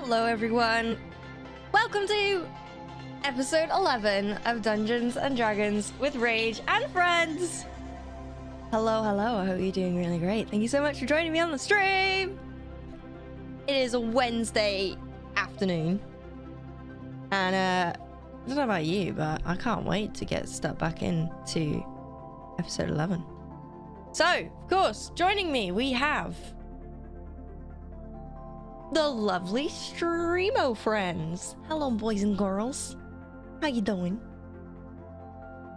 Hello everyone, welcome to episode 11 of Dungeons and Dragons with Rage and Friends. Hello, I hope you're doing really great. Thank you so much for joining me on the stream. It is a Wednesday afternoon, and I don't know about you, but I can't wait to get stuck back into episode 11. So, of course, joining me we have the lovely Streamo friends. Hello, boys and girls. How you doing?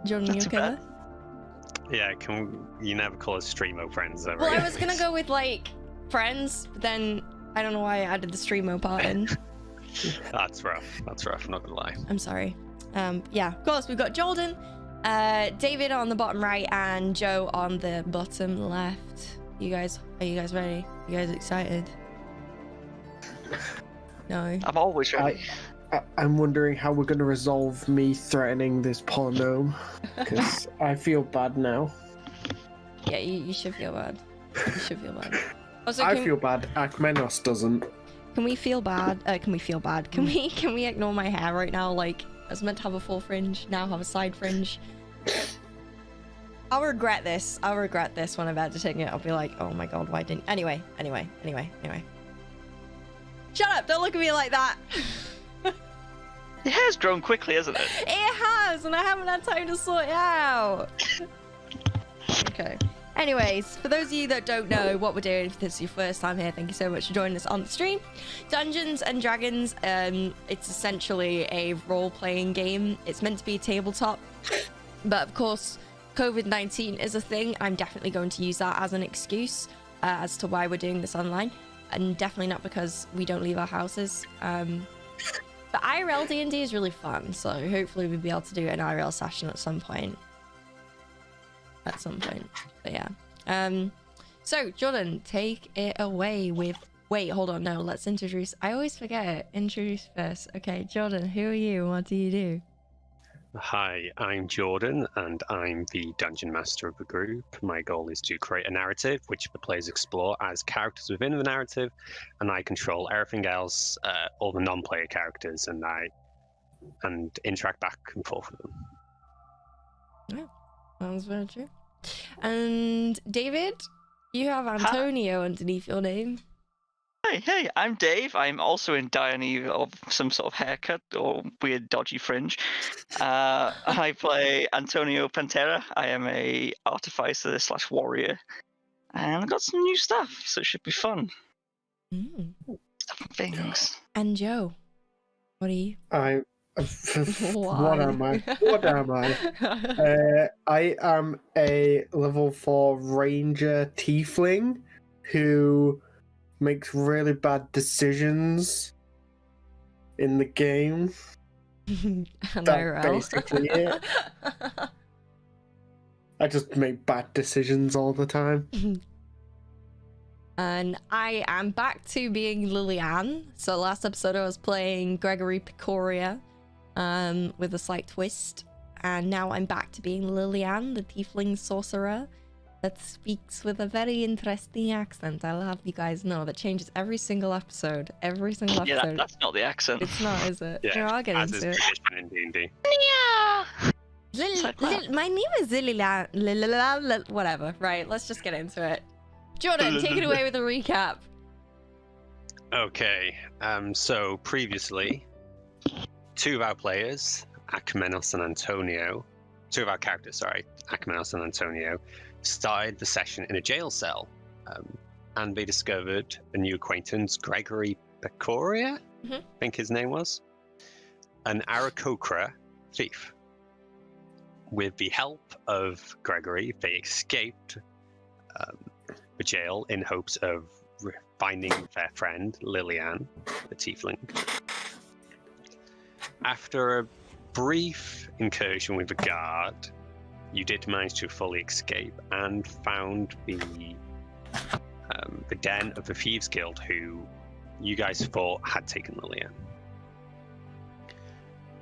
Jordan, you okay? Yeah, you never call us Streamo friends, though, right? Well, I was gonna go with, like, friends, but then I don't know why I added the Streamo part in. That's rough, not gonna lie. I'm sorry. Yeah, of course, we've got Jordan, David on the bottom right, and Joe on the bottom left. Are you guys ready? You guys excited? No. I'm always ready. I'm wondering how we're going to resolve me threatening this polynome, because I feel bad now. Yeah, you should feel bad. You should feel bad. Also, I feel bad. Akmenos doesn't. Can we feel bad? Can we feel bad? Can we ignore my hair right now? Like, I was meant to have a full fringe, now have a side fringe. I'll regret this when I'm editing it. I'll be like, oh my god, why didn't... Anyway. Shut up, don't look at me like that. Your hair's grown quickly, hasn't it? It has, and I haven't had time to sort it out. Okay. Anyways, for those of you that don't know what we're doing, if this is your first time here, thank you so much for joining us on the stream. Dungeons and Dragons, it's essentially a role-playing game. It's meant to be tabletop, but of course, COVID-19 is a thing. I'm definitely going to use that as an excuse as to why we're doing this online, and definitely not because we don't leave our houses. But IRL D&D is really fun, so hopefully we'll be able to do an IRL session at some point. But yeah. So Jordan, take it away with... Wait, hold on, no, let's introduce... I always forget. Introduce first. Okay, Jordan, who are you? What do you do? Hi, I'm Jordan, and I'm the Dungeon Master of the group. My goal is to create a narrative which the players explore as characters within the narrative, and I control everything else, all the non-player characters, and interact back and forth with them. Yeah, that was very true. And David, you have Antonio underneath your name. Hey, I'm Dave. I'm also in dire need of some sort of haircut or weird dodgy fringe. I play Antonio Pantera. I am a artificer / warrior. And I've got some new stuff, so it should be fun. Stuff and things. And Joe, what are you? What am I? I am a level 4 ranger tiefling who makes really bad decisions in the game. That's basically it. I just make bad decisions all the time. And I am back to being Lilianne. So last episode I was playing Gregory Picoria with a slight twist. And now I'm back to being Lilianne, the tiefling sorcerer that speaks with a very interesting accent. I'll have you guys know that changes every single episode. Yeah, that's not the accent. It's not, is it? Yeah, No, I'll get into it. In D&D. My name is Lilianne. Whatever. Right, let's just get into it. Jordan, take it away with a recap. Okay, so previously, two of our characters, Akmenos and Antonio, started the session in a jail cell, and they discovered a new acquaintance, Gregory Picoria, I think his name was, an Aarakocra thief. With the help of Gregory, they escaped the jail in hopes of finding their friend, Lilianne, the tiefling. After a brief incursion with the guard, you did manage to fully escape and found the den of the Thieves Guild, who you guys thought had taken Lilianne.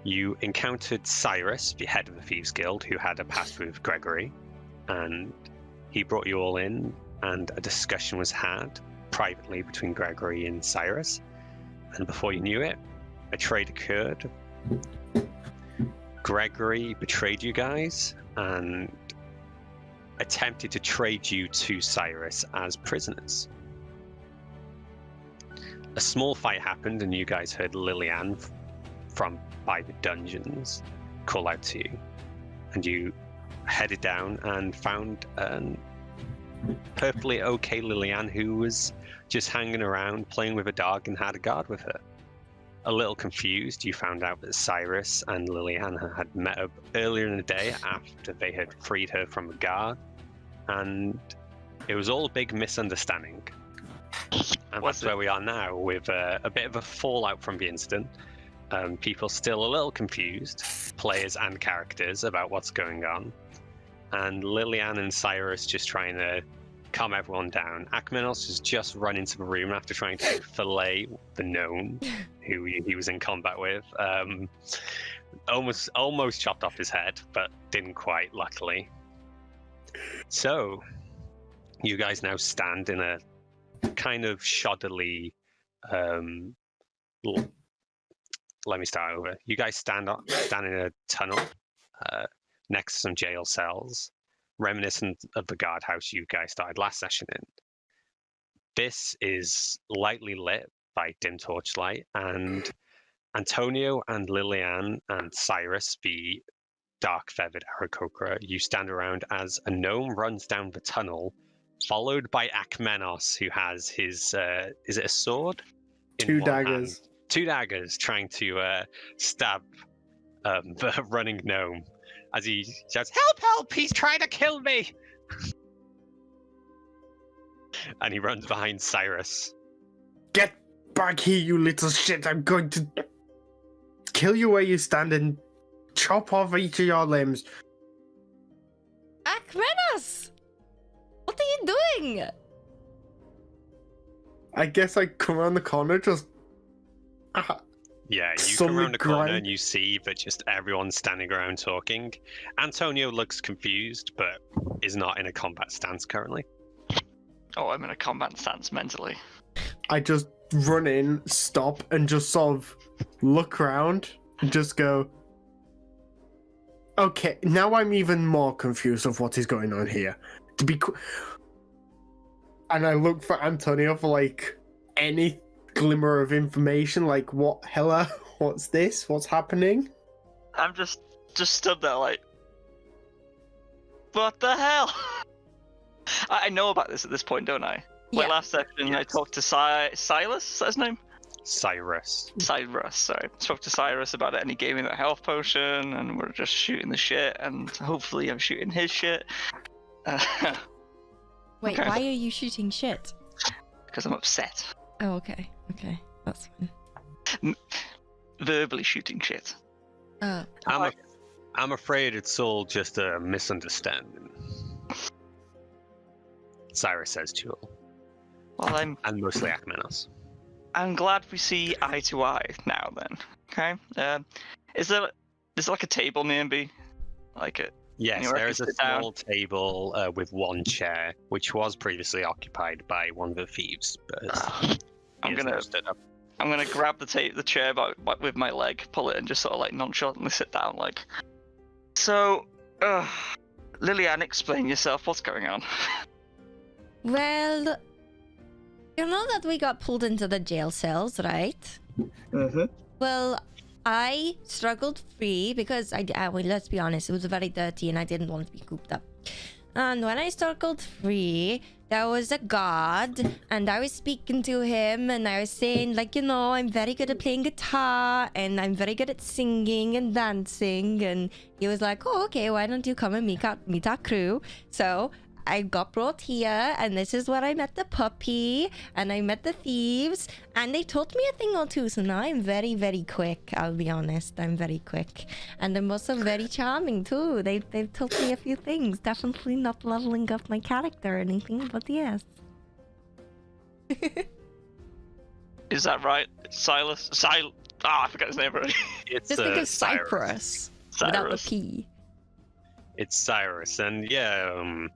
You encountered Cyrus, the head of the Thieves Guild, who had a past with Gregory, and he brought you all in, and a discussion was had privately between Gregory and Cyrus, And before you knew it, a trade occurred. Gregory betrayed you guys and attempted to trade you to Cyrus as prisoners. A small fight happened, and you guys heard Lillian from by the dungeons call out to you. And you headed down and found perfectly okay Lillian, who was just hanging around playing with a dog and had a guard with her. A little confused, you found out that Cyrus and Lillian had met up earlier in the day after they had freed her from a guard, and it was all a big misunderstanding. And that's where we are now, with a bit of a fallout from the incident. People still a little confused, players and characters, about what's going on. And Lillian and Cyrus just trying to calm everyone down. Akmenos has just run into the room after trying to fillet the gnome who he was in combat with. Almost chopped off his head, but didn't quite, luckily. So, you guys now stand in a kind of shoddily... let me start over. You guys stand in a tunnel next to some jail cells, reminiscent of the guardhouse you guys started last session in. This is lightly lit by dim torchlight, and Antonio and Lillian and Cyrus, the dark-feathered Aarakocra, you stand around as a gnome runs down the tunnel, followed by Akmenos, who has his, is it a sword? Two daggers. Hand. 2 daggers, trying to stab the running gnome as he shouts, "Help, help, he's trying to kill me!" And he runs behind Cyrus. Get back here, you little shit! I'm going to kill you where you stand and chop off each of your limbs. Akmenos! What are you doing? I guess I come around the corner, just... Yeah, you come Suddenly around the corner grind- and you see that just everyone's standing around talking. Antonio looks confused, but is not in a combat stance currently. Oh, I'm in a combat stance mentally. I just run in, stop, and just sort of look around and just go, okay, now I'm even more confused of what is going on here. To be and I look for Antonio for, like, any glimmer of information, like, what, hello, what's this, what's happening? I'm just stood there like, what the hell? I know about this at this point, don't I? Yeah. Like last session, I talked to Silas, is that his name? Cyrus. Cyrus, sorry. Spoke to Cyrus about it, and he gave me that health potion, and we're just shooting the shit, and hopefully I'm shooting his shit. Wait, Okay. why are you shooting shit? Because I'm upset. Oh, okay. Okay, that's fine. Verbally shooting shit. I'm afraid it's all just a misunderstanding. Cyrus says to you all. Well, And mostly Akmenos. I'm glad we see eye to eye now. Then, okay. Is there like a table near me? Like it? Yes, Anywhere I there can is a sit down? small table with one chair, which was previously occupied by one of the thieves. But I'm he is now gonna stood up. grab the chair with my leg, pull it, and just sort of like nonchalantly sit down. Like, so, Lillian, explain yourself. What's going on? Well, you know that we got pulled into the jail cells, right? Mm-hmm. Well, I struggled free because well, let's be honest, it was very dirty and I didn't want to be cooped up. And when I struggled free, there was a guard and I was speaking to him and I was saying, like, you know, I'm very good at playing guitar and I'm very good at singing and dancing. And he was like, oh, okay, why don't you come and meet our crew? So I got brought here, and this is where I met the puppy, and I met the thieves, and they taught me a thing or two, so now I'm very, very quick, I'll be honest. I'm very quick. And I'm also very charming, too. They've taught me a few things. Definitely not leveling up my character or anything, but yes. Is that right, Silas? I forgot his name already. It's Just think of Cyrus. Cyprus without the Cyrus. P. It's Cyrus, and yeah,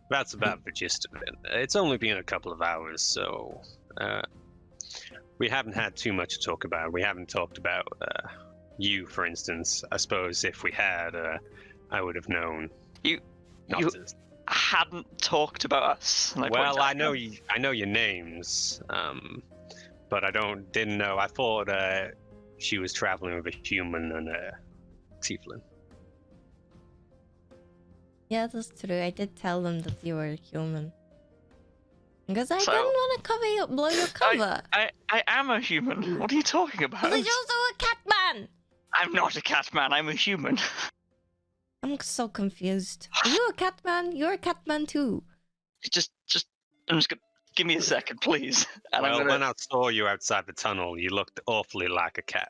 that's about the gist of it. It's only been a couple of hours, so we haven't had too much to talk about. We haven't talked about you, for instance. I suppose if we had, I would have known. You not you to- hadn't talked about us. And Well, I know you. I know your names, but I didn't know. I thought she was traveling with a human and a tiefling. Yeah, that's true. I did tell them that you were human. Because I So- didn't want to cover your, blow your cover. I am a human. What are you talking about? But you're also a cat man! I'm not a cat man. I'm a human. I'm so confused. Are you a cat man? You're a cat man too. just. I'm just gonna give me a second, please. And Well, I'm when gonna. I saw you outside the tunnel, you looked awfully like a cat.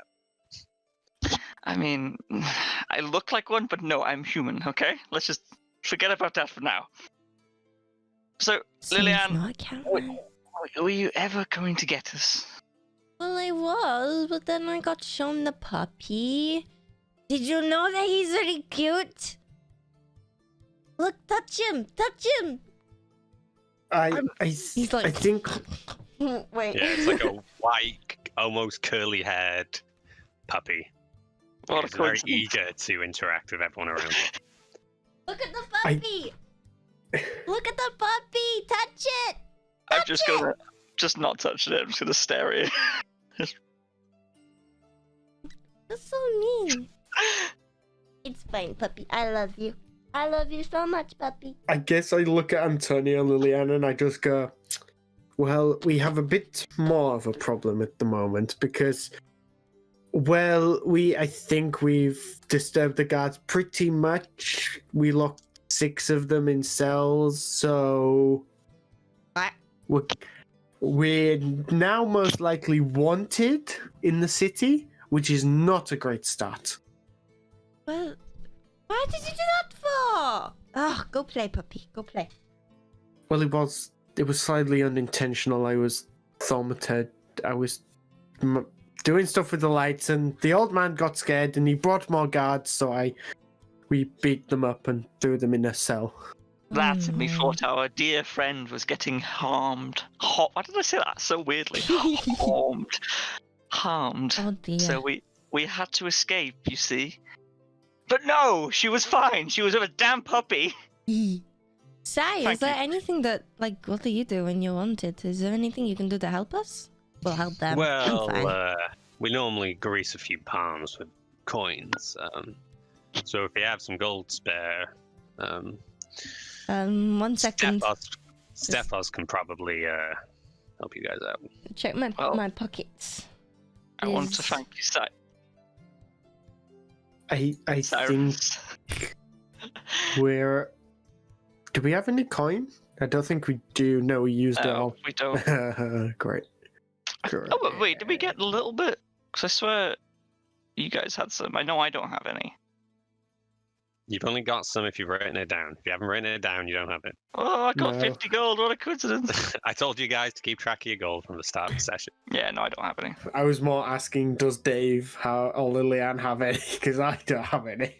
I mean, I look like one, but no, I'm human. Okay, let's just forget about that for now. So, So he's Lillian, not a cat wait. man. were you ever going to get us? Well, I was, but then I got shown the puppy. Did you know that he's really cute? Look, touch him! Touch him! He's like- I think Wait. Yeah, it's like a white, almost curly-haired puppy. What a He's very coincidence. eager to interact with everyone around him. Look at the puppy! Look at the puppy! Touch it! I'm Touch just it! gonna just not touch it. I'm just gonna stare at you. That's so mean. It's fine, puppy. I love you. I love you so much, puppy. I guess I look at Antonio, Lillian, and I just go, well, we have a bit more of a problem at the moment because, well, I think we've disturbed the guards pretty much. We locked 6 of them in cells, so we're now most likely wanted in the city, which is not a great start. Well, why did you do that for? Oh, go play, puppy. Go play. Well, it was slightly unintentional. I was thaumated. I was doing stuff with the lights, and the old man got scared, and he brought more guards. So we beat them up and threw them in a cell. That and we no. thought our dear friend was getting harmed. Why did I say that so weirdly? Harmed. Oh dear. So we had to escape, you see. But no, she was fine. She was with a damn puppy. Sai, is Thank there you. anything that, like, what do you do when you're wanted? Is there anything you can do to help us? Well, help them. Well, I'm fine. we normally grease a few palms with coins. So if you have some gold spare, 1 second. Stephos can probably help you guys out. Check my Well, my pockets. I want to Is- thank you, I think Cyrus. we're. Do we have any coin? I don't think we do. No, we used it all. We don't. Great. Great. Oh, but wait, did we get a little bit? Because I swear you guys had some. I know I don't have any. You've only got some if you've written it down. If you haven't written it down, you don't have it. Oh, I got No. 50 gold. What a coincidence. I told you guys to keep track of your gold from the start of the session. Yeah, no, I don't have any. I was more asking, does Dave or Lillian have any? Because I don't have any.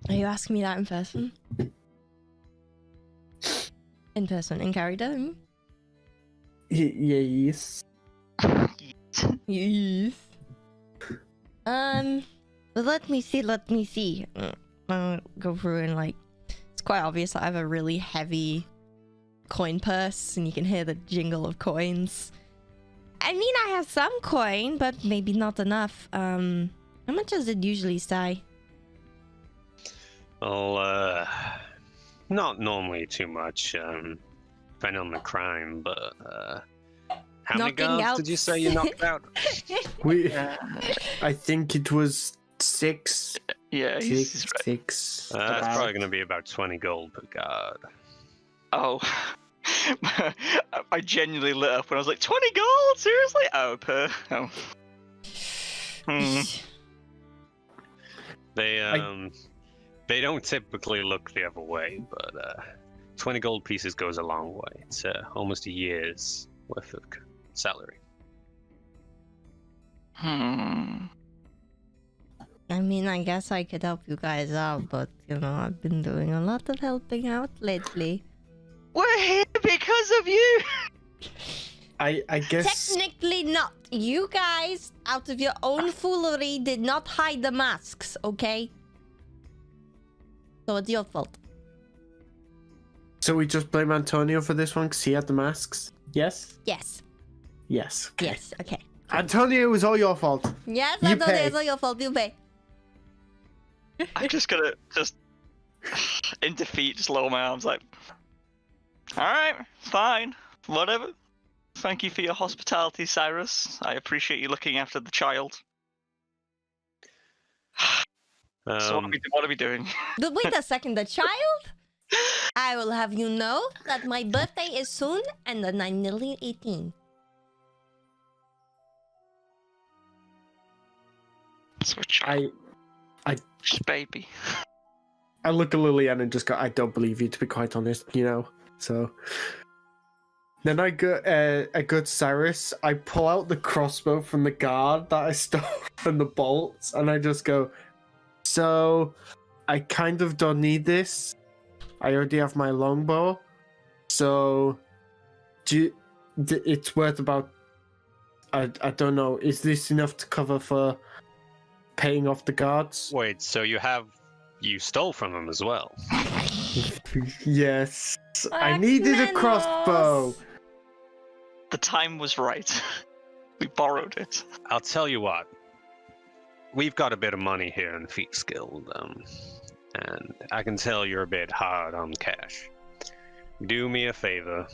Are you asking me that in person? In person, in character? Yes. Yes. But let me see. I'll go through and, like, it's quite obvious that I have a really heavy coin purse and you can hear the jingle of coins. I mean, I have some coin, but maybe not enough. How much does it usually say? Well, not normally too much, depending on the crime, but how many Knocking guards out. did you say you knocked out? We. I think it was 6. Yeah, he's right. 6. That's probably going to be about 20 gold per guard. Oh. I genuinely lit up when I was like, 20 gold? Seriously? Oh, per. Oh. Hmm. They don't typically look the other way, but 20 gold pieces goes a long way. It's almost a year's worth of salary. Hmm. I mean, I guess I could help you guys out, but, you know, I've been doing a lot of helping out lately. We're here because of you! I guess. Technically not. You guys, out of your own foolery, did not hide the masks, okay? So it's your fault. So we just blame Antonio for this one because he had the masks? Yes? Yes. Yes. Okay. Yes, okay. Antonio, it was all your fault. Yes, You Antonio, pay. it's all your fault. You pay. I'm just gonna in defeat, just lower my arms like, alright, fine, whatever. Thank you for your hospitality, Cyrus. I appreciate you looking after the child. So what are we doing? Wait a second, the child? I will have you know that my birthday is soon and then I'm nearly 18. So a child. I Baby. I look at Lillian and just go, I don't believe you, to be quite honest, you know? So... Then I go to Cyrus, I pull out the crossbow from the guard that I stole from the bolts, and I just go, so, I kind of don't need this. I already have my longbow. So, it's worth about, I don't know, is this enough to cover for paying off the guards? Wait, so you stole from them as well? Yes. I needed a crossbow. The time was right. We borrowed it. I'll tell you what. We've got a bit of money here in the Feats Guild, and I can tell you're a bit hard on cash. Do me a favor,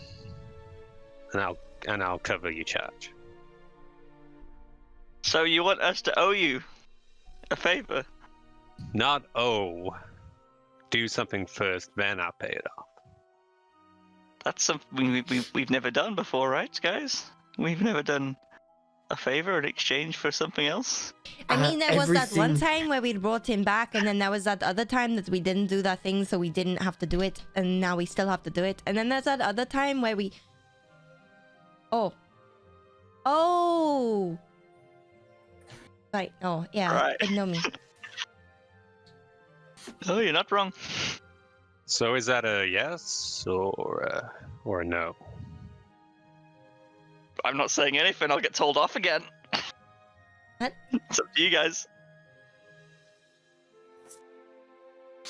and I'll cover your charge. So you want us to owe you a favor? Not owe. Do something first, then I'll pay it off. That's something we've never done before, right, guys? We've never done a favor in exchange for something else. I mean, there was that one everything- time where we brought him back, and then there was that other time that we didn't do that thing, so we didn't have to do it, and now we still have to do it. And then there's that other time where we... Oh. Right, oh, yeah, Right. ignore me. Oh, you're not wrong. So is that a yes or a no? I'm not saying anything, I'll get told off again. What? It's up to you guys.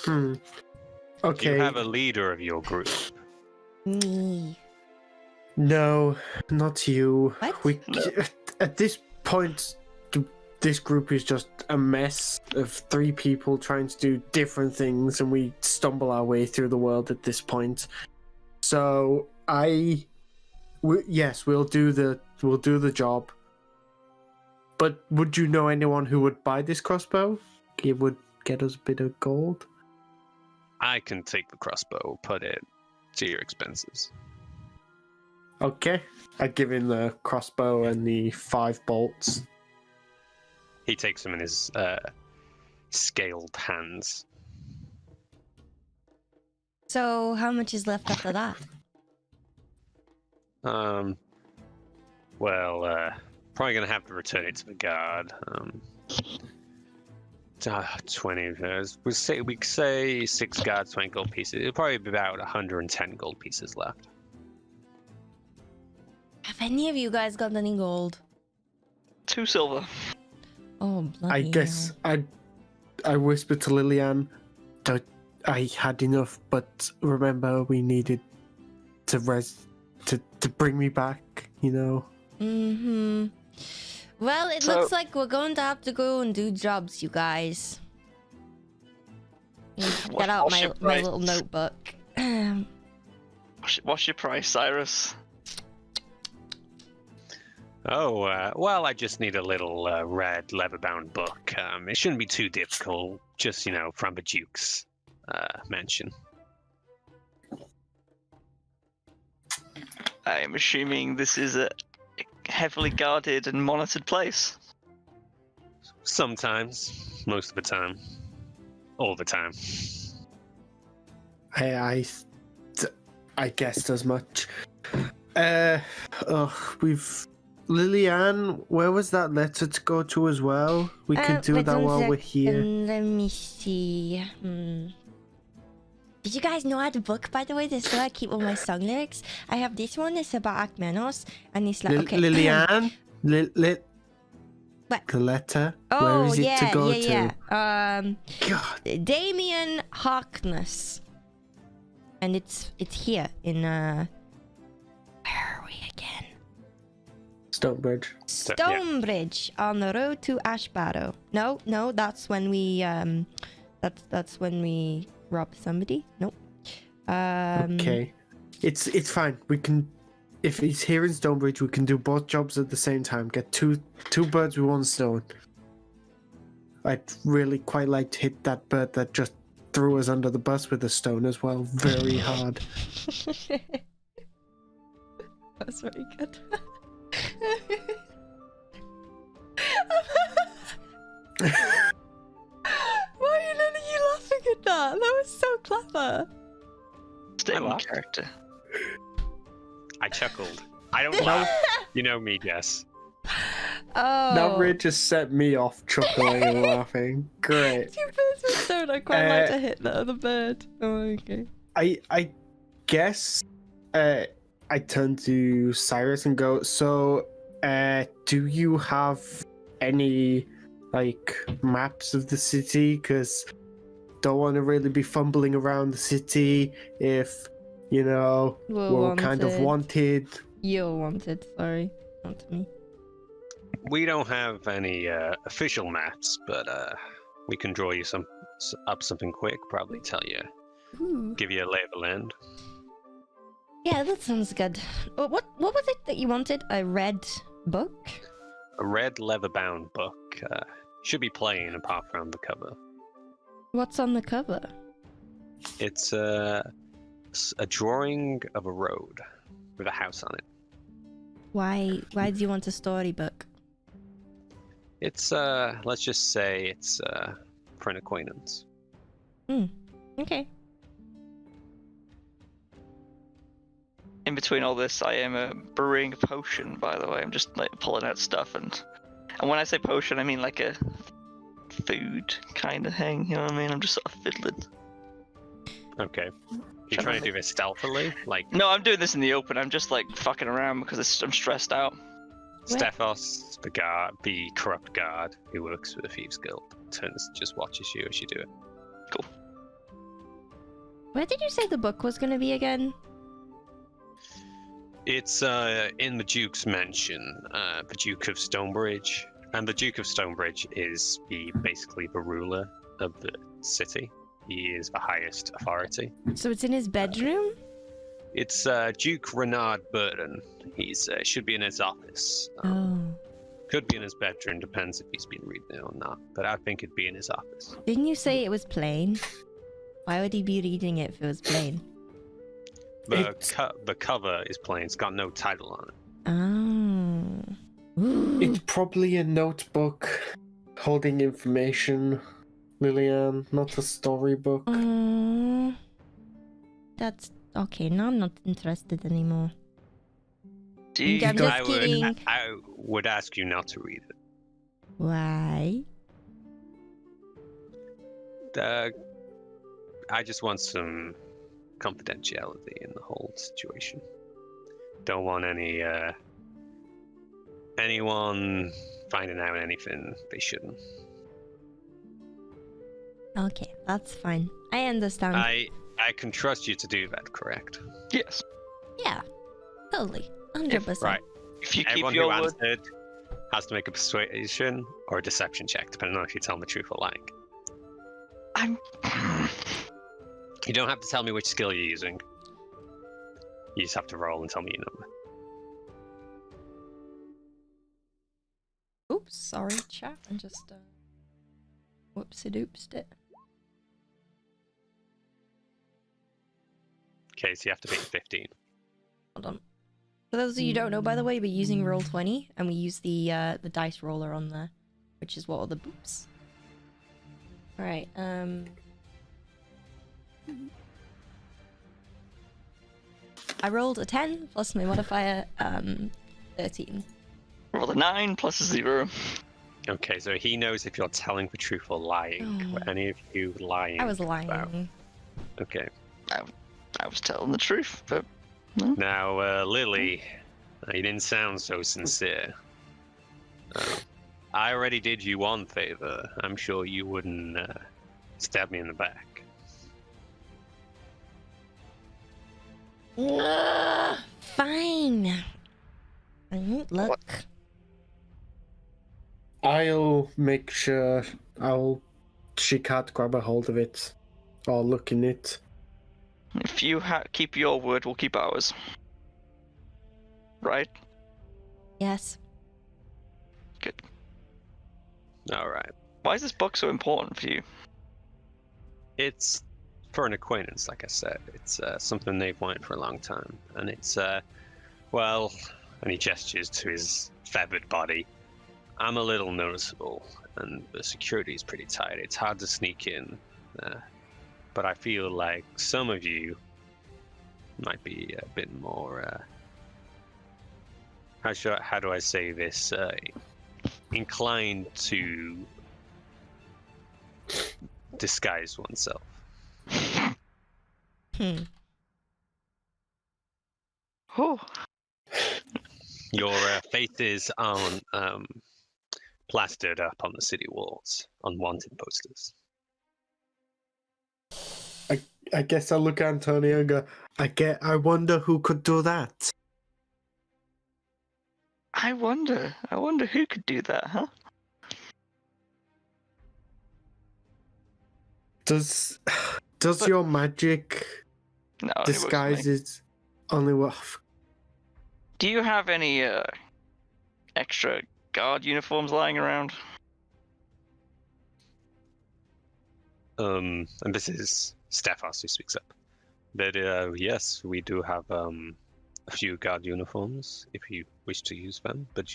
Do Okay. you have a leader of your group? Me. No, not you. What? We at this point, this group is just a mess of 3 people trying to do different things, and we stumble our way through the world at this point. So yes, we'll do the job. But would you know anyone who would buy this crossbow? It would get us a bit of gold. I can take the crossbow, put it to your expenses. Okay, I give him the crossbow and the 5 bolts. He takes them in his scaled hands. So, how much is left after that? Well, probably gonna have to return it to the guard. 20. We could say 6 guards, 20 gold pieces. It'll probably be about 110 gold pieces left. Have any of you guys got any gold? 2 silver. Oh, bloody I guess I whispered to Lillian that I had enough, but remember we needed to bring me back, you know. Mm-hmm. Well, it looks like we're going to have to go and do jobs, you guys. Get out my little notebook. What's your price, Cyrus? Oh, well, I just need a little red leather-bound book. It shouldn't be too difficult, just, from the Duke's mansion. I'm assuming this is a heavily guarded and monitored place. Sometimes. Most of the time. All the time. I guessed as much. Lillian, where was that letter to go to as well? We could do wait that one while we're second, here. Let me see. Did you guys know I had a book, by the way? This is where I keep all my song lyrics. I have this one. It's about Akmenos, and it's like, okay. Lillian? What? The letter? Oh, Where is it to go to? Yeah. God. Damien Harkness. And it's here in, where are we again? Stonebridge. Stonebridge, on the road to Ashbarrow. No, that's when we, that's when we rob somebody. Nope. Okay. It's fine. We can, if it's here in Stonebridge, we can do both jobs at the same time. Get two birds with one stone. I'd really quite like to hit that bird that just threw us under the bus with a stone as well. Very hard. That's very good. Why are none of you laughing at that? That was so clever. Stay I on laughed. character. I chuckled. I don't laugh. You know me, Jess. Oh. That really just set me off chuckling and laughing. Great. Two birds with stone. I quite like to hit the other bird. Oh, okay. I guess I turn to Cyrus and go, so do you have any like maps of the city? Because don't want to really be fumbling around the city if, you know, we're kind of wanted. You're wanted, sorry. Not me. We don't have any official maps, but we can draw you up something quick. Probably tell you, Ooh. give you a lay of the land. Yeah, that sounds good. What was it that you wanted? A red book? A red leather-bound book. Should be plain apart from the cover. What's on the cover? It's a drawing of a road with a house on it. Why do you want a storybook? It's let's just say it's for an acquaintance. Okay. In between all this, I am brewing a potion, by the way. I'm just like pulling out stuff, and when I say potion, I mean like a food kind of thing. You know what I mean? I'm just sort of fiddling. Okay. You're trying to do this stealthily? Like No, I'm doing this in the open. I'm just like fucking around because I'm stressed out. Stephos, the corrupt guard who works for the Thieves Guild, just watches you as you do it. Cool. Where did you say the book was going to be again? It's in the Duke's mansion, the Duke of Stonebridge, and the Duke of Stonebridge is basically the ruler of the city. He is the highest authority. So it's in his bedroom? It's Duke Renard Burton. He's should be in his office. Could be in his bedroom, depends if he's been reading it or not. But I think it'd be in his office. Didn't you say it was plain? Why would he be reading it if it was plain? The cover is plain. It's got no title on it. Oh. Ooh. It's probably a notebook holding information, Lillian, not a storybook. That's okay. Now I'm not interested anymore. Gee, I'm just kidding. I would ask you not to read it. Why? I just want some confidentiality in the whole situation. Don't want anyone finding out anything they shouldn't. Okay, that's fine. I understand. I can trust you to do that, correct? Yes. Yeah, totally. 100%. Right. If you keep Everyone your who word. answered has to make a persuasion or a deception check, depending on if you tell them the truth or lying. I'm. You don't have to tell me which skill you're using. You just have to roll and tell me your number. Oops, sorry, chat. I'm just whoopsie-doopsed it. Okay, so you have to beat 15. Hold on. For those of you who don't know, by the way, we're using Roll20, and we use the dice roller on there, which is what are the boops. All right. I rolled a 10 plus my modifier 13. Roll a 9 plus a 0. Okay, so he knows if you're telling the truth or lying. Oh. Were any of you lying? I was lying. about- Okay. I was telling the truth, but no. Now, Lily, you didn't sound so sincere. I already did you one favor. I'm sure you wouldn't stab me in the back. Fine. I won't look. I'll make sure she can't grab a hold of it or look in it. If you keep your word, we'll keep ours. Right? Yes. Good. All right. Why is this book so important for you? It's for an acquaintance, like I said. It's something they've wanted for a long time. And it's, well, and he gestures to his feathered body. I'm a little noticeable, and the security is pretty tight. It's hard to sneak in. But I feel like some of you might be a bit more, how do I say this? Inclined to disguise oneself. Oh. Your faces aren't plastered up on the city walls, unwanted posters. I guess I'll look at Antonio and go, I wonder who could do that. I wonder who could do that, huh? Does your magic No, it works for me. disguises only what? Do you have any extra guard uniforms lying around? And this is Stephos who speaks up. But yes, we do have a few guard uniforms if you wish to use them, but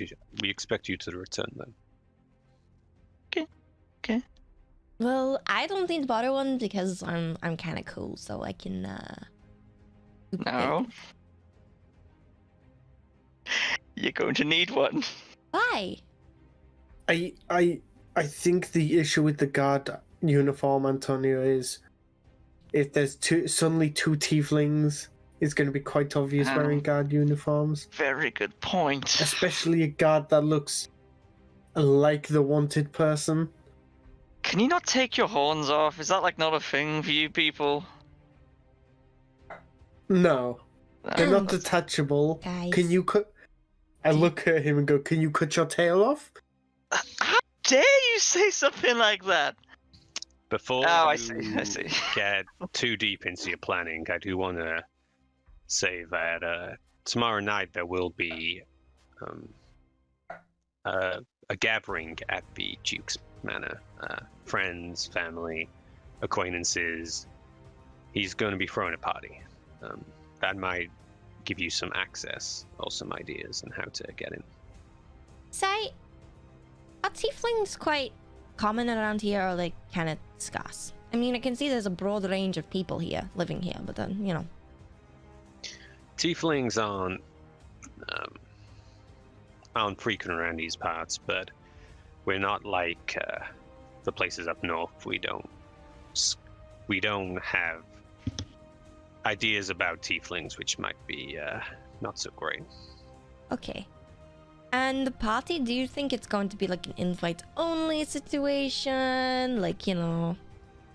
we expect you to return them. Okay. Well, I don't need to borrow one because I'm kind of cool, so I can. No. You're going to need one. Why? I think the issue with the guard uniform, Antonio, is if there's suddenly two tieflings, it's going to be quite obvious wearing guard uniforms. Very good point. Especially a guard that looks like the wanted person. Can you not take your horns off? Is that like not a thing for you people? No, they're not Guys. detachable. Guys. Can you cut? I look at him and go, "Can you cut your tail off?" How dare you say something like that? Before I you see. get too deep into your planning, I do want to say that tomorrow night there will be a gathering at the Duke's Manor. Friends, family, acquaintances. He's going to be throwing a party. That might give you some access or some ideas on how to get in. Say, are tieflings quite common around here, or like kind of scarce? I mean, I can see there's a broad range of people here living here, but then Tieflings aren't frequent around these parts, but we're not like the places up north. We don't have ideas about tieflings, which might be not so great. Okay. And the party, do you think it's going to be like an invite-only situation? Like,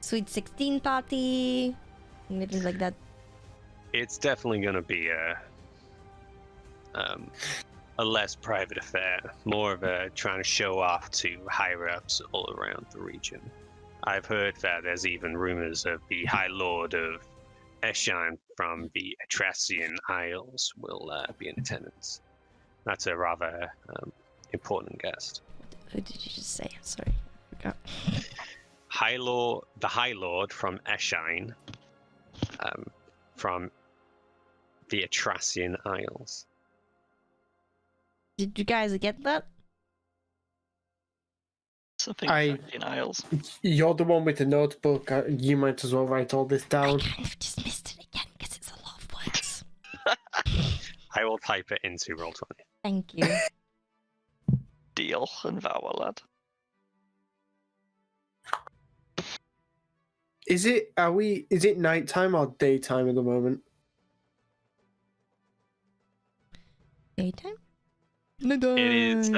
Sweet 16 party? Anything like that? It's definitely going to be a less private affair, more of a trying to show off to higher-ups all around the region. I've heard that there's even rumors of the High Lord of Eshine from the Atracian Isles will be in attendance. That's a rather important guest. Who did you just say? Sorry, I forgot. The High Lord from Eshine, from the Atracian Isles. Did you guys get that? Something in Isles. You're the one with the notebook. You might as well write all this down. I kind of just missed it again because it's a lot of words. I will type it into Roll20. Thank you. Deal and vow, lad. Is it nighttime or daytime at the moment? Daytime? It is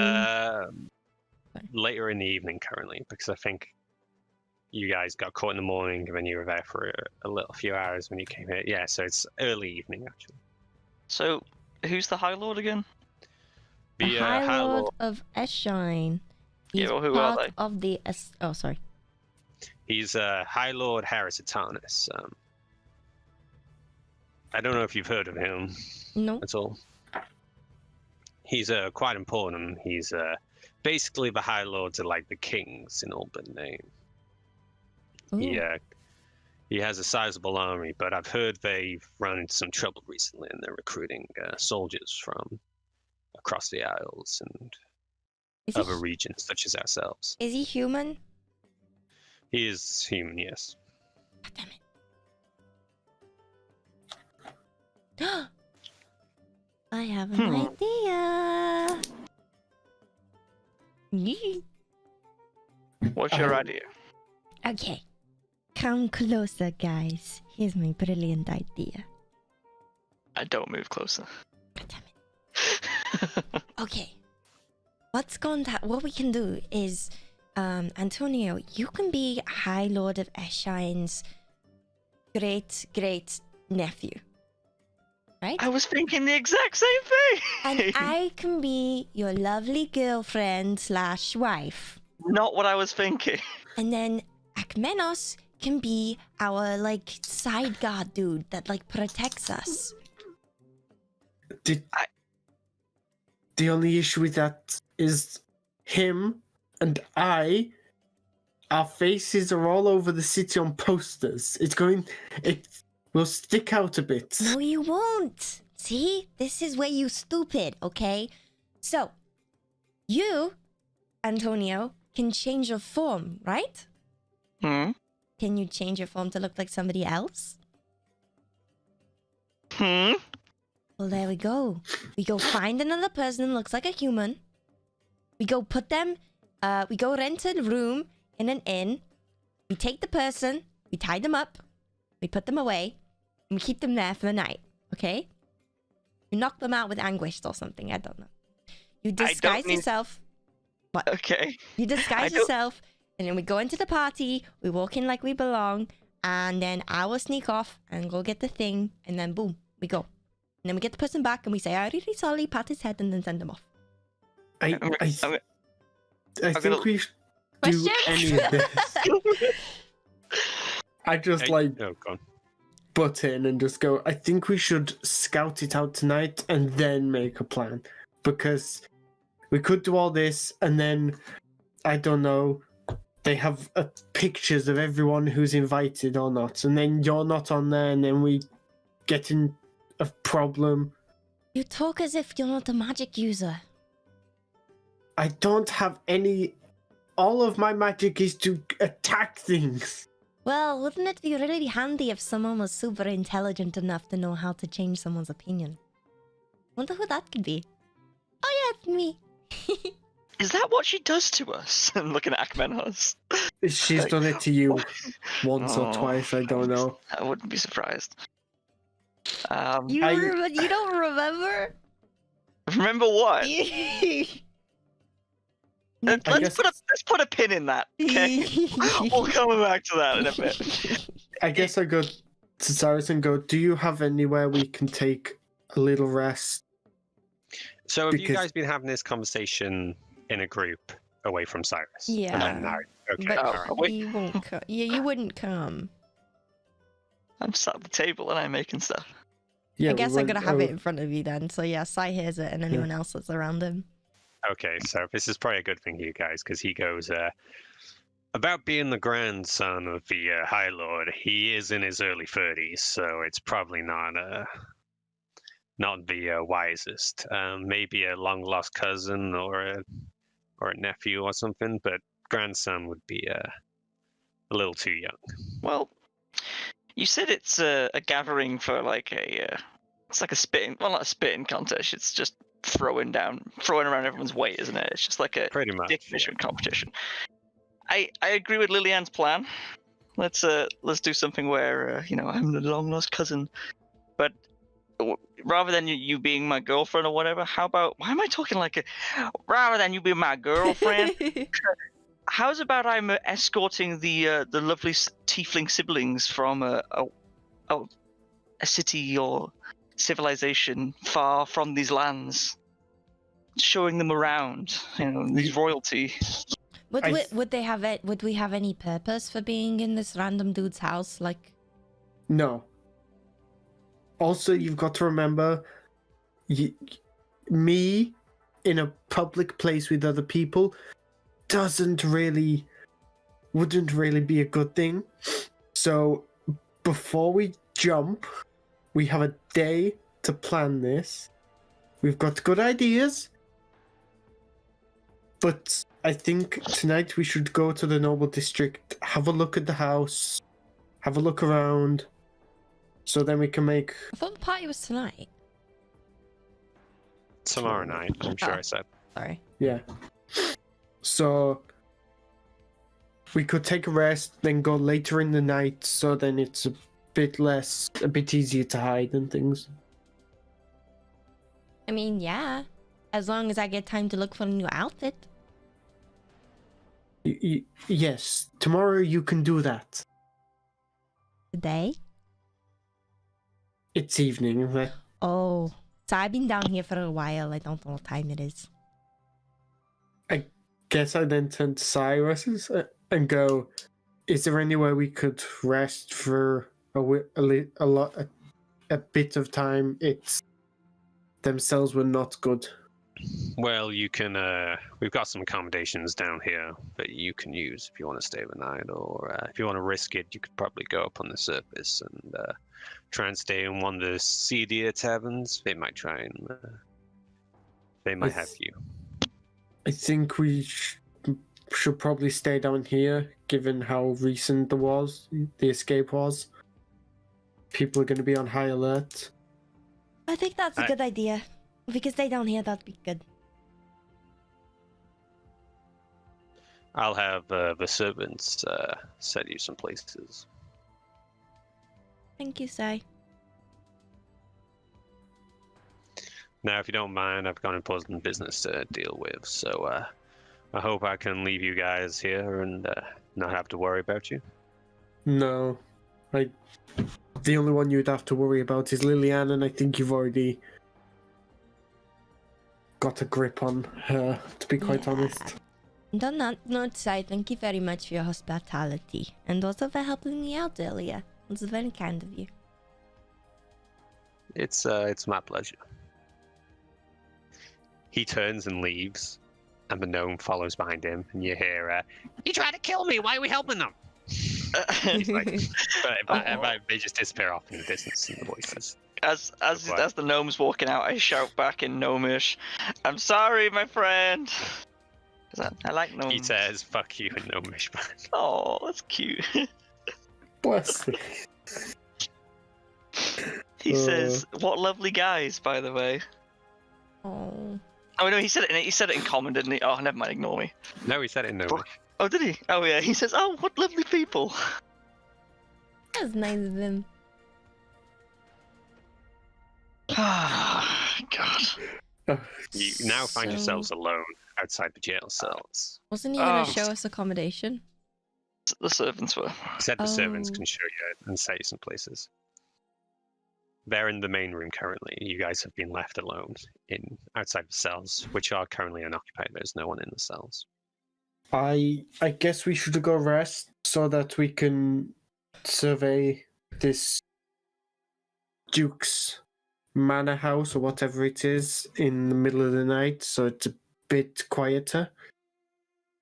later in the evening currently, because I think you guys got caught in the morning and then you were there for a few hours when you came here. Yeah, so it's early evening actually. So, who's the High Lord again? The High Lord of Eshine. He's Yeah, well, who are part they? of the... Oh, sorry. He's High Lord Harrisatanus. I don't know if you've heard of him No. at all. He's quite important. He's basically the High Lords are like the kings in old name. He has a sizable army, but I've heard they've run into some trouble recently, and they're recruiting soldiers from across the Isles and other regions, such as ourselves. Is he human? He is human, yes. God damn it. I have an idea. Yee. What's your idea? Okay. Come closer, guys. Here's my brilliant idea. I don't move closer. God damn it. Okay. What we can do is, Antonio, you can be High Lord of Eshine's great nephew. Right? I was thinking the exact same thing! And I can be your lovely girlfriend / wife. Not what I was thinking. And then Akmenos can be our, like, side guard dude that, like, protects us. The only issue with that is him and our faces are all over the city on posters. It will stick out a bit. No, you won't. See? This is where you stupid, okay? So, you, Antonio, can change your form, right? Hmm? Can you change your form to look like somebody else? Hmm? Well, there we go. We go find another person who looks like a human. We go put them, we go rent a room in an inn. We take the person, we tie them up, we put them away, and we keep them there for the night, okay? You knock them out with anguish or something, I don't know. You disguise yourself. What? Okay. You disguise yourself, and then we go into the party, we walk in like we belong, and then I will sneak off and go get the thing, and then boom, we go. And then we get the person back and we say, I'm really sorry, pat his head, and then send them off. I think we should do any of this. I just butt in and just go, I think we should scout it out tonight and then make a plan. Because we could do all this and then, I don't know, they have pictures of everyone who's invited or not. And then you're not on there and then we get in a problem. You talk as if you're not a magic user. I don't have any... All of my magic is to attack things. Well, wouldn't it be really handy if someone was super intelligent enough to know how to change someone's opinion? Wonder who that could be. Oh yeah, it's me. Is that what she does to us? I'm looking at Akmenos. She's done it to you once or twice, I don't know. I wouldn't be surprised. You don't remember? Remember what? Let's put a pin in that, okay? We'll come back to that in a bit. I guess I go to Cyrus and go, do you have anywhere we can take a little rest? So have you guys been having this conversation in a group away from Cyrus? Yeah. No. Okay. But Right. you won't come. Yeah, you wouldn't come. I'm sat at the table and I'm making stuff. Yeah, I guess I'm gonna have it in front of you then. So yeah, Sai hears it and anyone else that's around him. Okay, so this is probably a good thing for you guys, because he goes, about being the grandson of the High Lord, he is in his early 30s, so it's probably not the wisest. Maybe a long-lost cousin or a nephew or something, but grandson would be a little too young. Well, you said it's a gathering for like it's like a spitting, well, not a spitting contest, it's just throwing around everyone's weight, isn't it? It's just like a Pretty much, dick fishing competition. I agree with Lillian's plan. let's do something where I'm the long lost cousin, but rather than you being my girlfriend or whatever, how about why am I talking like a? Rather than you being my girlfriend, how's about I'm escorting the lovely tiefling siblings from a city or civilization far from these lands, showing them around, these royalty. Would they have it? Would we have any purpose for being in this random dude's house? Like, No. Also, you've got to remember, me in a public place with other people wouldn't really be a good thing. So before we jump, we have a day to plan this. We've got good ideas, but I think tonight we should go to the Noble District, have a look at the house, have a look around, so then we can make... I thought the party was tonight. Tomorrow night, I'm sure I said. Sorry. Yeah. So we could take a rest, then go later in the night, so then it's a bit easier to hide and things. I mean, yeah. As long as I get time to look for a new outfit. Yes, tomorrow you can do that. Today? It's evening. Right? Oh. So I've been down here for a while. I don't know what time it is. I guess I then turn to Cyrus and go, is there any way we could rest for a bit of time? It's themselves were not good. Well, you can. We've got some accommodations down here that you can use if you want to stay the night, or if you want to risk it, you could probably go up on the surface and try and stay in one of the seedier taverns. They might try and they might have you. I think we should probably stay down here, given how recent the escape was. People are going to be on high alert. I think that's a good idea. If we could stay down here, that'd be good. I'll have the servants set you some places. Thank you, Sai. Now, if you don't mind, I've got important business to deal with, so I hope I can leave you guys here and not have to worry about you. No. The only one you'd have to worry about is Liliane, and I think you've already got a grip on her, to be quite honest. And on that note, Sai, thank you very much for your hospitality, and also for helping me out earlier. It was very kind of you. It's my pleasure. He turns and leaves, and the gnome follows behind him, and you hear, "He tried to kill me, why are we helping them?" But they just disappear off in the distance, and the voice says... As the gnome's walking out, I shout back in gnomish, "I'm sorry, my friend." I like gnomes. He says, "Fuck you," in gnomish. Oh, that's cute. Bless you. He says, "What lovely guys," by the way. Oh. Oh no, he said it in common, didn't he? Oh, never mind, ignore me. No, he said it in gnomish. Oh, did he? Oh yeah, he says, "Oh, what lovely people." That was nice of him. Ah, God. You now find yourselves alone outside the jail cells. Wasn't he going to show us accommodation? The servants were. He said the servants can show you and say some places. They're in the main room currently. You guys have been left alone outside the cells, which are currently unoccupied. There's no one in the cells. I guess we should go rest so that we can survey this Duke's manor house or whatever it is in the middle of the night, so it's a bit quieter.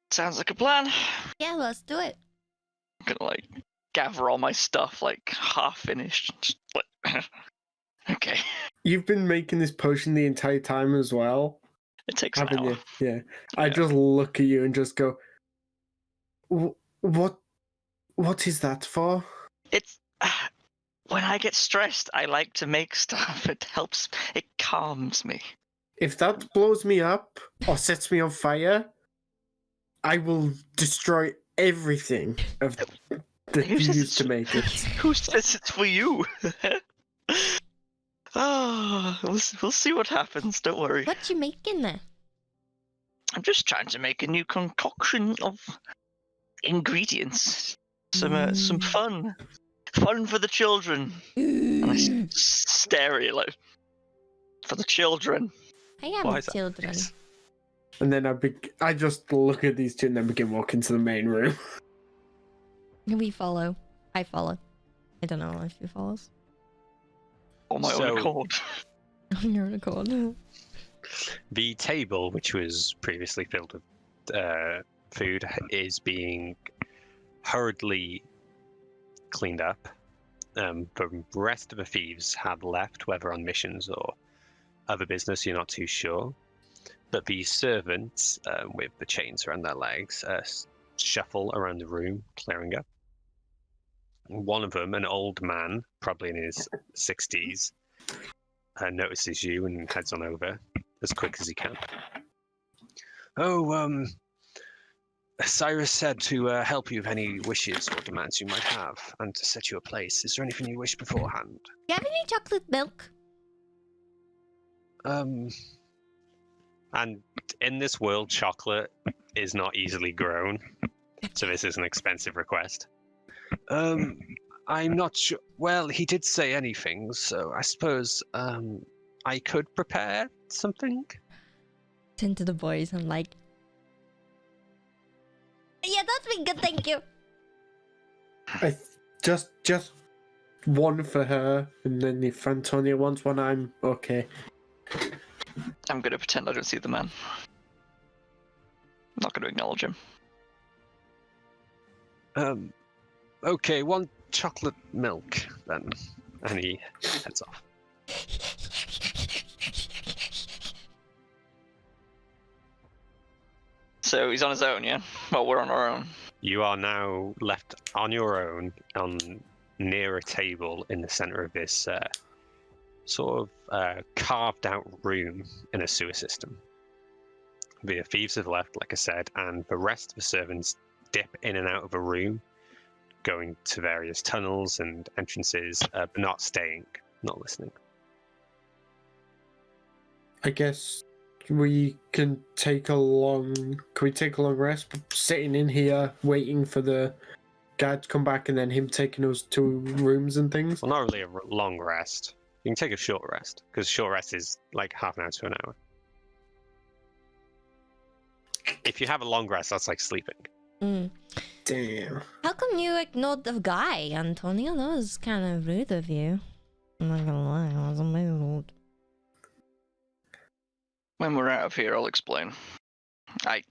Sounds like a plan. Yeah, let's do it. I'm gonna gather all my stuff half finished. Just, okay. You've been making this potion the entire time as well. It takes an hour. Yeah. I just look at you and just go, what is that for? It's when I get stressed, I like to make stuff. It helps. It calms me. If that blows me up or sets me on fire, I will destroy everything of Who says used to it's- make it. Who says it's for you? Oh, we'll see what happens. Don't worry. What you making there? I'm just trying to make a new concoction of ingredients. Some fun for the children. And I stare at you like, for the children. I am Why is that? children. And then I just look at these two and then begin walking to the main room. We follow. I follow. I don't know if he follows. On my So- own accord. On your own accord. The table, which was previously filled with food, is being hurriedly cleaned up. The rest of the thieves have left, whether on missions or other business, you're not too sure. But the servants, with the chains around their legs, shuffle around the room, clearing up. One of them, an old man, probably in his 60s, notices you and heads on over as quick as he can. Oh, Cyrus said to help you with any wishes or demands you might have, and to set you a place. Is there anything you wish beforehand? Do you have any chocolate milk? And in this world, chocolate is not easily grown, so this is an expensive request. I'm not sure. Well, he did say anything, so I suppose I could prepare something. Turn to the boys. I'm like, yeah, that's been good. Thank you. Just one for her, and then if Antonia wants one, I'm okay. I'm gonna pretend I don't see the man. I'm not gonna acknowledge him. Okay, one chocolate milk then, and he heads off. So he's on his own, yeah? Well, we're on our own. You are now left on your own near a table in the center of this sort of carved out room in a sewer system. The thieves have left, like I said, and the rest of the servants dip in and out of a room, going to various tunnels and entrances, but not staying, not listening. I guess we can take a long rest, sitting in here waiting for the guard to come back and then him taking us to rooms and things. Well, not really a long rest. You can take a short rest, because short rest is like half an hour to an hour. If you have a long rest, that's like sleeping. Mm. Damn. How come you ignored the guy, Antonio? That was kind of rude of you. I'm not gonna lie, I was a little rude. When we're out of here, I'll explain. I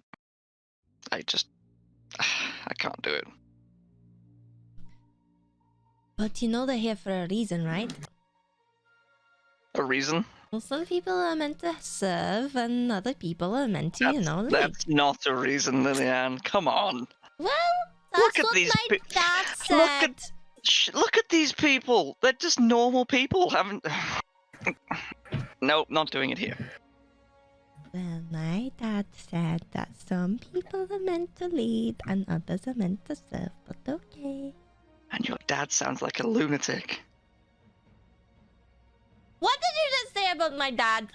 just... I can't do it. But you know they're here for a reason, right? A reason? Well, some people are meant to serve, and other people are meant to, lead. That's not a reason, Lillian. Come on. Well, Look that's at what these my dad Look said. Look at these people. They're just normal people. Haven't... Nope, not doing it here. Well, my dad said that some people are meant to lead and others are meant to serve, but okay. And your dad sounds like a lunatic. What did you just say about my dad?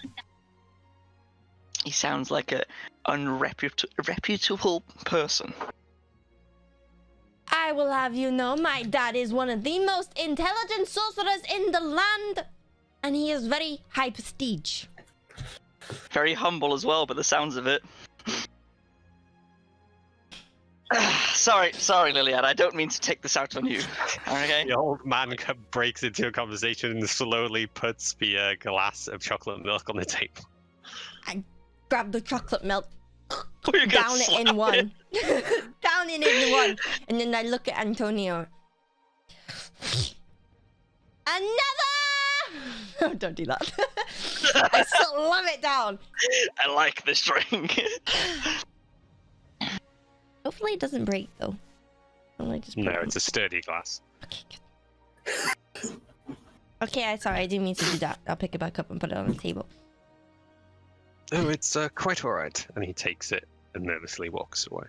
He sounds like a reputable person. I will have you know my dad is one of the most intelligent sorcerers in the land, and he is very high prestige. Very humble as well, by the sounds of it. Sorry, Liliad. I don't mean to take this out on you. Okay. The old man breaks into a conversation and slowly puts the glass of chocolate milk on the table. I grab the chocolate milk, You're gonna down it slap in one, down it in one, and then I look at Antonio. Another! Oh, don't do that. I slam it down. I like this drink. Hopefully it doesn't break though. I'll just put No, it on- it's a sturdy glass. Okay, good. Okay, sorry, I didn't mean to do that. I'll pick it back up and put it on the table. Oh, it's quite all right. And he takes it and nervously walks away.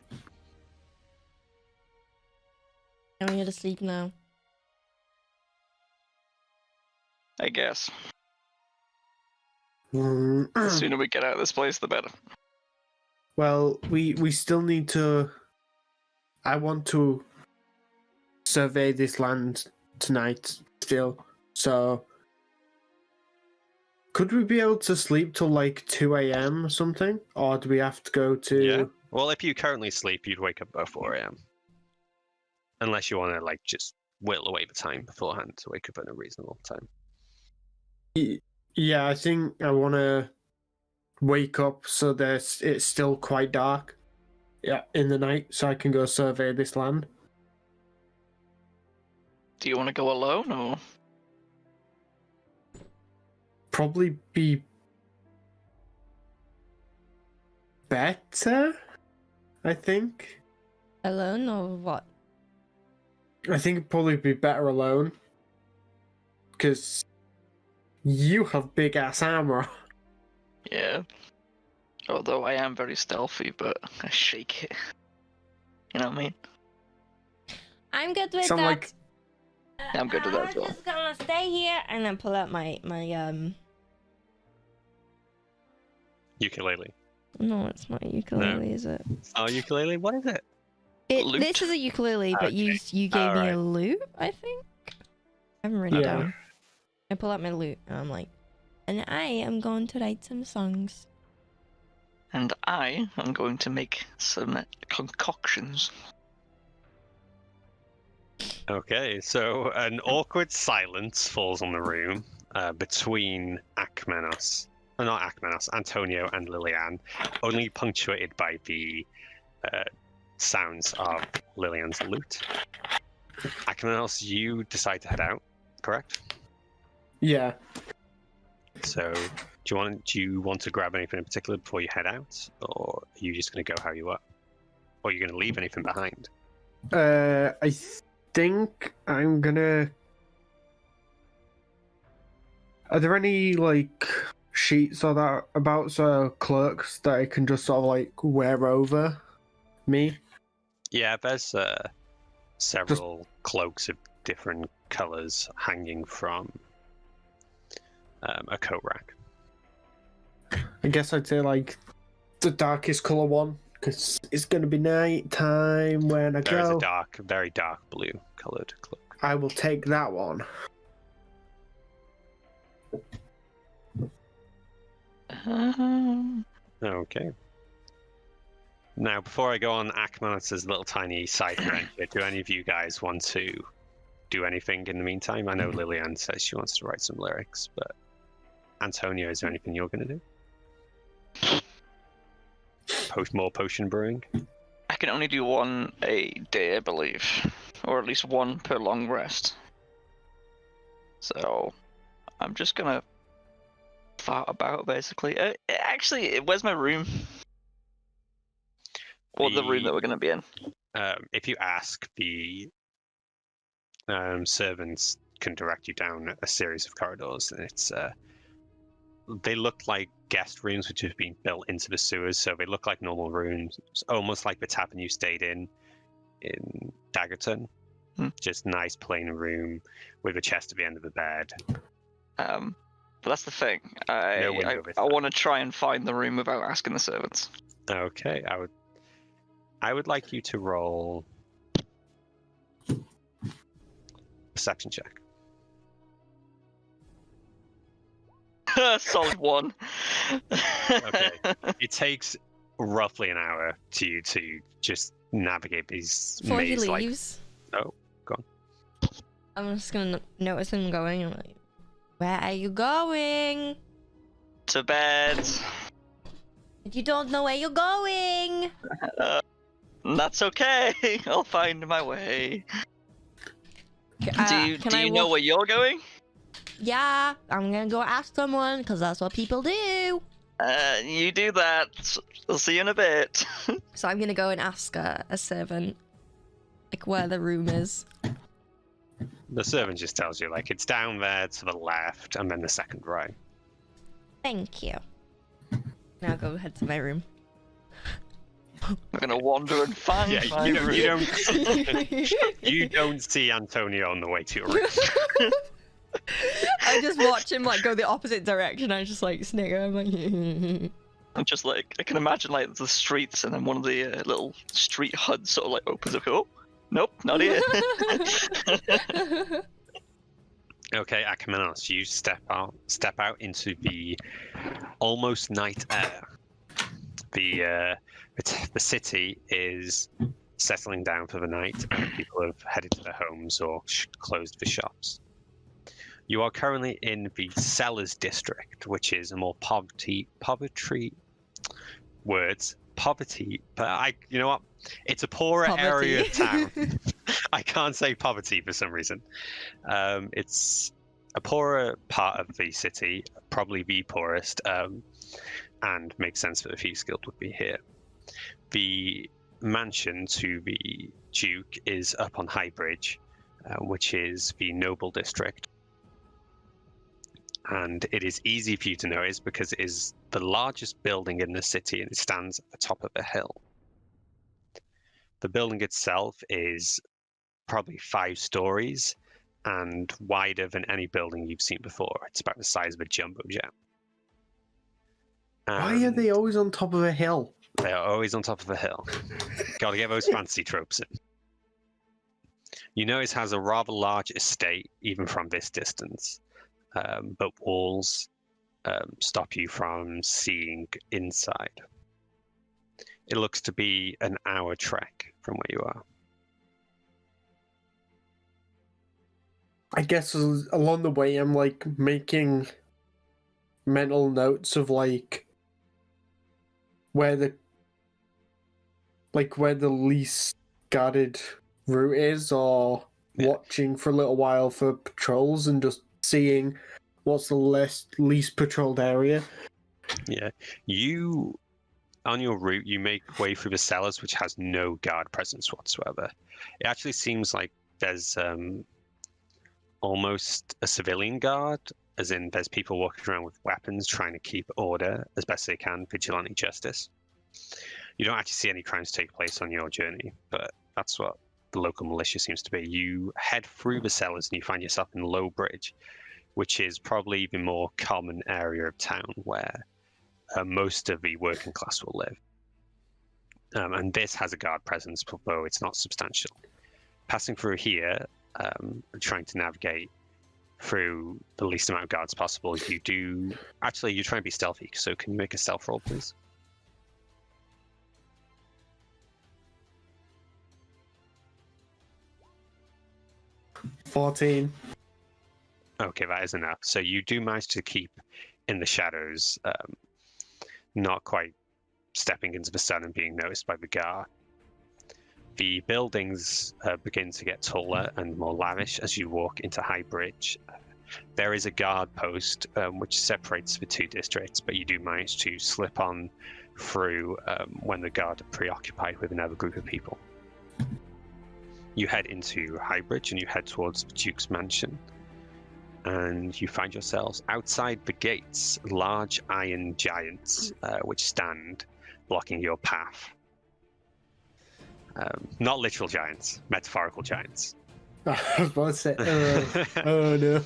I want you to sleep now. I guess. Mm, The sooner we get out of this place, the better. Well, we still need to. I want to survey this land tonight still. So, could we be able to sleep till like 2 a.m. or something? Or do we have to go to. Yeah. Well, if you currently sleep, you'd wake up by 4 a.m. Unless you want to, like, just whittle away the time beforehand to wake up at a reasonable time. Yeah, I think I want to wake up so that it's still quite dark. Yeah, in the night, so I can go survey this land. Do you want to go alone, or? Probably be better, I think. Alone or what? I think it'd probably be better alone. Because you have big ass armor. Yeah. Although I am very stealthy, but I shake it. You know what I mean? I'm good with Sound that. like- I'm good with that as well. I'm just gonna stay here and then pull out my Ukulele. No, it's not a ukulele, is it? Oh, ukulele? What is it? Lute? This is a ukulele, but you gave me a lute, I think. I haven't written it Yeah. down. I pull out my lute and I'm like, and I am going to write some songs. And I am going to make some concoctions. Okay, so an awkward silence falls on the room between Antonio and Lillian, only punctuated by the sounds of Lillian's lute. Akmanos, you decide to head out, correct? Yeah. So, do you want to grab anything in particular before you head out, or are you just going to go how you are? Or are you going to leave anything behind? I think I'm gonna. Are there any like sheets or that about cloaks that I can just sort of like wear over me? Yeah, there's several cloaks of different colors hanging from a coat rack. I guess I'd say like the darkest color one because it's gonna be night time when I There is go. a very dark blue colored cloak. I will take that one. Okay. Now, before I go on Akmanos' little tiny side adventure, do any of you guys want to do anything in the meantime? I know Lillian says she wants to write some lyrics, but Antonio, is there anything you're going to do? More potion brewing? I can only do one a day, I believe. Or at least one per long rest. So, I'm just gonna fart about, basically. Actually, where's my room? Or the room that we're gonna be in? If you ask, the servants can direct you down a series of corridors, and they look like guest rooms which have been built into the sewers, so they look like normal rooms, almost like the tavern you stayed in Daggerton. Just nice plain room with a chest at the end of the bed. But that's the thing. I want to try and find the room without asking the servants. Okay, I would like you to roll perception check. Solid one. Okay. It takes roughly an hour to just navigate these Before he maze leaves, Oh, go on. I'm just gonna notice him going. I'm like, where are you going? To bed. You don't know where you're going. That's okay. I'll find my way. Do you know where you're going? Yeah, I'm gonna go ask someone because that's what people do. You do that. I'll see you in a bit. So I'm gonna go and ask a servant, like, where the room is. The servant just tells you, like, it's down there to the left and then the second right. Thank you. Now go head to my room. We're gonna wander and find Yeah, my you room. you don't see Antonio on the way to your room. I just watch him like go the opposite direction. I just like snigger. I'm like, I'm just like, I can imagine like the streets, and then one of the little street HUDs sort of like opens up. Oh, nope, not here. Okay, Akamenos, you step out into the almost night air. The city is settling down for the night, and people have headed to their homes or closed the shops. You are currently in the Sellers District, which is a more poverty, but you know what? It's a poorer area of town. I can't say poverty for some reason. It's a poorer part of the city, probably the poorest, and makes sense that the Thieves Guild would be here. The mansion to the Duke is up on High Bridge, which is the noble district. And it is easy for you to notice because it is the largest building in the city and it stands at the top of a hill. The building itself is probably 5 stories and wider than any building you've seen before. It's about the size of a jumbo jet. Why are they always on top of a hill? They are always on top of a hill. Gotta get those fancy tropes in. You notice it has a rather large estate, even from this distance. But walls stop you from seeing inside. It looks to be an hour trek from where you are. I guess along the way, I'm like making mental notes of like where the least guarded route is, or watching for a little while for patrols and just seeing what's the least patrolled area. Yeah, you on your route you make way through the cellars, which has no guard presence whatsoever. It actually seems like there's almost a civilian guard, as in there's people walking around with weapons trying to keep order as best they can, vigilante justice. You don't actually see any crimes take place on your journey, but that's what the local militia seems to be. You head through the cellars and you find yourself in Low Bridge, which is probably the more common area of town where most of the working class will live. And this has a guard presence, although it's not substantial. Passing through here, trying to navigate through the least amount of guards possible, you do... Actually, you're trying to be stealthy, so can you make a stealth roll, please? $14. Okay, that is enough. So you do manage to keep in the shadows, not quite stepping into the sun and being noticed by the guard. The buildings begin to get taller and more lavish as you walk into High Bridge. There is a guard post which separates the 2 districts, but you do manage to slip on through when the guard are preoccupied with another group of people. You head into High Bridge and you head towards the Duke's mansion. And you find yourselves outside the gates, large iron giants which stand blocking your path. Not literal giants, metaphorical giants. I was about to say, oh no.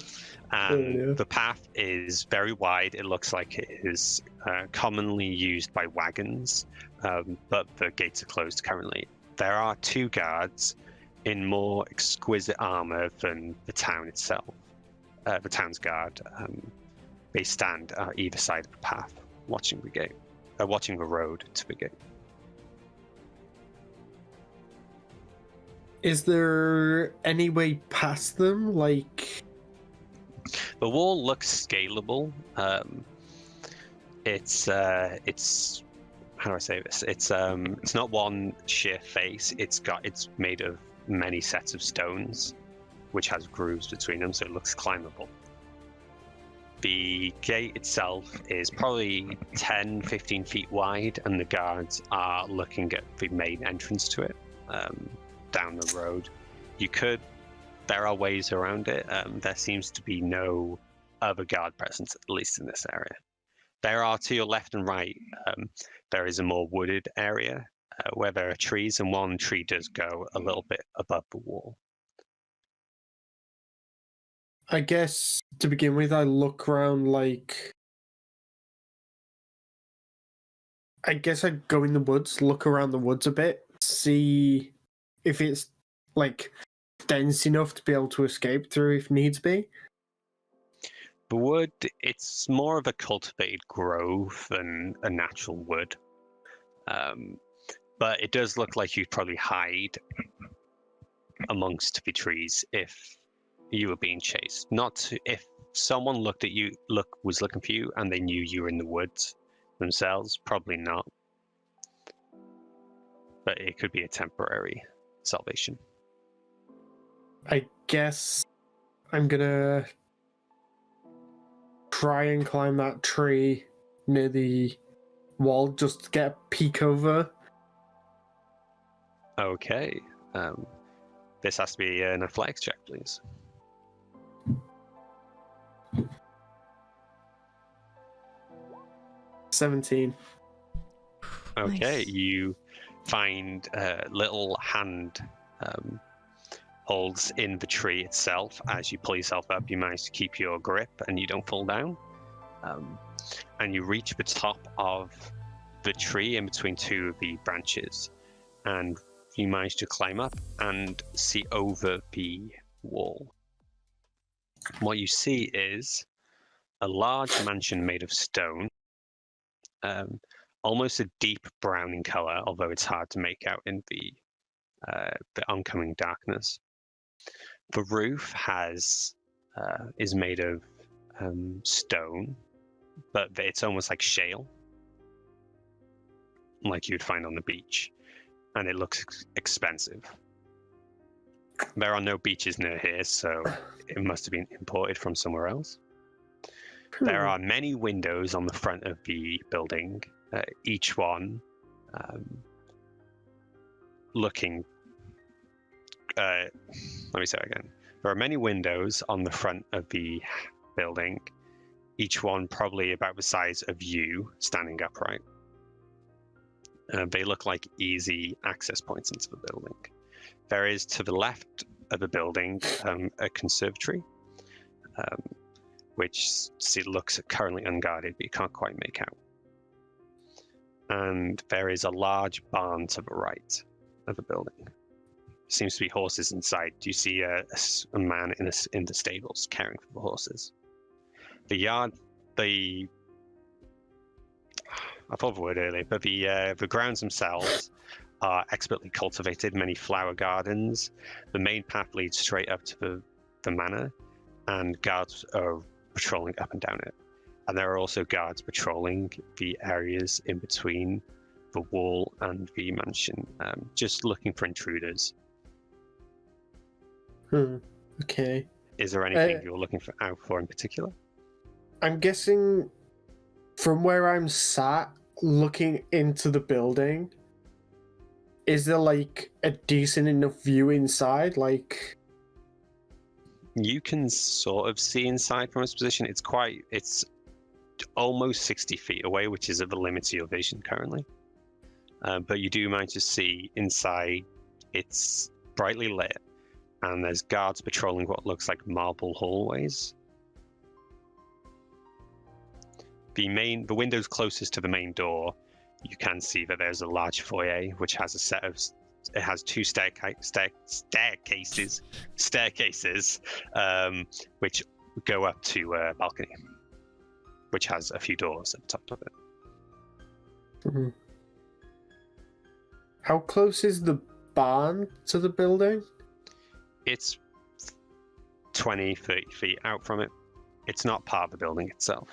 And the path is very wide. It looks like it is commonly used by wagons, but the gates are closed currently. There are 2 guards in more exquisite armor than the town itself. The town's guard. They stand either side of the path, watching the gate, watching the road to the gate. Is there any way past them? Like, the wall looks scalable. It's how do I say this? It's not one sheer face. It's made of many sets of stones, which has grooves between them, so it looks climbable. The gate itself is probably 10-15 feet wide, and the guards are looking at the main entrance to it down the road. There are ways around it. There seems to be no other guard presence, at least in this area. There are, to your left and right, there is a more wooded area, where there are trees, and one tree does go a little bit above the wall. I guess to begin with, I look around like. I guess I go in the woods, look around the woods a bit, see if it's like dense enough to be able to escape through if needs be. The wood, it's more of a cultivated grove than a natural wood. But it does look like you'd probably hide amongst the trees if you were being chased. Not if someone looked at you, was looking for you, and they knew you were in the woods themselves. Probably not. But it could be a temporary salvation. I guess I'm gonna try and climb that tree near the wall just to get a peek over. Okay. This has to be an athletics check, please. $17. Okay, Nice. you find little hand holds in the tree itself. As you pull yourself up, you manage to keep your grip and you don't fall down. And you reach the top of the tree in between two of the branches, and you manage to climb up and see over the wall. What you see is a large mansion made of stone, almost a deep brown in color, although it's hard to make out in the oncoming darkness. The roof is made of stone, but it's almost like shale, like you'd find on the beach, and it looks expensive. There are no beaches near here, so it must have been imported from somewhere else. There are many windows on the front of the building, each one looking. Let me say it again. There are many windows on the front of the building, each one probably about the size of you standing upright. They look like easy access points into the building. There is to the left of the building a conservatory, which looks currently unguarded, but you can't quite make out. And there is a large barn to the right of the building. Seems to be horses inside. Do you see a man in the stables caring for the horses? The yard, I thought of the word earlier, but the grounds themselves are expertly cultivated, many flower gardens. The main path leads straight up to the manor, and guards are patrolling up and down it. And there are also guards patrolling the areas in between the wall and the mansion, just looking for intruders. Okay. Is there anything you're looking out for in particular? I'm guessing from where I'm sat, looking into the building, is there like a decent enough view inside? Like, you can sort of see inside from this position. It's almost 60 feet away, which is at the limit of your vision currently. But you do manage to see inside. It's brightly lit, and there's guards patrolling what looks like marble hallways. The windows closest to the main door, you can see that there's a large foyer which has it has two staircases, which go up to a balcony, which has a few doors at the top of it. Mm-hmm. How close is the barn to the building? It's 20, 30 feet out from it. It's not part of the building itself.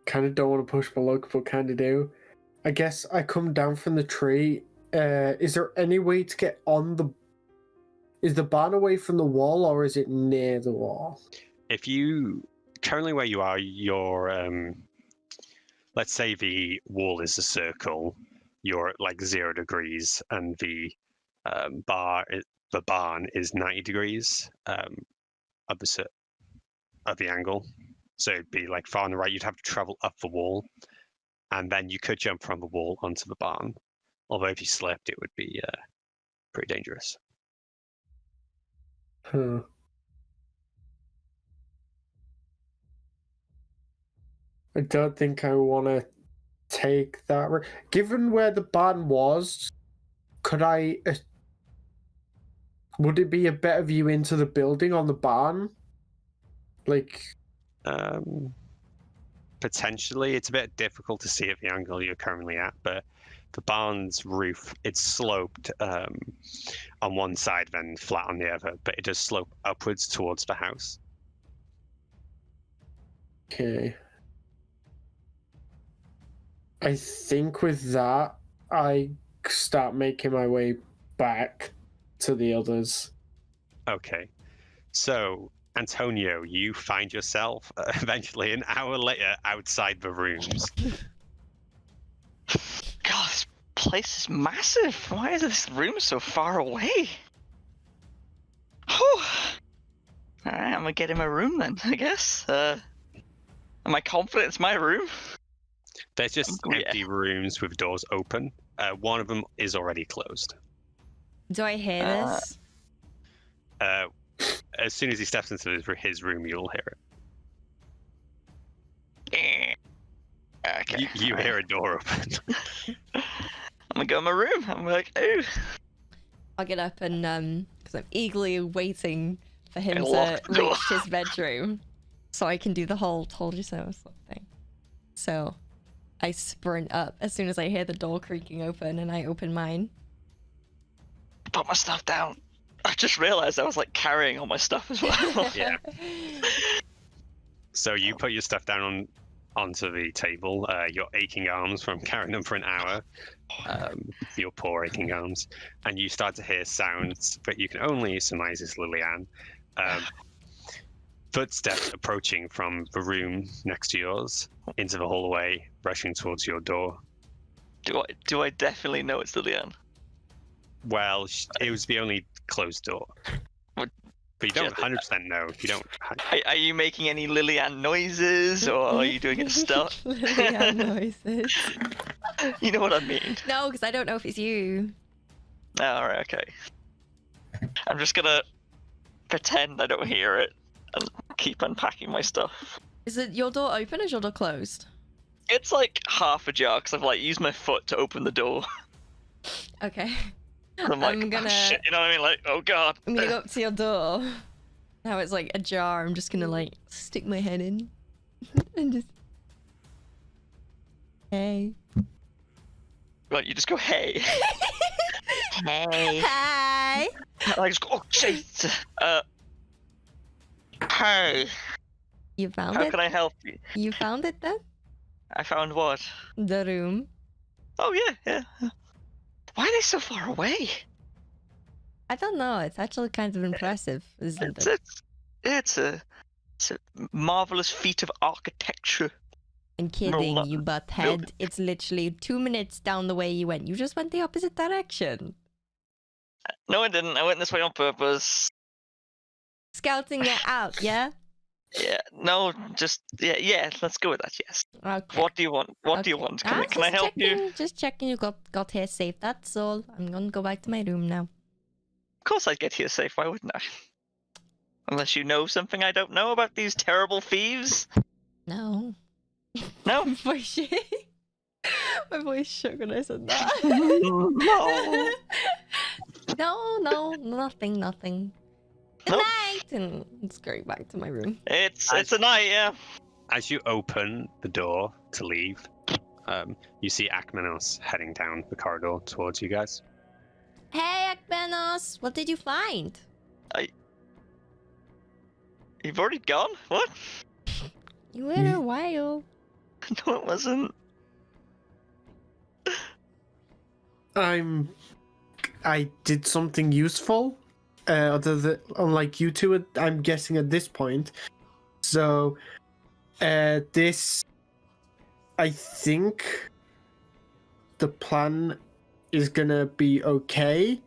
Kind of don't want to push my luck, but kind of do. I guess I come down from the tree. Is there any way to get on the... Is the barn away from the wall, or is it near the wall? If you... Currently where you are, you're... let's say the wall is a circle. You're at like 0 degrees, and the barn is 90 degrees of the angle. So it'd be like far on the right. You'd have to travel up the wall, and then you could jump from the wall onto the barn. Although if you slipped, it would be pretty dangerous. Huh. I don't think I want to take that. Given where the barn was, could I? Would it be a better view into the building on the barn? Like, potentially, it's a bit difficult to see at the angle you're currently at, but the barn's roof, it's sloped on one side, then flat on the other, but it does slope upwards towards the house. okay. I think with that, I start making my way back to the others. Okay. So, Antonio, you find yourself eventually an hour later outside the rooms. God, this place is massive. Why is this room so far away? Whew. Alright, I'm gonna get in my room then, I guess. Am I confident it's my room? There's just empty rooms with doors open. One of them is already closed. Do I hear this? As soon as he steps into his room, you'll hear it. Okay. You hear a door open. I'm gonna go in my room. I'm like, ooh. I'll get up and because I'm eagerly waiting for him to lock the door. reach his bedroom, so I can do the whole "told you so" sort of thing. So I sprint up as soon as I hear the door creaking open, and I open mine. Put my stuff down. I just realized I was like carrying all my stuff as well. Yeah. So you put your stuff down onto the table. Your aching arms from carrying them for an hour. Your poor aching arms, and you start to hear sounds that you can only surmise is Lillian. Footsteps approaching from the room next to yours into the hallway, rushing towards your door. Do I definitely know it's Lillian? Well, it was the only closed door. What- But you don't 100% know. You don't. Are you making any Lillian noises, or are you doing it stuff? Lillian noises. You know what I mean? No, because I don't know if it's you. Alright, okay. I'm just gonna pretend I don't hear it and keep unpacking my stuff. Is it your door open or is your door closed? It's like half ajar because I've like used my foot to open the door. Okay. And I'm like, I'm gonna- oh, shit, you know what I mean? Like, oh god. I'm gonna go up to your door. Now it's like ajar. I'm just gonna like stick my head in and just. Hey. Right, you just go, hey. Hey. Hi. And I just go, oh shit. Hey. You found How it? can I help you? You found it then? I found what? The room. Oh yeah. Why are they so far away? I don't know. It's actually kind of impressive, isn't it? It's a marvelous feat of architecture. I'm kidding, no. you butthead. It's literally 2 minutes down the way you went. You just went the opposite direction. No, I didn't. I went this way on purpose. Scouting it out, yeah? Yeah. No, just yeah. Let's go with that. Yes. Okay. What do you want? What do you Okay. want? Can I Just help you? checking, just checking you got here safe. That's all. I'm gonna go back to my room now. Of course I'd get here safe. Why wouldn't I? Unless you know something I don't know about these terrible thieves. No. No. My voice My voice shook when I said that. No. No, nothing. Good Nope. night! And let's go back to my room. It's a night, yeah. As you open the door to leave, you see Akmenos heading down the corridor towards you guys. Hey, Akmenos! What did you find? You've already gone? What? You were here a while. No, it wasn't. I did something useful, unlike you two, I'm guessing at this point. So, this, I think, the plan is gonna be okay,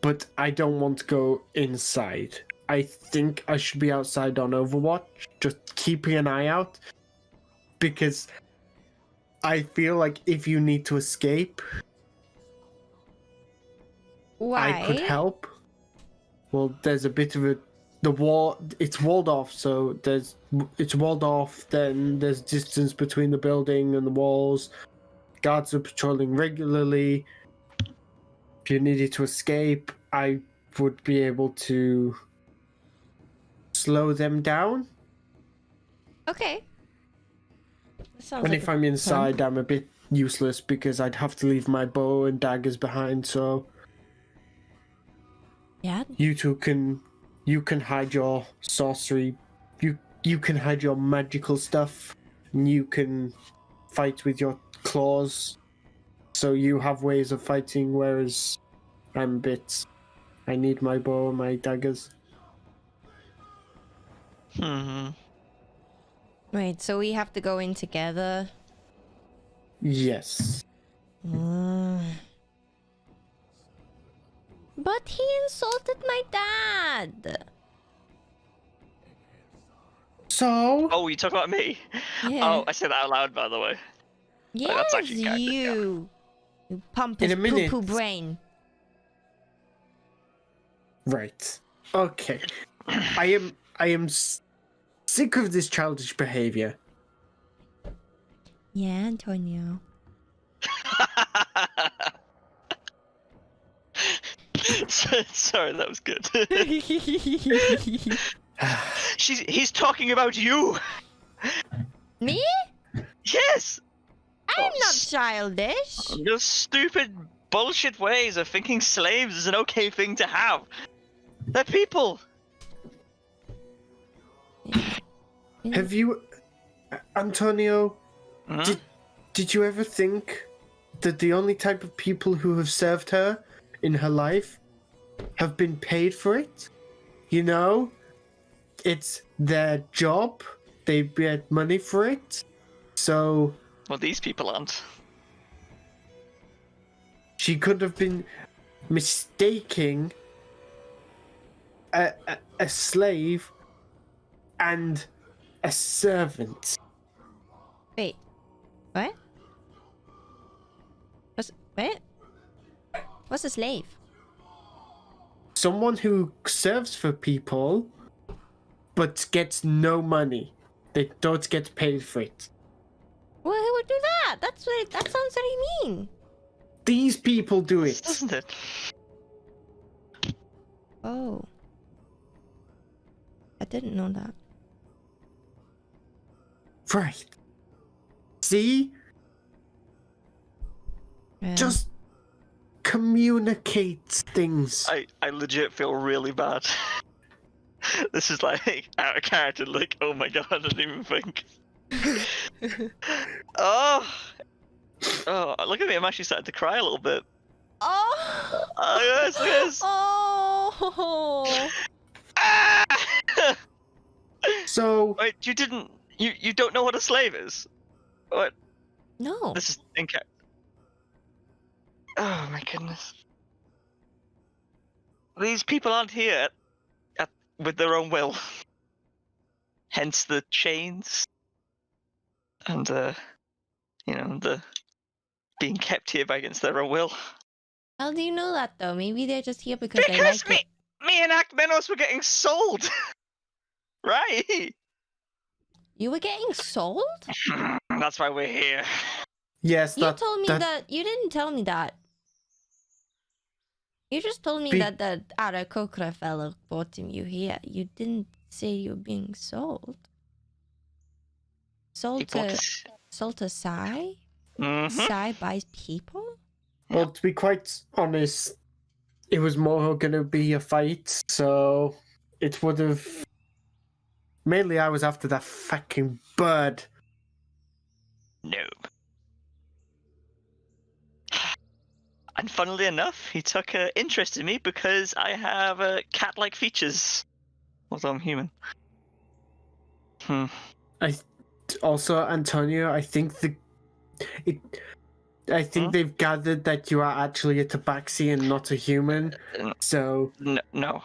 but I don't want to go inside. I think I should be outside on Overwatch, just keeping an eye out, because I feel like if you need to escape, Why? I could help. Well, there's a bit of the wall. It's walled off, so it's walled off. Then there's distance between the building and the walls. Guards are patrolling regularly. If you needed to escape, I would be able to slow them down. Okay. Sounds And like if a I'm plan. inside, I'm a bit useless because I'd have to leave my bow and daggers behind. So Yeah. you two can hide your sorcery. You can hide your magical stuff. And you can fight with your claws. So you have ways of fighting, whereas I'm a bit. I need my bow and my daggers. Wait, so we have to go in together? Yes. But he insulted my dad. So. Oh, you talk about me? Yeah. Oh, I said that out loud, by the way. Yes, that's actually character, you. You pompous In a minute. poo-poo brain. Right. Okay. I am sick of this childish behavior. Yeah, Antonio. Sorry, that was good. He's talking about you. Me? Yes. I'm not childish. Your stupid bullshit ways of thinking slaves is an okay thing to have. They're people. Have you, Antonio? Hmm? Did you ever think that the only type of people who have served her in her life have been paid for it? You know, it's their job. They get money for it. So Well, these people aren't. she could have been mistaking a slave and a servant. Wait. What? Wait? What's a slave? Someone who serves for people but gets no money. They don't get paid for it. Well, who would do that? That sounds very mean. These people do it. Doesn't it? Oh. I didn't know that. Right. See? Yeah. Just communicate things. I legit feel really bad. This is like out of character. Like, oh my god, I didn't even think. Oh, look at me! I'm actually starting to cry a little bit. Oh. Oh yes, yes. Oh. Ah! So, Wait, you don't know what a slave is? What? No. This is incorrect. Oh my goodness. These people aren't here with their own will. Hence the chains. And, the being kept here by against their own will. How do you know that though? Maybe they're just here because they like it. Me and Akmenos were getting sold! Right? You were getting sold? That's why we're here. yes, You told me that. You didn't tell me that. You just told me that the Arakokra fellow brought you here. You didn't say you were being sold. Sold to Sai? Mm-hmm. Sai buys people? Well, to be quite honest, it was more gonna be a fight, so it would have. Mainly, I was after that fucking bird. Nope. And funnily enough, he took an interest in me because I have cat-like features. Although I'm human. Also, Antonio, I think they've gathered that you are actually a tabaxi and not a human. So No.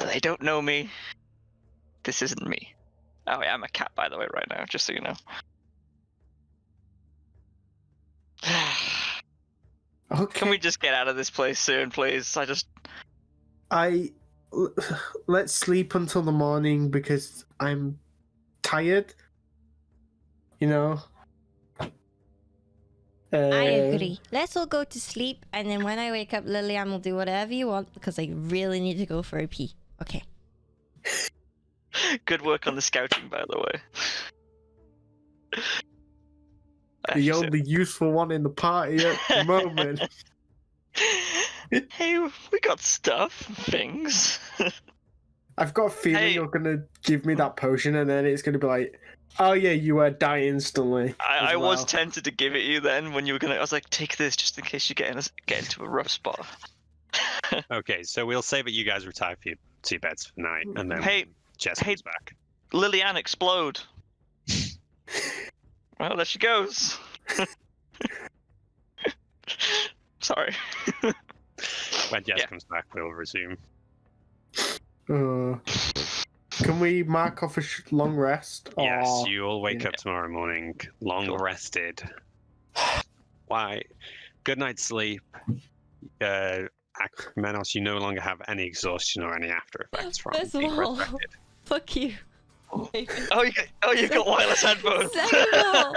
They don't know me. This isn't me. Oh yeah, I'm a cat by the way right now, just so you know. Okay. Can we just get out of this place soon, please? Let's sleep until the morning because I'm tired. You know. I agree. Let's all go to sleep, and then when I wake up, Lillian will do whatever you want because I really need to go for a pee. Okay. Good work on the scouting, by the way. The only useful one in the party at the moment. Hey, we got stuff, things. I've got a feeling Hey. you're gonna give me that potion, and then it's gonna be like, oh yeah, you die instantly. I as was well. tempted to give it you then when you were gonna. I was like, take this just in case you get into a rough spot. Okay, so we'll say that you guys retire to your beds for the night, and then Hey, Jess hey. comes back. Lillian, explode. Well, there she goes. Sorry. When Jess Yeah. comes back, we'll resume. Can we mark off a long rest? Yes, Or- you all wake Yeah. up tomorrow morning, long Cool. rested. Why? Good night's sleep. Menos, you no longer have any exhaustion or any after effects from First of being all, resurrected. fuck you. Oh, you got wireless headphones. Second of all,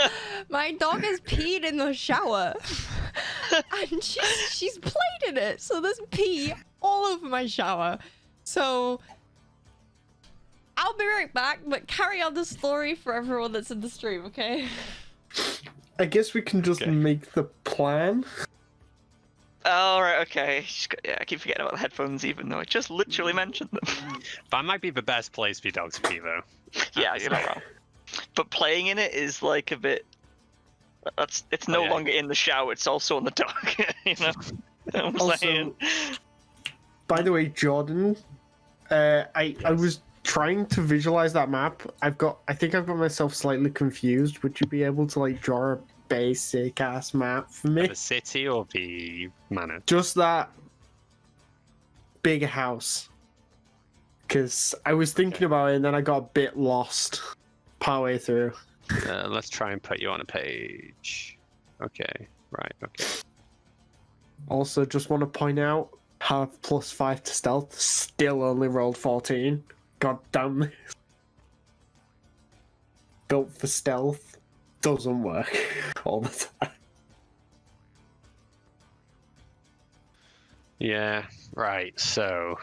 my dog has peed in the shower, and she's played in it, so there's pee all over my shower. So I'll be right back, but carry on the story for everyone that's in the stream, okay? I guess we can just Okay. make the plan. All right, okay. Yeah, I keep forgetting about the headphones, even though I just literally mentioned them. That might be the best place for your dog to pee, though. Yeah, you're not wrong. But playing in it is like a bit. It's no yeah. longer in the shower; it's also on the dog. You know. I'm Also, saying. By the way, Jordan, I was trying to visualize that map. I think I've got myself slightly confused. Would you be able to like draw a basic ass map for me? The city or the manor? Just that big house. Because I was thinking about it and then I got a bit lost partway through. Let's try and put you on a page. Okay, right, okay. Also, just want to point out, have +5 to stealth, still only rolled 14. God damn this. Built for stealth doesn't work all the time. Yeah, right, so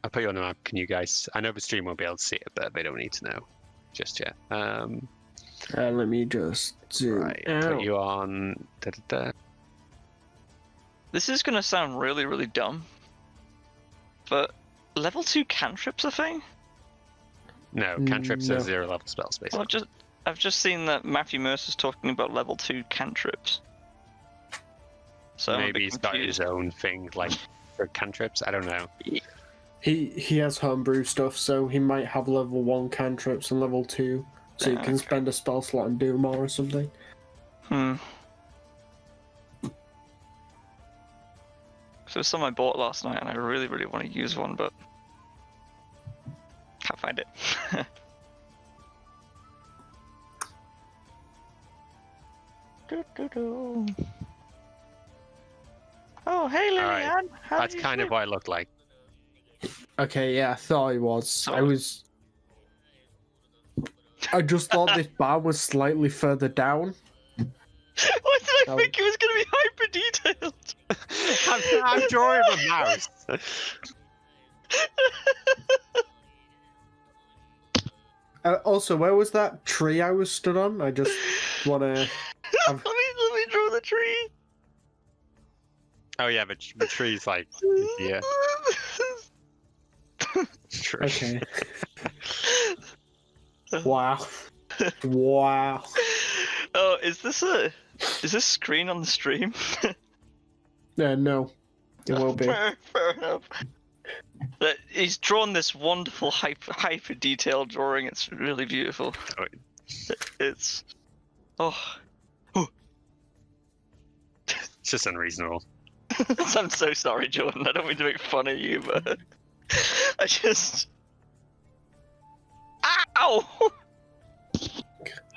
I'll put you on the map. Can you guys... I know the stream won't be able to see it, but they don't need to know just yet. Let me just zoom Right, out. put you on... This is gonna sound really, really dumb, but level 2 cantrips a thing? No, cantrips No. are 0 level spells, basically. Well, I've just seen that Matthew Mercer's talking about level 2 cantrips. So I'm a Maybe bit he's got confused. his own thing, like, for cantrips. I don't know. He has homebrew stuff, so he might have level 1 cantrips and level 2, so you Yeah, can okay. spend a spell slot and do more or something. So it's something I bought last night, and I really, really want to use one, but can't find it. Oh, hey, Lillian. Alright, How That's did you kind of sleep? what I look like. Okay, yeah, I thought it was. So- I just thought this bar was slightly further down. Why did I Oh. think it was going to be hyper detailed? I'm drawing a mouse. Also, where was that tree I was stood on? I just want to... let me draw the tree. Oh yeah, but the tree's like... Yeah. Tree. Okay. Wow. Wow. Oh, is this screen on the stream? No, it will be. Fair enough. But he's drawn this wonderful hyper detailed drawing. It's really beautiful. Oh, It's it's just unreasonable. I'm so sorry, Jordan. I don't mean to make fun of you, but I just ow.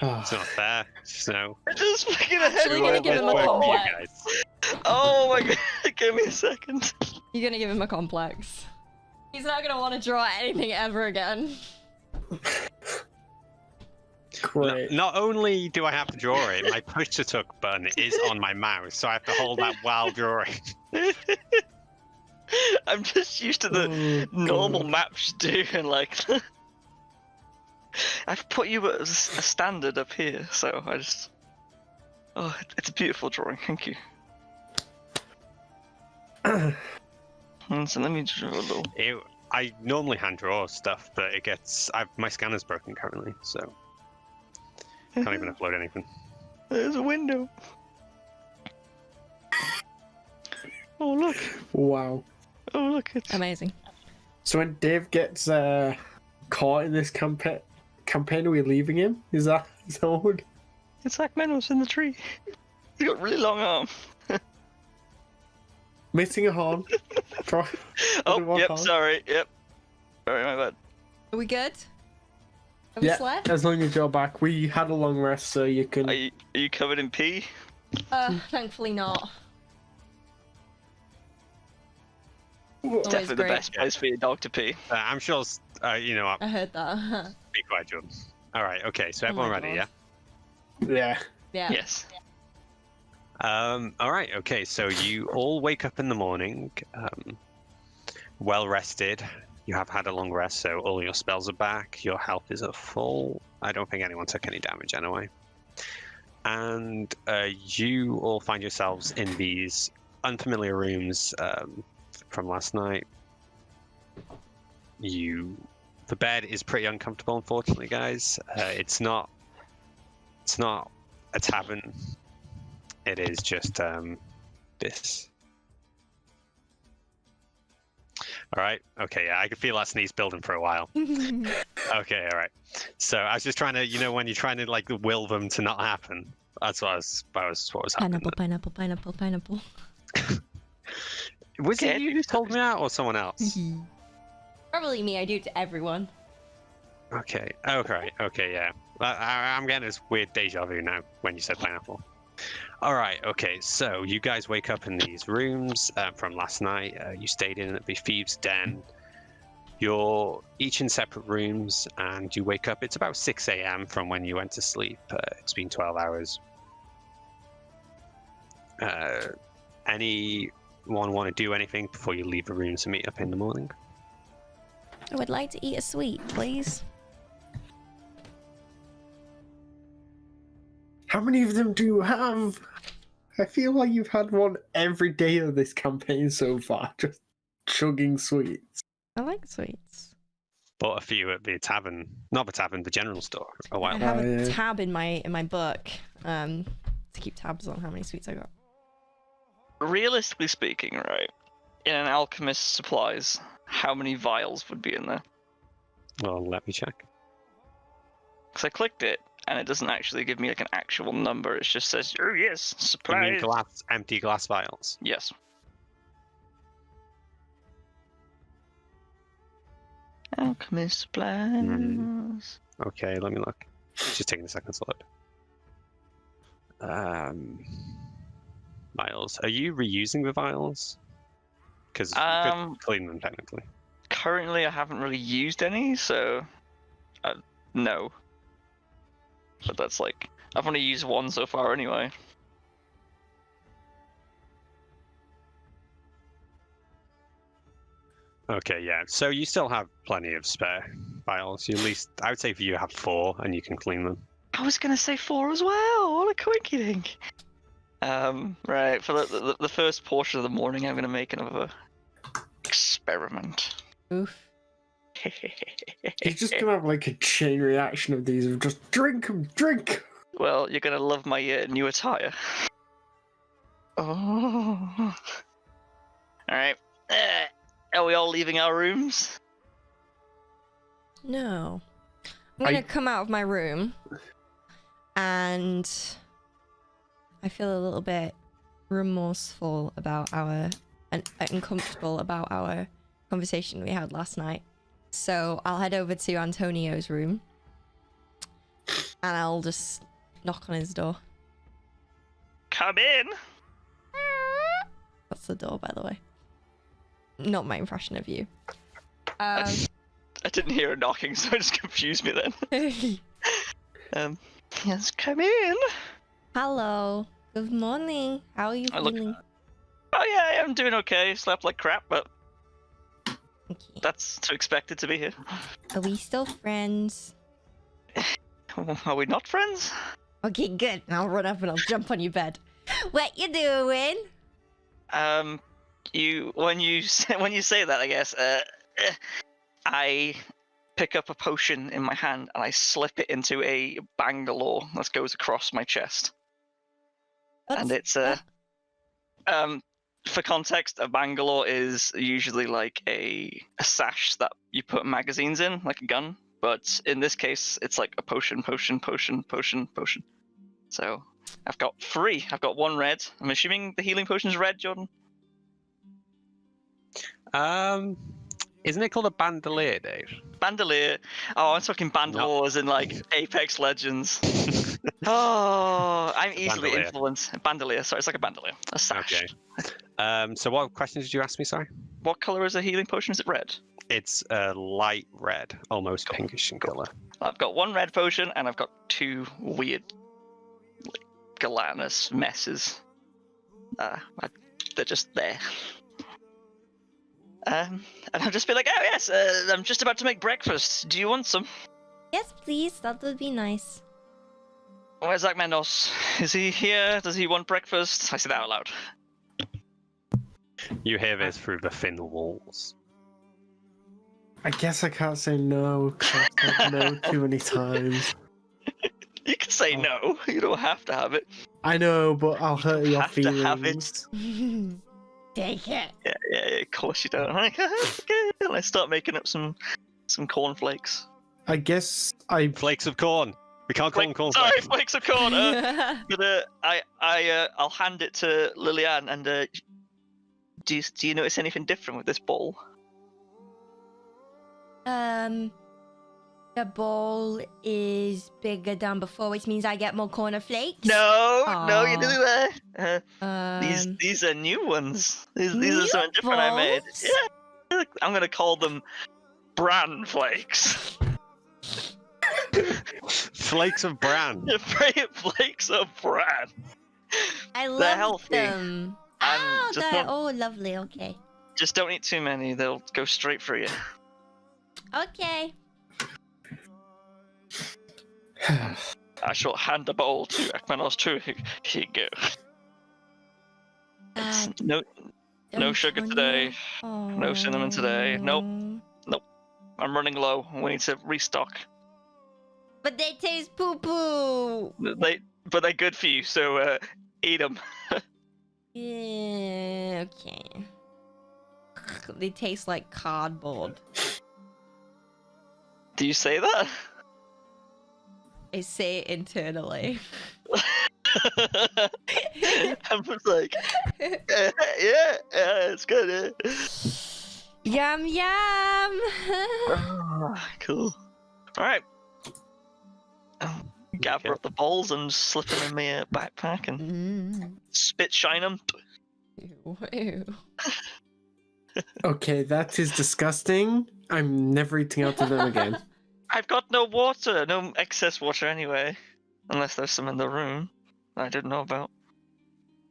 It's not fair. So. I just fucking Actually gonna give him a complex. Oh my god, give me a second. You're gonna give him a complex. He's not gonna want to draw anything ever again. Great. Not only do I have to draw it, my push to talk button is on my mouse, so I have to hold that while drawing. I'm just used to the normal maps doing like. I've put you at a standard up here, so I just. Oh, it's a beautiful drawing. Thank you. So let me draw a little. I normally hand draw stuff, but it gets. My scanner's broken currently, so can't even upload anything. There's a window. Oh look! Wow. Oh look! It's Amazing. So when Dave gets caught in this campaign, are we leaving him? Is that what? It's like Menos in the tree. He's got a really long arm. Missing a horn. Oh, yep, sorry, yep. Sorry, my bad. Are we good? Have we Yeah, slept? as long as you're back. We had a long rest, so you can. Are you covered in pee? Thankfully not. It's definitely great. the best place for your dog to pee. I'm sure. You know what? I heard that. Be quiet, Jordan. All right. Okay. So Oh everyone my ready? God. Yeah. Yeah. Yes. All right. Okay. So you all wake up in the morning, well rested. You have had a long rest, so all your spells are back. Your health is at full. I don't think anyone took any damage anyway. And you all find yourselves in these unfamiliar rooms from last night. The bed is pretty uncomfortable, unfortunately, guys. It's not a tavern. It is just this. All right. Okay. Yeah, I can feel that sneeze building for a while. Okay. All right. So I was just trying to, when you're trying to like will them to not happen. That's what was happening. Pineapple. Was it you who told me that, or someone else? Probably me. I do it to everyone. Okay. Okay. Okay. Yeah. I'm getting this weird deja vu now when you said pineapple. All right. Okay. So you guys wake up in these rooms from last night. You stayed in at the Thieves' Den. You're each in separate rooms, and you wake up. It's about 6 a.m. from when you went to sleep. It's been 12 hours. Anyone want to do anything before you leave the room to meet up in the morning? I would like to eat a sweet, please. How many of them do you have? I feel like you've had one every day of this campaign so far, just chugging sweets. I like sweets. Bought a few at the tavern, not the tavern, the general store a while I ago. have a tab in my book to keep tabs on how many sweets I got. Realistically speaking, right, in an alchemist's supplies, how many vials would be in there? Well, let me check. Because I clicked it, and it doesn't actually give me like an actual number. It just says, oh yes, You supplies. mean empty glass vials? Yes. Alchemist supplies. Okay, let me look. It's just taking a second to load. Vials. Are you reusing the vials? Because you could clean them technically. Currently, I haven't really used any, so no. But that's like, I've only used one so far anyway. Okay, yeah. So you still have plenty of spare vials. You at least, I would say for you have 4, and you can clean them. I was gonna say 4 as well. What a quinky dink. Right, for the first portion of the morning, I'm gonna make another experiment. Oof. He's just gonna have like a chain reaction of these, of just drink them, drink. Well, you're gonna love my new attire. Oh. Alright. Are we all leaving our rooms? No. I'm gonna come out of my room, and I feel a little bit remorseful about and uncomfortable about our conversation we had last night. So I'll head over to Antonio's room, And I'll just knock on his door. Come in. That's the door, by the way. Not my impression of you. I didn't hear a knocking, so it just confused me then. Yes, come in. Hello. Good morning. How are you feeling? Oh yeah, I'm doing okay. Slept like crap, but Okay. that's to expected to be here. Are we still friends? Are we not friends? Okay, good. I'll run up and I'll jump on your bed. What you doing? When you say that, I guess, I pick up a potion in my hand and I slip it into a bangalore that goes across my chest. And it's for context, a bangalore is usually like a sash that you put magazines in, like a gun. But in this case, it's like a potion. So I've got 3. I've got 1 red. I'm assuming the healing potion is red, Jordan. Isn't it called a bandolier, Dave? Bandolier. Oh, I'm talking bandoliers in like Apex Legends. Oh, I'm easily Bandolier. influenced. Bandolier. Sorry, it's like a bandolier. A sash. Okay. So what questions did you ask me? Sorry. What color is a healing potion? Is it red? It's light red, almost pinkish in color. I've got 1 red potion and I've got 2 weird, like, gelatinous messes. They're just there. And I'll just be like, oh yes, I'm just about to make breakfast. Do you want some? Yes, please. That would be nice. Where's Akmenos? Is he here? Does he want breakfast? I say that out loud. You hear this through the thin walls. I guess I can't say no because I've said no too many times. You can say no. You don't have to have it. I know, but I'll hurt your have to have it. feelings. Take it. Yeah, of course you don't. I'm like, okay. And I start making up some cornflakes. I guess I Flakes of corn. We can't call them corn Sorry, flakes. flakes of corn. But I'll hand it to Lillian and do you notice anything different with this bowl? The bowl is bigger than before, which means I get more corner flakes. No, you Aw. didn't there. These are new ones. These are something different I made. balls? Yeah, I'm gonna call them bran flakes. Flakes of bran. Flakes of bran. I love They're healthy. them. And Oh, just they're don't- lovely. Okay. Just don't eat too many. They'll go straight through you. Okay. I shall hand the bowl to Akmenos too. Here you go. No sugar today. No cinnamon today. Nope. I'm running low. We need to restock. But they taste poo poo. But they're good for you, so eat them. Yeah. Okay. They taste like cardboard. Do you say that? I say it internally. I'm just like, yeah, it's good. Yum yum. Cool. All right. Gather up the bowls and slip them in my backpack and spit shine them. Ew. Okay, that is disgusting. I'm never eating out of them again. I've got no water, no excess water anyway, unless there's some in the room I didn't know about.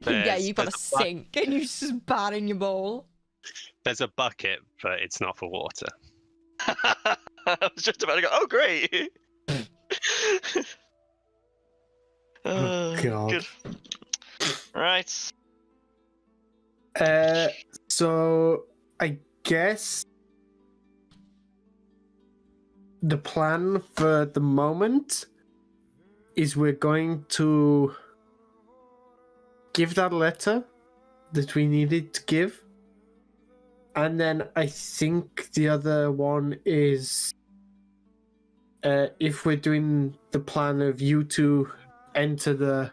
Yeah, you've got a there's bu- sink and you spat in your bowl. There's a bucket, but it's not for water. I was just about to go, oh great! Oh, God. Good. Right. So I guess the plan for the moment is we're going to give that letter that we needed to give. And then I think the other one is if we're doing the plan of you two enter the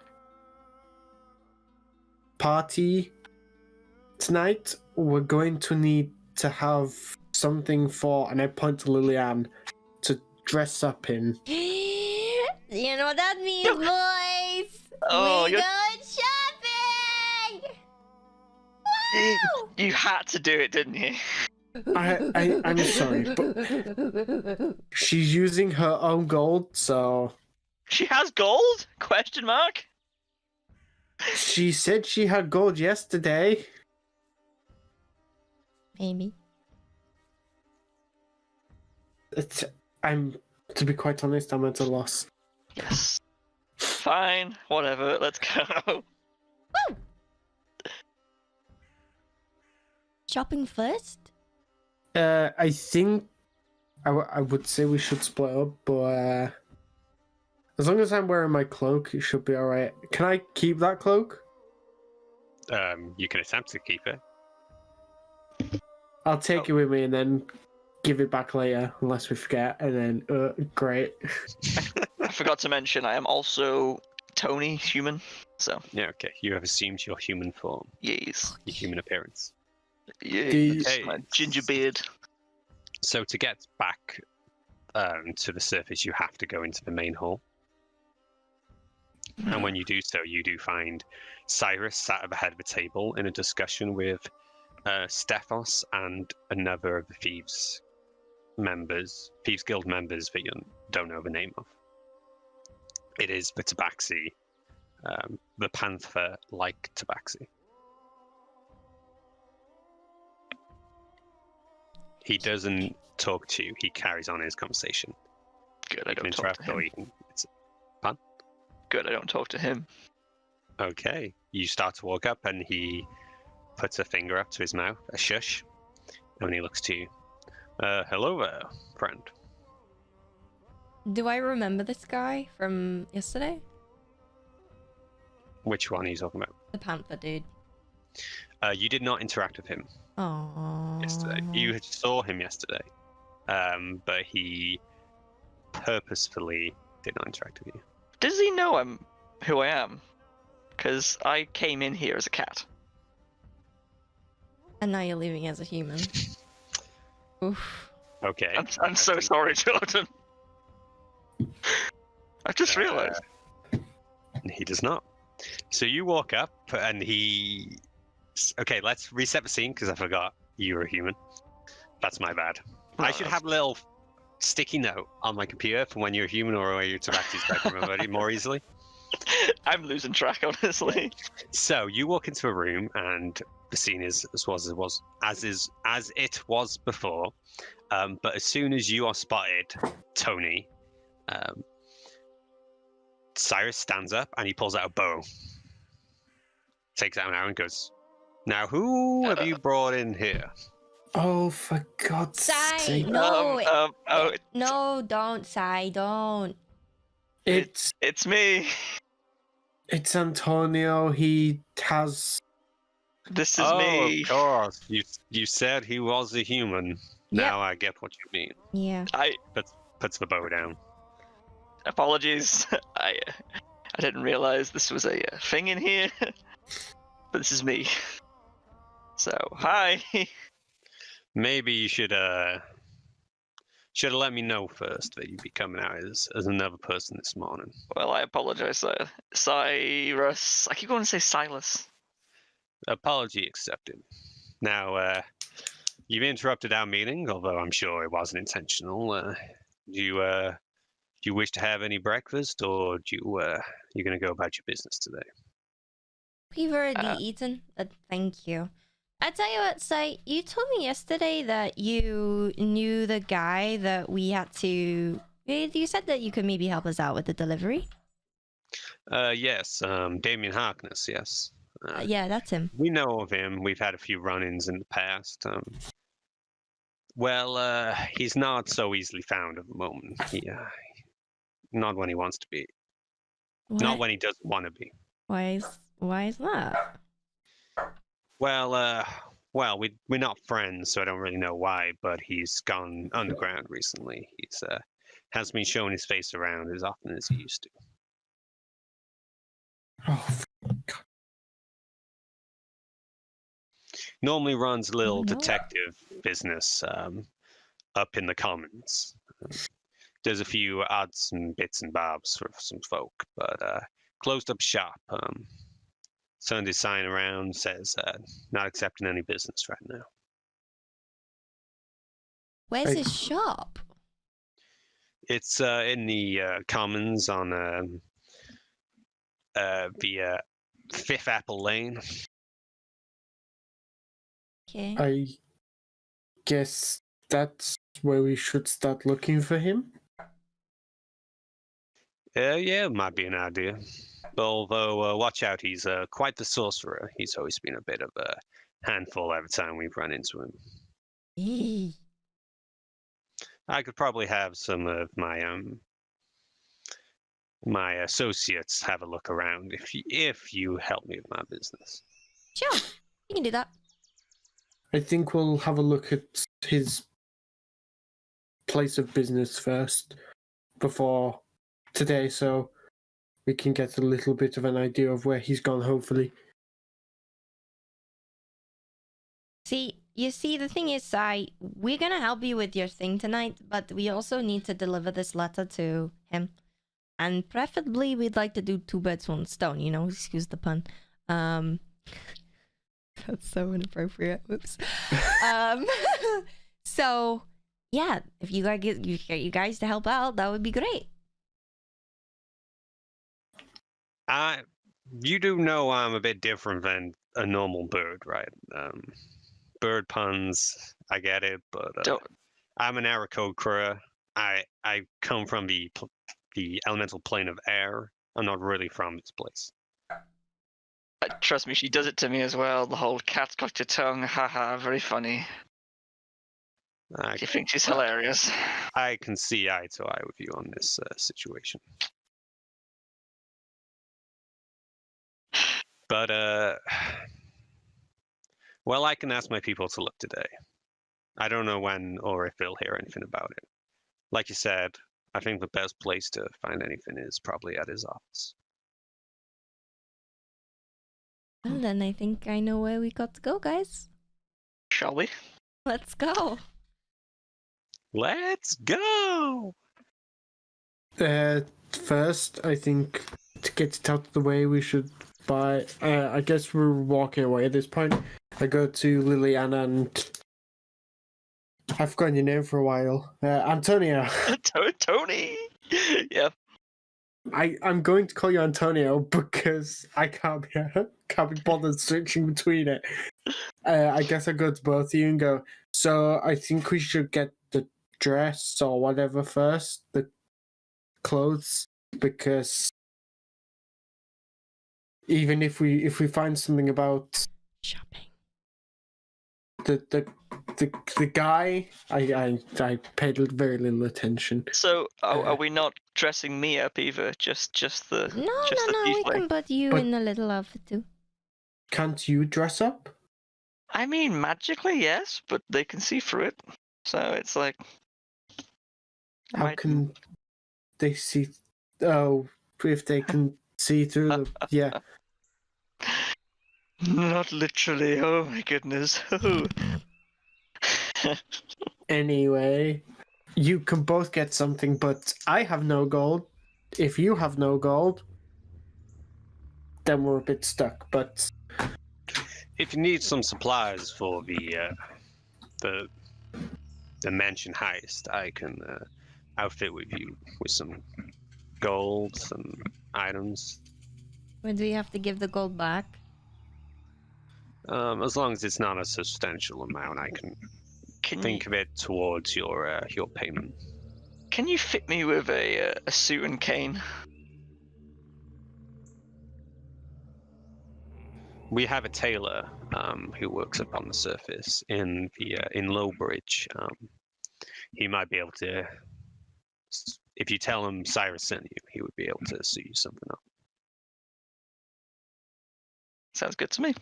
party tonight, we're going to need to have something for, and I point to Lillian, to dress up in. You know what that means, boys? Oh, we you're- going shopping! Woo! You had to do it, didn't you? I'm sorry, but she's using her own gold, so She has gold? Question mark? she said she had gold yesterday. Maybe. To be quite honest, I'm at a loss. Yes. Fine, whatever, let's go. Shopping first? I think I would say we should split up, but as long as I'm wearing my cloak, it should be alright. Can I keep that cloak? You can attempt to keep it. I'll take it with me and then give it back later, unless we forget, and then, great. I forgot to mention, I am also Tony, human, so. Yeah, okay. You have assumed your human form, Yes. your human appearance. Yeah, The- my ginger beard. So to get back to the surface, you have to go into the main hall. And when you do so, you do find Cyrus sat at the head of a table in a discussion with Stephos and another of the Thieves Guild members that you don't know the name of. It is the Tabaxi, the Panther-like Tabaxi. He doesn't talk to you. He carries on his conversation. Good, I You can don't talk interrupt to or him. you can... Good, I don't talk to him. Okay. You start to walk up and he puts a finger up to his mouth, a shush, and he looks to you. Hello there, friend. Do I remember this guy from yesterday? Which one are you talking about? The Panther dude. You did not interact with him Oh. yesterday. You saw him yesterday, but he purposefully did not interact with you. Does he know I'm who I am? Because I came in here as a cat. And now you're leaving as a human. Oof. Okay. I'm so sorry, Jordan. I just realised. He does not. So you walk up and he... Okay, let's reset the scene because I forgot you were a human. That's my bad. I should have a little sticky note on my computer for when you're a human or when you're Tabaxi's back from everybody more easily. I'm losing track, honestly. So you walk into a room and the scene is as it was before. But as soon as you are spotted, Tony, Cyrus stands up and he pulls out a bow, takes out an arrow and goes, "Now who have you brought in here?" Oh, for God's Sigh, sake. no. Oh, No, don't, Sigh, don't. It's me. it's Antonio. He has... This is Oh, me. of course. You said he was a human. Now I get what you mean. Yeah. Puts the bow down. Apologies. I didn't realize this was a thing in here. But this is me. So, hi. Maybe you should have let me know first that you'd be coming out as another person this morning. Well, I apologize, Cyrus. I keep going to say Silas. Apology accepted. Now, you've interrupted our meeting, although I'm sure it wasn't intentional. Do you wish to have any breakfast, or you're going to go about your business today? We've already eaten. Thank you. I tell you what, Sai, you told me yesterday that you knew the guy that we had to... You said that you could maybe help us out with the delivery. Yes, Damien Harkness, yes. Yeah, that's him. We know of him. We've had a few run-ins in the past. He's not so easily found at the moment. Not when he wants to be. What? Not when he doesn't want to be. Why is that? Well, we're not friends, so I don't really know why, but he's gone underground recently. He's hasn't been showing his face around as often as he used to. Oh, God. Normally runs a little Oh, no. detective business up in the Commons. There's a few odds and bits and bobs for some folk, but closed up shop. Sunday sign around says not accepting any business right now. Where's his shop? It's in the Commons on the Fifth Apple Lane. Okay. I guess that's where we should start looking for him. Yeah, might be an idea. Although, watch out, he's quite the sorcerer. He's always been a bit of a handful every time we've run into him. Eee. I could probably have some of my my associates have a look around if you help me with my business. Sure, you can do that. I think we'll have a look at his place of business first before today, so we can get a little bit of an idea of where he's gone, hopefully. You see, the thing is, Sai, we're gonna help you with your thing tonight, but we also need to deliver this letter to him. And preferably, we'd like to do 2 birds, 1 stone, you know, excuse the pun. That's so inappropriate. Whoops. So, yeah, if you guys get you guys to help out, that would be great. You do know I'm a bit different than a normal bird, right? Bird puns, I get it, but I'm an Aarakocra. I come from the elemental plane of air. I'm not really from this place. Trust me, she does it to me as well. The whole cat's got your tongue, haha, very funny. You think she's hilarious. I can see eye to eye with you on this situation. But, well, I can ask my people to look today. I don't know when or if they'll hear anything about it. Like you said, I think the best place to find anything is probably at his office. Well, then I think I know where we got to go, guys. Shall we? Let's go. Let's go! First, I think to get it out of the way, we should buy. I guess we're walking away at this point. I go to Liliana and I've forgotten your name for a while. Antonio. Tony. Yeah. I'm going to call you Antonio because I can't be bothered switching between it. I guess I go to both of you and go, so I think we should get the dress or whatever first, the clothes, because even if we find something about shopping, the guy, I paid very little attention. So are we not dressing me up either? Just the No, we can put you in a little outfit too. Can't you dress up? I mean, magically, yes, but they can see through it. So it's like, how can they see? Oh, if they can see through the yeah. Not literally. Oh my goodness. Anyway, you can both get something, but I have no gold. If you have no gold, then we're a bit stuck. But if you need some supplies for the mansion heist, I can outfit with you with some gold, some items. Would we have to give the gold back? As long as it's not a substantial amount, I can think of it towards your payment. Can you fit me with a suit and cane? We have a tailor who works up on the surface in Lowbridge. He might be able to, if you tell him Cyrus sent you, he would be able to suit you something up. Sounds good to me.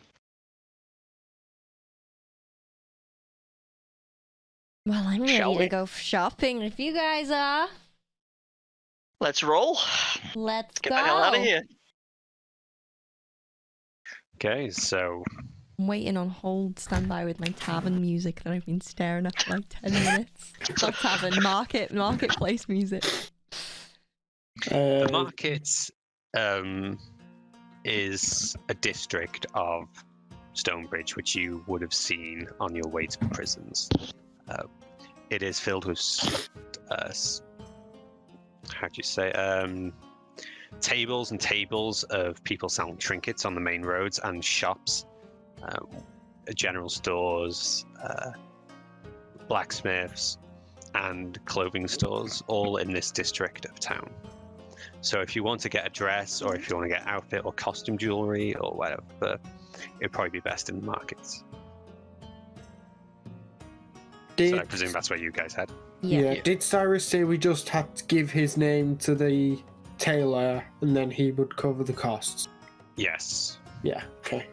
Well, I'm ready to go shopping if you guys are. Let's roll. Let's get go. the hell out of here. Okay, so I'm waiting on hold standby with my tavern music that I've been staring at for like 10 minutes. Not tavern, marketplace music. The markets is a district of Stonebridge, which you would have seen on your way to prisons. It is filled with, how do you say, tables and tables of people selling trinkets on the main roads and shops, general stores, blacksmiths, and clothing stores, all in this district of town. So if you want to get a dress, or if you want to get outfit or costume jewelry or whatever, it'd probably be best in the markets. So I presume that's where you guys head. Yeah. Did Cyrus say we just had to give his name to the tailor and then he would cover the costs? Yes. Yeah, okay.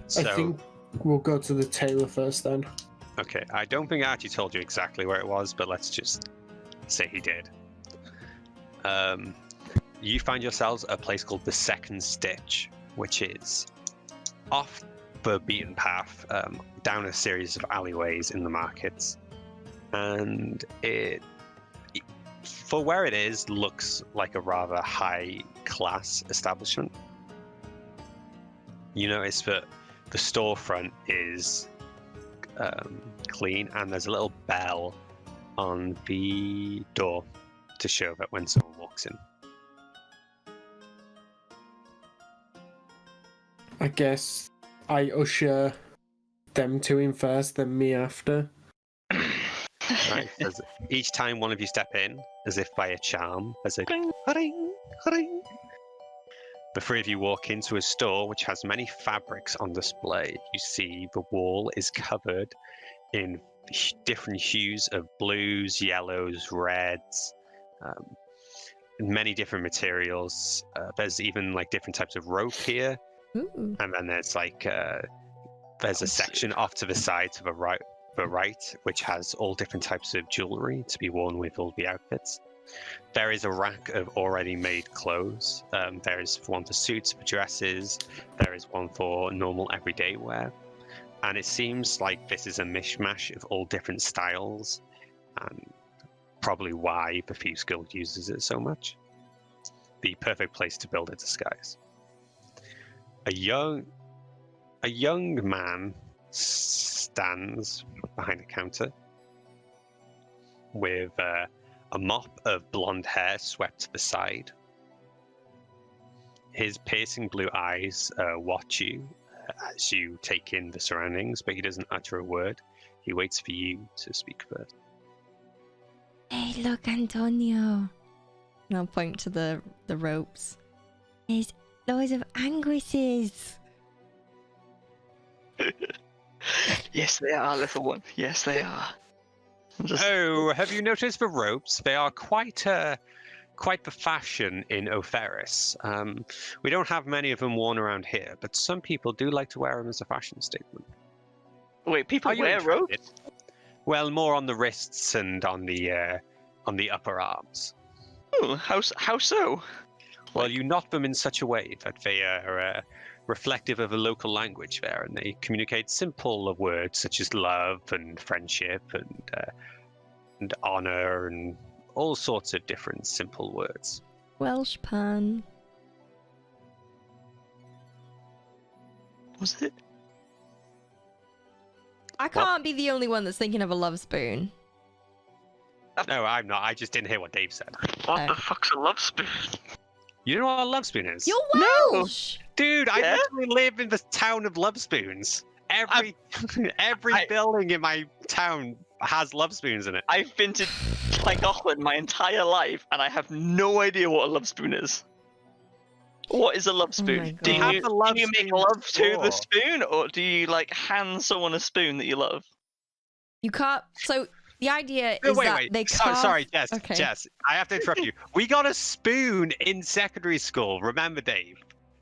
So, I think we'll go to the tailor first then. Okay, I don't think I actually told you exactly where it was, but let's just say he did. You find yourselves at a place called the Second Stitch, which is off the beaten path, down a series of alleyways in the markets, and it, for where it is, looks like a rather high-class establishment. You notice that the storefront is clean, and there's a little bell on the door to show that when someone walks in. I guess I usher them two in first, then me after. Right. Each time one of you step in, as if by a charm, there's a ring, ring, ring. The three of you walk into a store which has many fabrics on display. You see the wall is covered in different hues of blues, yellows, reds, many different materials. There's even like different types of rope here. Ooh. And then there's like there's a section off to the side to the right, which has all different types of jewelry to be worn with all the outfits. There is a rack of already made clothes. There is one for suits, for dresses. There is one for normal everyday wear. And it seems like this is a mishmash of all different styles, and probably why the Thieves Guild uses it so much. The perfect place to build a disguise. A young man stands behind a counter with a mop of blonde hair swept to the side. His piercing blue eyes watch you as you take in the surroundings, but he doesn't utter a word. He waits for you to speak first. Hey, look, Antonio. And I'll point to the ropes. There's loads of anguishes. Yes, they are, little one. Yes, they are. Oh, have you noticed the ropes? They are quite the fashion in Otheris. We don't have many of them worn around here, but some people do like to wear them as a fashion statement. Wait, people Are you wear interested? ropes? Well, more on the wrists and on the upper arms. Oh, how so? Well, you knot them in such a way that they are reflective of a local language there, and they communicate simple words such as love and friendship and honor and all sorts of different simple words. Welsh pan. Was it? I can't be the only one that's thinking of a love spoon. No, I'm not. I just didn't hear what Dave said. What the fuck's a love spoon? You know what a love spoon is? You're Welsh! Dude, I Yeah? literally live in the town of love spoons. Every building in my town has love spoons in it. I've been to Llangollen my entire life, and I have no idea what a love spoon is. What is a love Oh my spoon? God. do Have you, the love do you make spoon love to the store. spoon, or do you like hand someone a spoon that you love? You can't. So the idea No, is wait, that wait. they Sorry, carve... sorry, Jess, Okay. Jess. I have to interrupt you. We got a spoon in secondary school. Remember, Dave?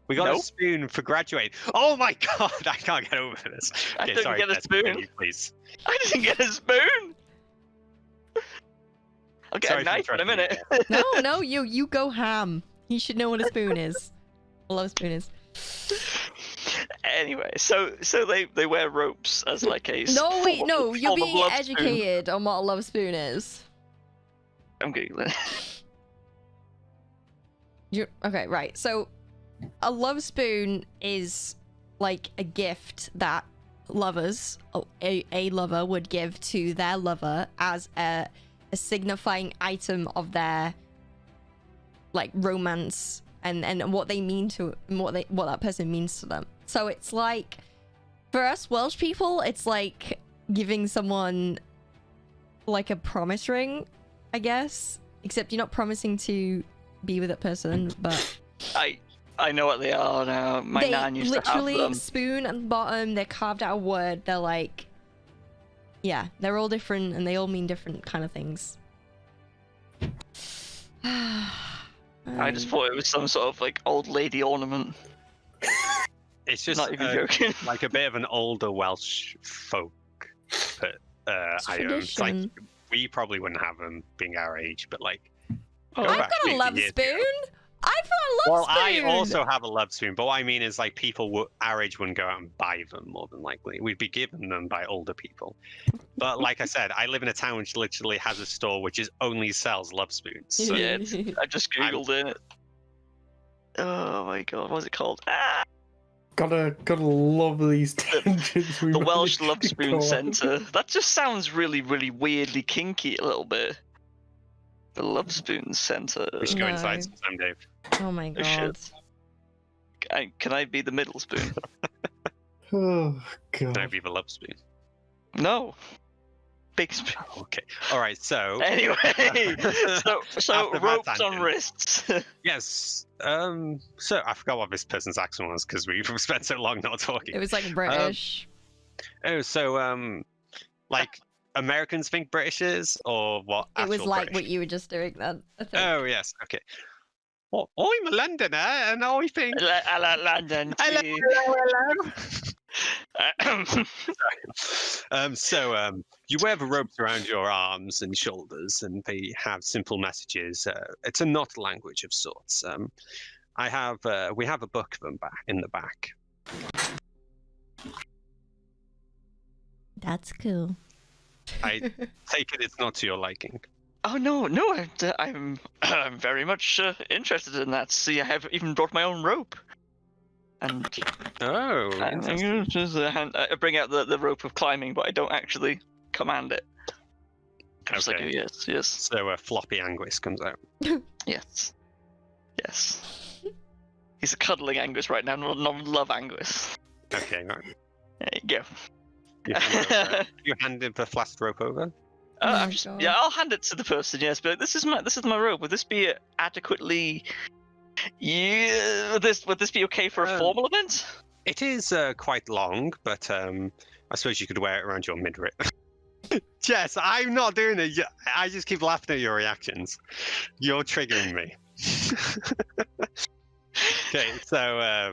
We got a Nope. spoon for graduating. Oh my god, I can't get over this. I Okay, didn't sorry, get a Jess, spoon. continue, please. I didn't get a spoon. I'll get Sorry a for knife in a interrupting minute. No, you go ham. You should know what a spoon is. A love spoon is. Anyway, so they wear ropes as like a No, wait, no, you're form of being love spoon. educated on what a love spoon is. I'm googling. Okay, right. So, a love spoon is like a gift that lovers, a lover would give to their lover as a signifying item of their like romance and what they mean to what that person means to them. So it's like for us Welsh people, it's like giving someone like a promise ring, I guess. Except you're not promising to be with that person, but I know what they are now. My nan used to have literally them. spoon at the bottom. They're carved out of wood. They're like, yeah, they're all different and they all mean different kind of things. I just thought it was some sort of like old lady ornament. It's just Not even joking. like a bit of an older Welsh folk item. It's like tradition. we probably wouldn't have them being our age, but like. Oh, go I've back got a 50 love years spoon. ago. I've got a love Well, spoon. I also have a love spoon, but what I mean is like people our age wouldn't go out and buy them more than likely. We'd be given them by older people. But like I said, I live in a town which literally has a store which only sells love spoons. So Yeah, I just googled it. Oh my god, what's it called? Ah, Gotta love these tangents. the Welsh Love Spoon Centre. That just sounds really, really weirdly kinky a little bit. The Love Spoon Centre. we should go No. inside sometime, Dave. Oh my Oh, god. shit. Can I be the middle spoon? Oh Can I god. be the love spoon? No. Big spoon. Okay. All right. So Anyway, so After that ropes on tangent. wrists. yes. So I forgot what this person's accent was because we've spent so long not talking. It was like British. Oh, so like Americans think British is, or what? It was actual like British? what you were just doing then, I think. Oh yes. Okay. Well, I'm a Londoner, and I think. London. Hello. You wear the ropes around your arms and shoulders, and they have simple messages. It's a knot language of sorts. We have a book of them in the back. That's cool. I take it it's not to your liking. Oh no, I'm very much interested in that. See, I have even brought my own rope. And Oh, interesting. I bring out the rope of climbing, but I don't actually command it. I'm just like, Okay. oh, yes. So floppy Anguis comes out. Yes. He's a cuddling Angus right now, not love Angus. Okay, right. There you go. You handed the flask rope over. Oh my I'm just, God. yeah, I'll hand it to the person. Yes, but this is my rope. Would this be adequately? Yeah. Would this be okay for a formal event? It is quite long, but I suppose you could wear it around your midriff. Jess, I'm not doing it. I just keep laughing at your reactions. You're triggering me. Okay, so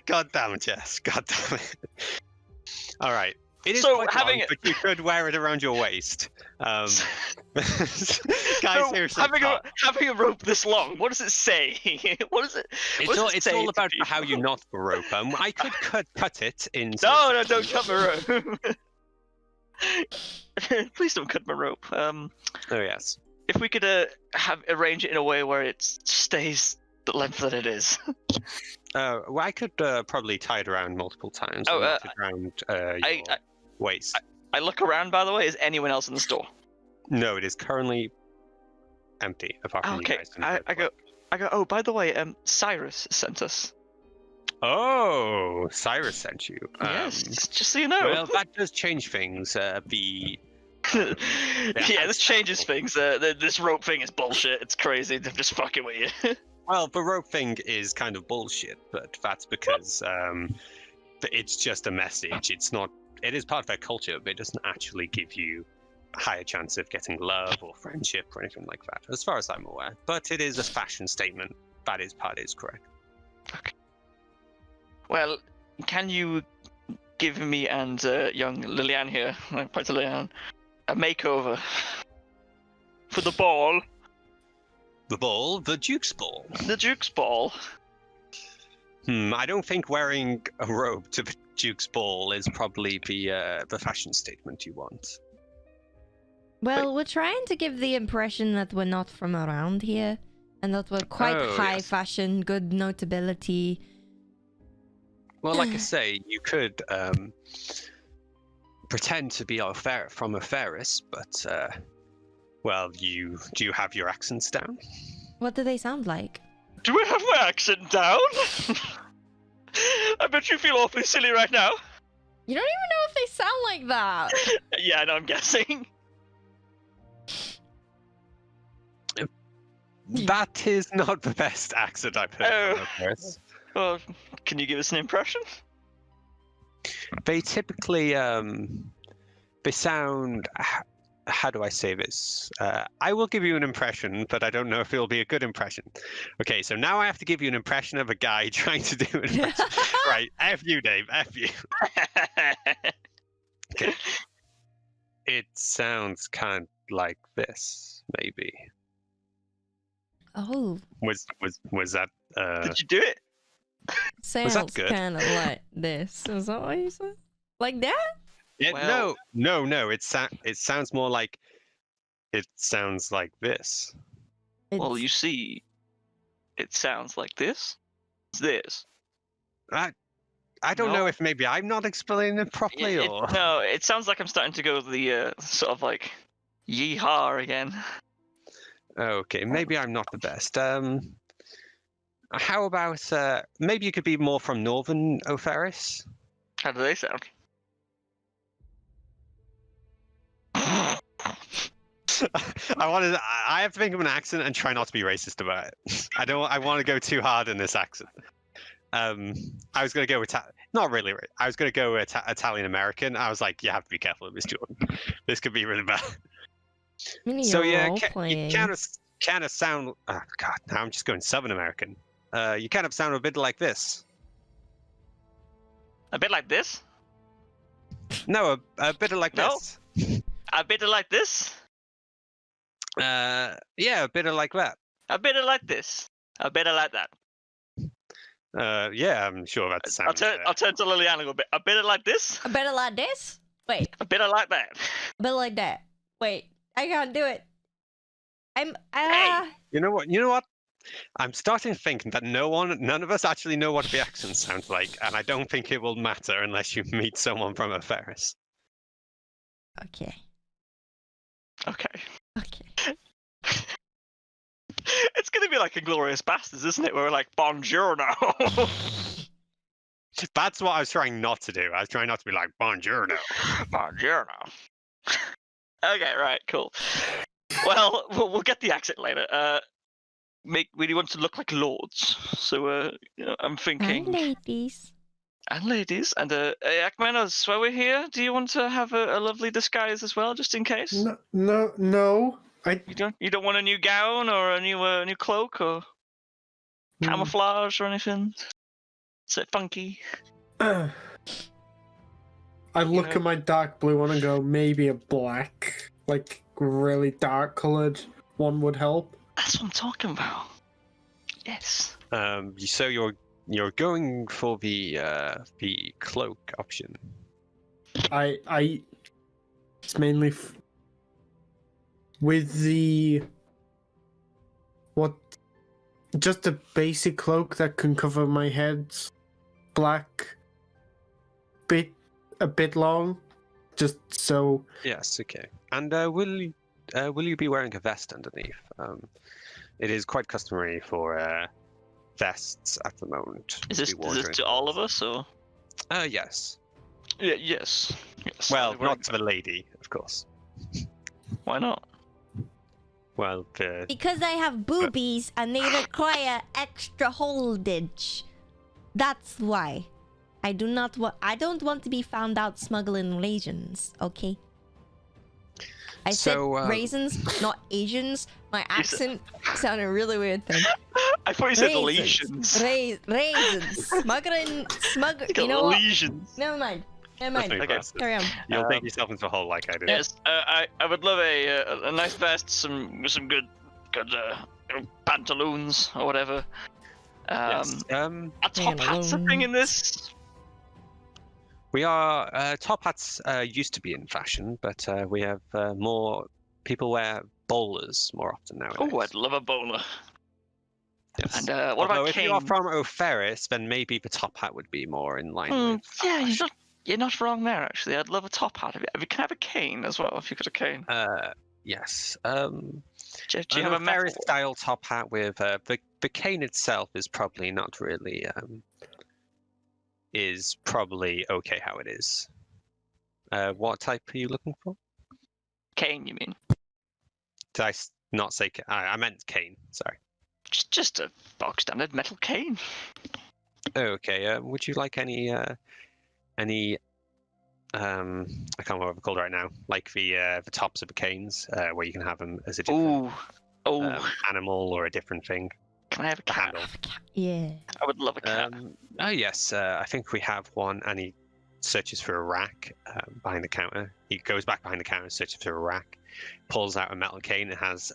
God damn it, Jess. God damn it. All right. It is So quite having long, but you could wear it around your waist. Guys, So, seriously, having a rope this long, what does it say? What is it? what does it It's say all to about people? how you knot the rope. I could cut it in. No, don't cut my rope. Please don't cut my rope. Oh yes. If we could arrange it in a way where it stays the length that it is. Well, I could probably tie it around multiple times. Oh, and knot it around your I waist. I look around, by the way. Is anyone else in the store? No, it is currently empty apart from you Okay, guys. and I Brooke. go. Oh, by the way, Cyrus sent us. Oh, Cyrus sent you. Yes, just so you know. Well, that does change things. Yeah, this changes things. This rope thing is bullshit. It's crazy. They're just fucking with you. Well, the rope thing is kind of bullshit, but that's because it's just a message. It's not. It is part of their culture, but it doesn't actually give you a higher chance of getting love or friendship or anything like that, as far as I'm aware. But it is a fashion statement. That is part is correct. Okay. Well, can you give me and young Lillian here, part of Lillian, a makeover for the ball, The ball, the Duke's ball. the Duke's ball? I don't think wearing a robe to the Duke's ball is probably the fashion statement you want. Well, we're trying to give the impression that we're not from around here, and that we're quite high fashion, good notability. Well, like I say, you could pretend to be from a Ferris, but well, do you have your accents down? What do they sound like? Do I have my accent down? I bet you feel awfully silly right now. You don't even know if they sound like that. Yeah, I know, I'm guessing. That is not the best accent I've heard from a Ferris. Well, can you give us an impression? They typically they sound. How do I say this? I will give you an impression, but I don't know if it'll be a good impression. Okay, so now I have to give you an impression of a guy trying to do an impression. Right, F you, Dave, F you. Okay. It sounds kind of like this, maybe. Oh. Was that? Did you do it? Sounds kind of like this. Is that what you said? Like that? Yeah, Well, no. It sounds more like. It sounds like this. well, you see, it sounds like this. It's this. I don't know if maybe I'm not explaining it properly or. No, it sounds like I'm starting to go the sort of like yee-haw again. Okay, maybe I'm not the best. How about maybe you could be more from Northern O'Ferris? How do they sound? I have to think of an accent and try not to be racist about it. I want to go too hard in this accent. I was going to go with not really. I was going to go with Italian American. I was like, you have to be careful with this, Jordan. This could be really bad. So yeah, you kind of sound. Oh God, now I'm just going Southern American. You kind of sound a bit like this. A bit like this? No, a bit like this. A bit like this? Yeah, a bit like that. A bit like this? A bit like that? Yeah, I'm sure that sounds. I'll turn to Liliana a bit. A bit like this? A bit like this? Wait. A bit like that? A bit like that. Wait. I can't do it. Hey. You know what? I'm starting to think that none of us actually know what the accent sounds like, and I don't think it will matter unless you meet someone from a Ferris. Okay. Okay. Okay. It's gonna be like Inglourious Bastards, isn't it? Where we're like, buongiorno. That's what I was trying not to do. I was trying not to be like, buongiorno. Buongiorno. Okay, right, cool. Well, we'll get the accent later. We want to look like lords, so I'm thinking. And ladies. And ladies, and Akmenos, while we're here, do you want to have a lovely disguise as well, just in case? No. You don't want a new gown or a new cloak or camouflage or anything? Is it funky? I look at my dark blue one and go, maybe a black, like really dark coloured one would help. That's what I'm talking about. Yes. So you're going for the cloak option. It's mainly with the just a basic cloak that can cover my head, black, a bit long, just so. Yes. Okay. And will you be wearing a vest underneath? It is quite customary for vests at the moment. Is this to all of us or? Yes. Yeah, yes. Well, not to the lady, of course. Why not? Well, Because I have boobies and they require extra holdage. That's why. I don't want to be found out smuggling raisins, okay? I said raisins, not Asians. My accent sounded really weird then. I thought you said lesions. Raisins. You know what? Lesions. Never mind. Okay, carry on. You'll dig yourself into a hole like I did. Yes, I would love a nice vest, some good pantaloons or whatever. Yes. Are top hats a thing in this? We are top hats used to be in fashion, but we have more people wear bowlers more often nowadays. Oh, I'd love a bowler. Yes. And what Although about if cane? you are from O'Ferris, then maybe the top hat would be more in line with. Yeah, you're not wrong there. Actually, I'd love a top hat. We can have a cane as well if you got a cane. Yes. Do you have a O'Ferris metal? style top hat with the cane itself is probably not really is probably okay how it is. What type are you looking for? Cane, you mean? Did I not say? I meant cane. Sorry. Just a box standard metal cane. Okay. Would you like any? I can't remember what they're called right now. Like the tops of the canes, where you can have them as a different animal or a different thing. Can I have a cat? Handle. Yeah. I would love a cat. Oh yes, I think we have one, and he searches for a rack behind the counter. He goes back behind the counter and searches for a rack, pulls out a metal cane. It has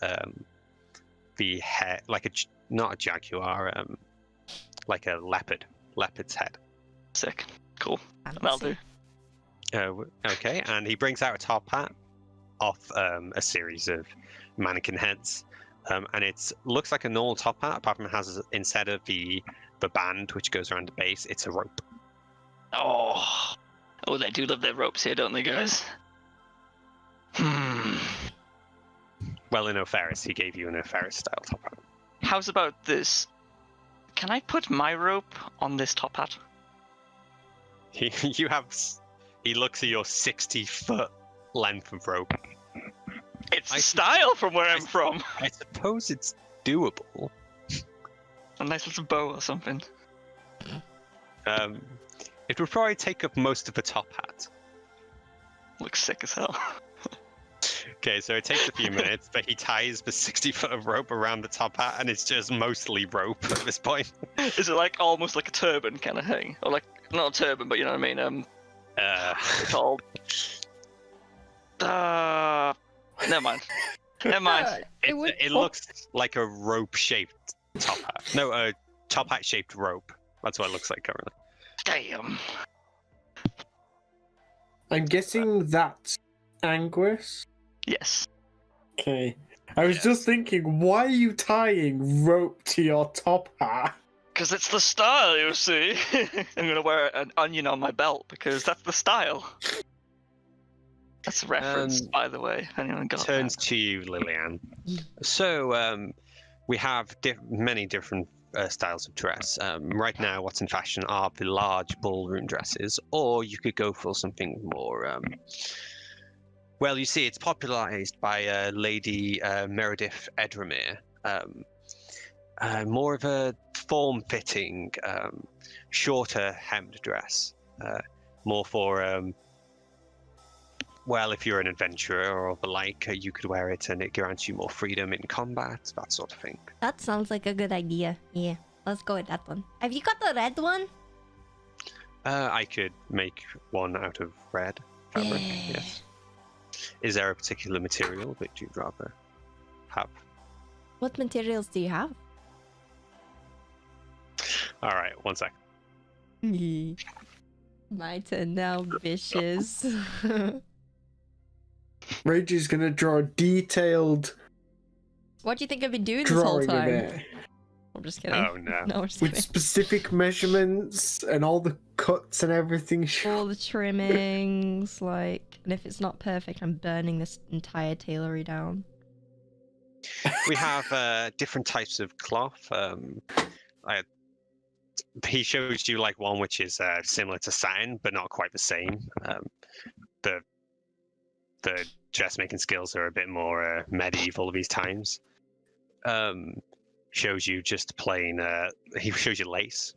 the head, like not a jaguar, like a leopard's head. Sick. Cool. That'll do. Okay, and he brings out a top hat off a series of mannequin heads. And it looks like a normal top hat, apart from it has, instead of the band which goes around the base, it's a rope. Oh, they do love their ropes here, don't they, guys? Well, in O'Ferris, he gave you an O'Ferris style top hat. How's about this? Can I put my rope on this top hat? He looks at your 60-foot length of rope. It's style from where I'm from. I suppose it's doable. A nice little bow or something. It would probably take up most of the top hat. Looks sick as hell. Okay, so it takes a few minutes, but he ties the 60-foot of rope around the top hat, and it's just mostly rope at this point. Is it like almost like a turban kind of thing? Or like, not a turban, but you know what I mean? It's called... Never mind. It looks like a rope-shaped top hat. No, a top hat-shaped rope. That's what it looks like currently. Damn. I'm guessing that's Anguis. Yes. Okay. I was just thinking, why are you tying rope to your top hat? Because it's the style, you see. I'm going to wear an onion on my belt because that's the style. That's a reference, by the way. Anyone got turns that? to you, Lillian. So, we have many different styles of dress. Right now, what's in fashion are the large ballroom dresses, or you could go for something more... well, you see, it's popularized by Lady Meredith Edramere. More of a form-fitting, shorter hemmed dress. More for... well, if you're an adventurer or the like, you could wear it and it grants you more freedom in combat, that sort of thing. That sounds like a good idea. Yeah, let's go with that one. Have you got the red one? I could make one out of red fabric, yes. Is there a particular material that you'd rather have? What materials do you have? Alright, one sec. My turn now, vicious. Reggie's gonna draw a detailed What do you think I've been doing this whole drawing of time? it I'm just kidding. Oh no. No, we're just with kidding. specific measurements and all the cuts and everything. All the trimmings, like, and if it's not perfect, I'm burning this entire tailory down. We have different types of cloth. He shows you like one which is similar to satin, but not quite the same. The dressmaking skills are a bit more medieval these times. Shows you just plain. He shows you lace,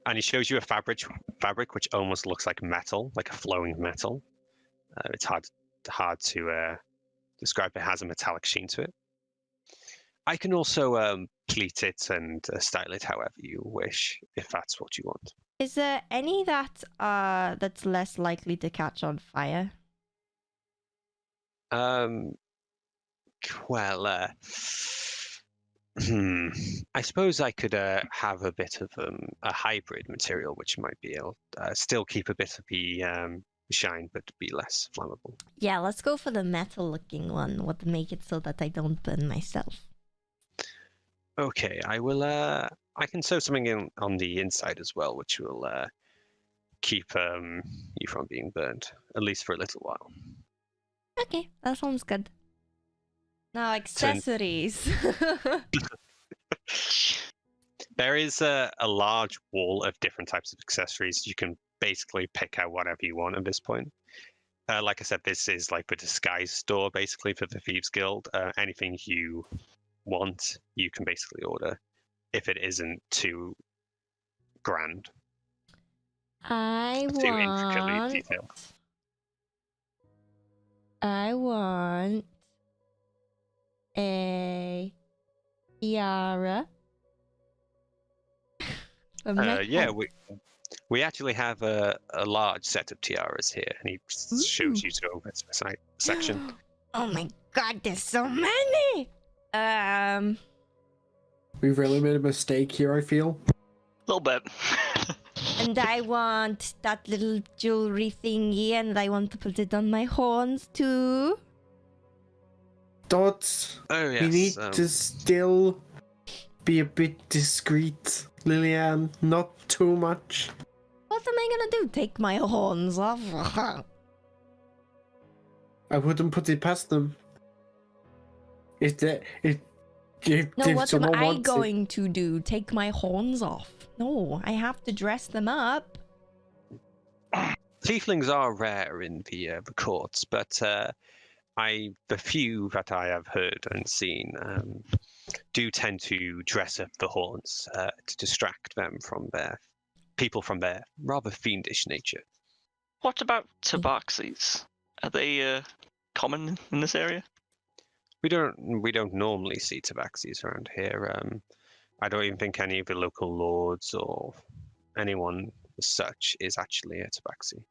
and he shows you a fabric which almost looks like metal, like a flowing metal. It's hard to describe. It has a metallic sheen to it. I can also pleat it and style it however you wish, if that's what you want. Is there any that's less likely to catch on fire? Well, I suppose I could have a bit of a hybrid material, which might be able still keep a bit of the shine, but be less flammable. Yeah, let's go for the metal-looking one. What to make it so that I don't burn myself. Okay, I will. I can sew something in on the inside as well, which will keep you from being burned, at least for a little while. Okay, that sounds good. Now accessories. There is a large wall of different types of accessories. You can basically pick out whatever you want at this point. Like I said, this is like a disguise store basically for the Thieves Guild. Anything you want, you can basically order if it isn't too grand. I Too intricately detailed. want a tiara. Yeah, we actually have a large set of tiaras here, and he shows you to over the section. Oh my god, there's so many! We've really made a mistake here, I feel. A little bit. And I want that little jewelry thingy, and I want to put it on my horns too. Dots. Oh yes. We need to still be a bit discreet, Lillian. Not too much. What am I gonna do? Take my horns off? I wouldn't put it past them. If What am someone I wants going to do? Take my horns off? No, I have to dress them up. Tieflings are rare in the courts, but the few that I have heard and seen do tend to dress up the horns to distract them from people from their rather fiendish nature. What about tabaxis? Are they common in this area? We don't normally see tabaxis around here. I don't even think any of the local lords or anyone as such is actually a tabaxi.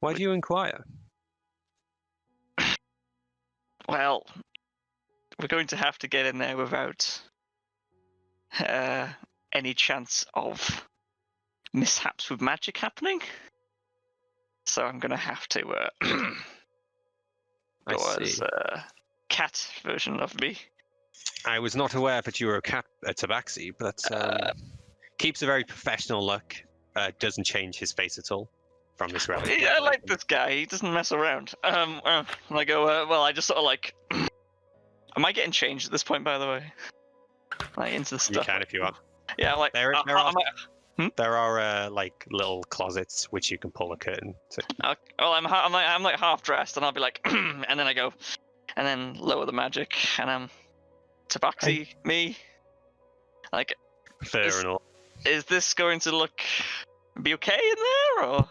Why do you inquire? Well, we're going to have to get in there without any chance of mishaps with magic happening. So I'm going to have to go as a cat version of me. I was not aware that you were a tabaxi, but keeps a very professional look. Doesn't change his face at all from this relic. Yeah, I like this guy. He doesn't mess around. And I go, well, I just sort of like... Am I getting changed at this point, by the way? Like, into the stuff? You can if you want. Yeah, like... There are like little closets which you can pull a curtain to. Well, I'm like half dressed, and I'll be like, and then I go, and then lower the magic, and I'm tabaxi, me. Like, Fair enough. Is this going to be okay in there, or?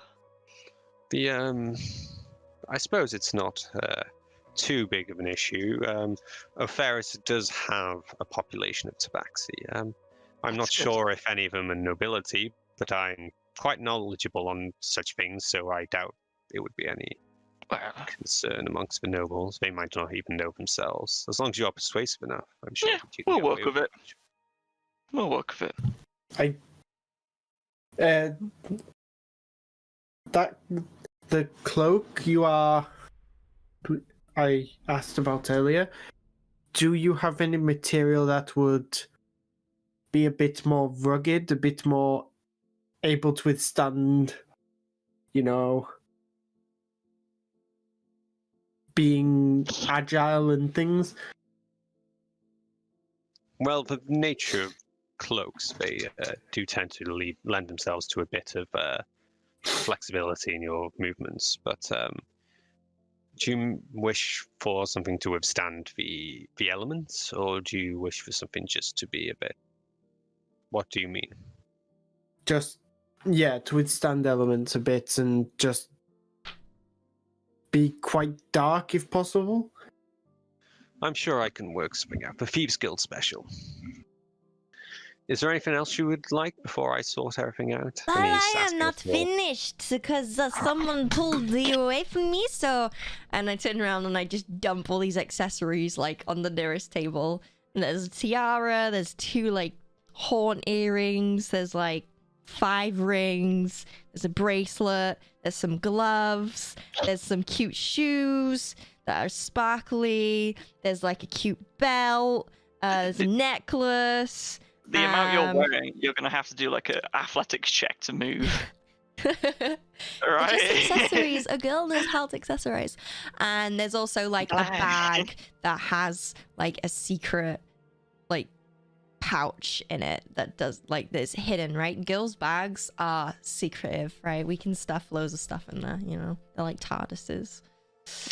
I suppose it's not too big of an issue. Oferis does have a population of tabaxi. I'm not sure if any of them are nobility, but I'm quite knowledgeable on such things, so I doubt it would be any concern amongst the nobles. They might not even know themselves. As long as you're persuasive enough, I'm sure. Yeah, we'll work with it. We'll work with it. The cloak I asked about earlier, do you have any material that would be a bit more rugged, a bit more able to withstand, being agile and things? Well, the nature of cloaks, they do tend to lend themselves to a bit of flexibility in your movements, but do you wish for something to withstand the elements, or do you wish for something just to be a bit... What do you mean? Just, to withstand elements a bit and just be quite dark if possible. I'm sure I can work something out. The Thieves Guild special. Is there anything else you would like before I sort everything out? But I am not finished because someone pulled you away from me, so... And I turn around and I just dump all these accessories, like, on the nearest table. There's a tiara. There's 2 like horn earrings. There's like 5 rings. There's a bracelet. There's some gloves. There's some cute shoes that are sparkly. There's like a cute belt. There's a necklace. The amount you're wearing, you're gonna have to do like an athletics check to move. Right? Just accessories. A girl knows how to accessorize. And there's also like a bag that has like a secret like pouch in it that does like this hidden, right? Girls' bags are secretive, right? We can stuff loads of stuff in there, you know? They're like TARDISes.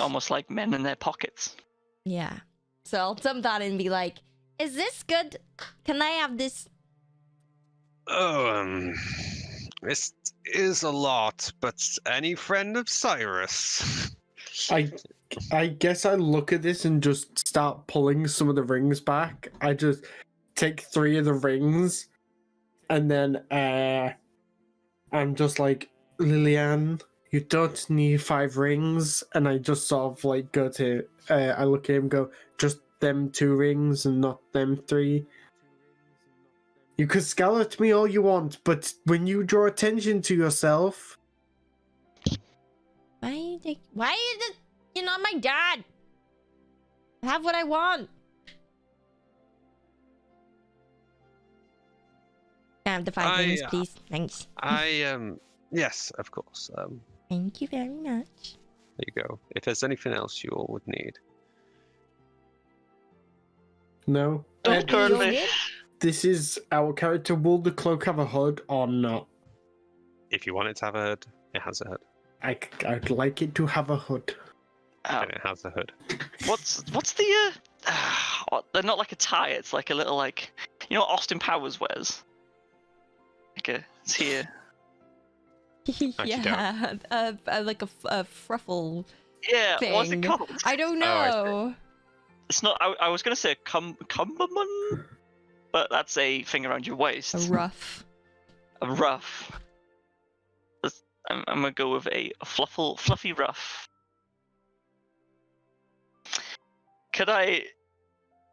Almost like men in their pockets. Yeah. So I'll dump that in and be like, is this good? Can I have this? This is a lot, but any friend of Cyrus? I guess I look at this and just start pulling some of the rings back. I just take 3 of the rings, and then I'm just like, Lillian, you don't need 5 rings. And I just sort of like go to, I look at him and go, just them 2 rings and not them 3. You could scowl at me all you want, but when you draw attention to yourself... Why you're not my dad? I have what I want. Can I have the 5 rings, please? Thanks. Yes, of course. Thank you very much. There you go. If there's anything else you all would need. No. Don't currently. This is our character. Will the cloak have a hood or not? If you want it to have a hood, it has a hood. I'd like it to have a hood. And it has a hood. What's the they're not like a tie, it's like a little like, you know what Austin Powers wears? It's here. Yeah, like a fruffle. Yeah, thing. what's it called? I don't know. It's not. I was gonna say a cumberman, but that's a thing around your waist. A ruff. A ruff. I'm gonna go with a fluffy ruff. Could I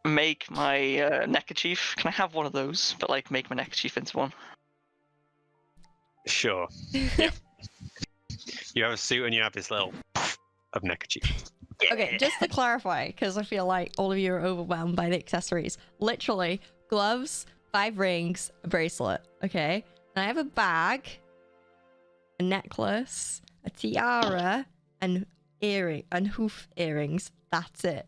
make my neckerchief? Can I have one of those, but like make my neckerchief into one? Sure. Yeah. You have a suit and you have this little of neckerchief. Okay, just to clarify, because I feel like all of you are overwhelmed by the accessories. Literally, gloves, 5 rings, a bracelet, okay? And I have a bag, a necklace, a tiara, and hoof earrings. That's it.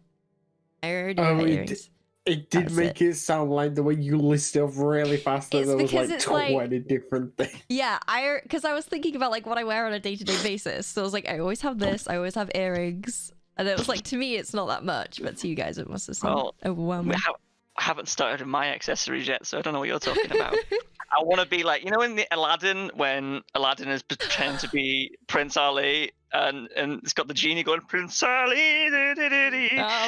I already have earrings. It did make it sound like the way you listed off really fast that there was like 20 different things. Yeah, because I was thinking about like what I wear on a day-to-day basis. So I was like, I always have this, I always have earrings. And it was like, to me, it's not that much, but to you guys, it must have seemed overwhelming. I haven't started on my accessories yet, so I don't know what you're talking about. I want to be like, you know, in the Aladdin, when Aladdin is pretending to be Prince Ali, and it's got the genie going, Prince Ali. I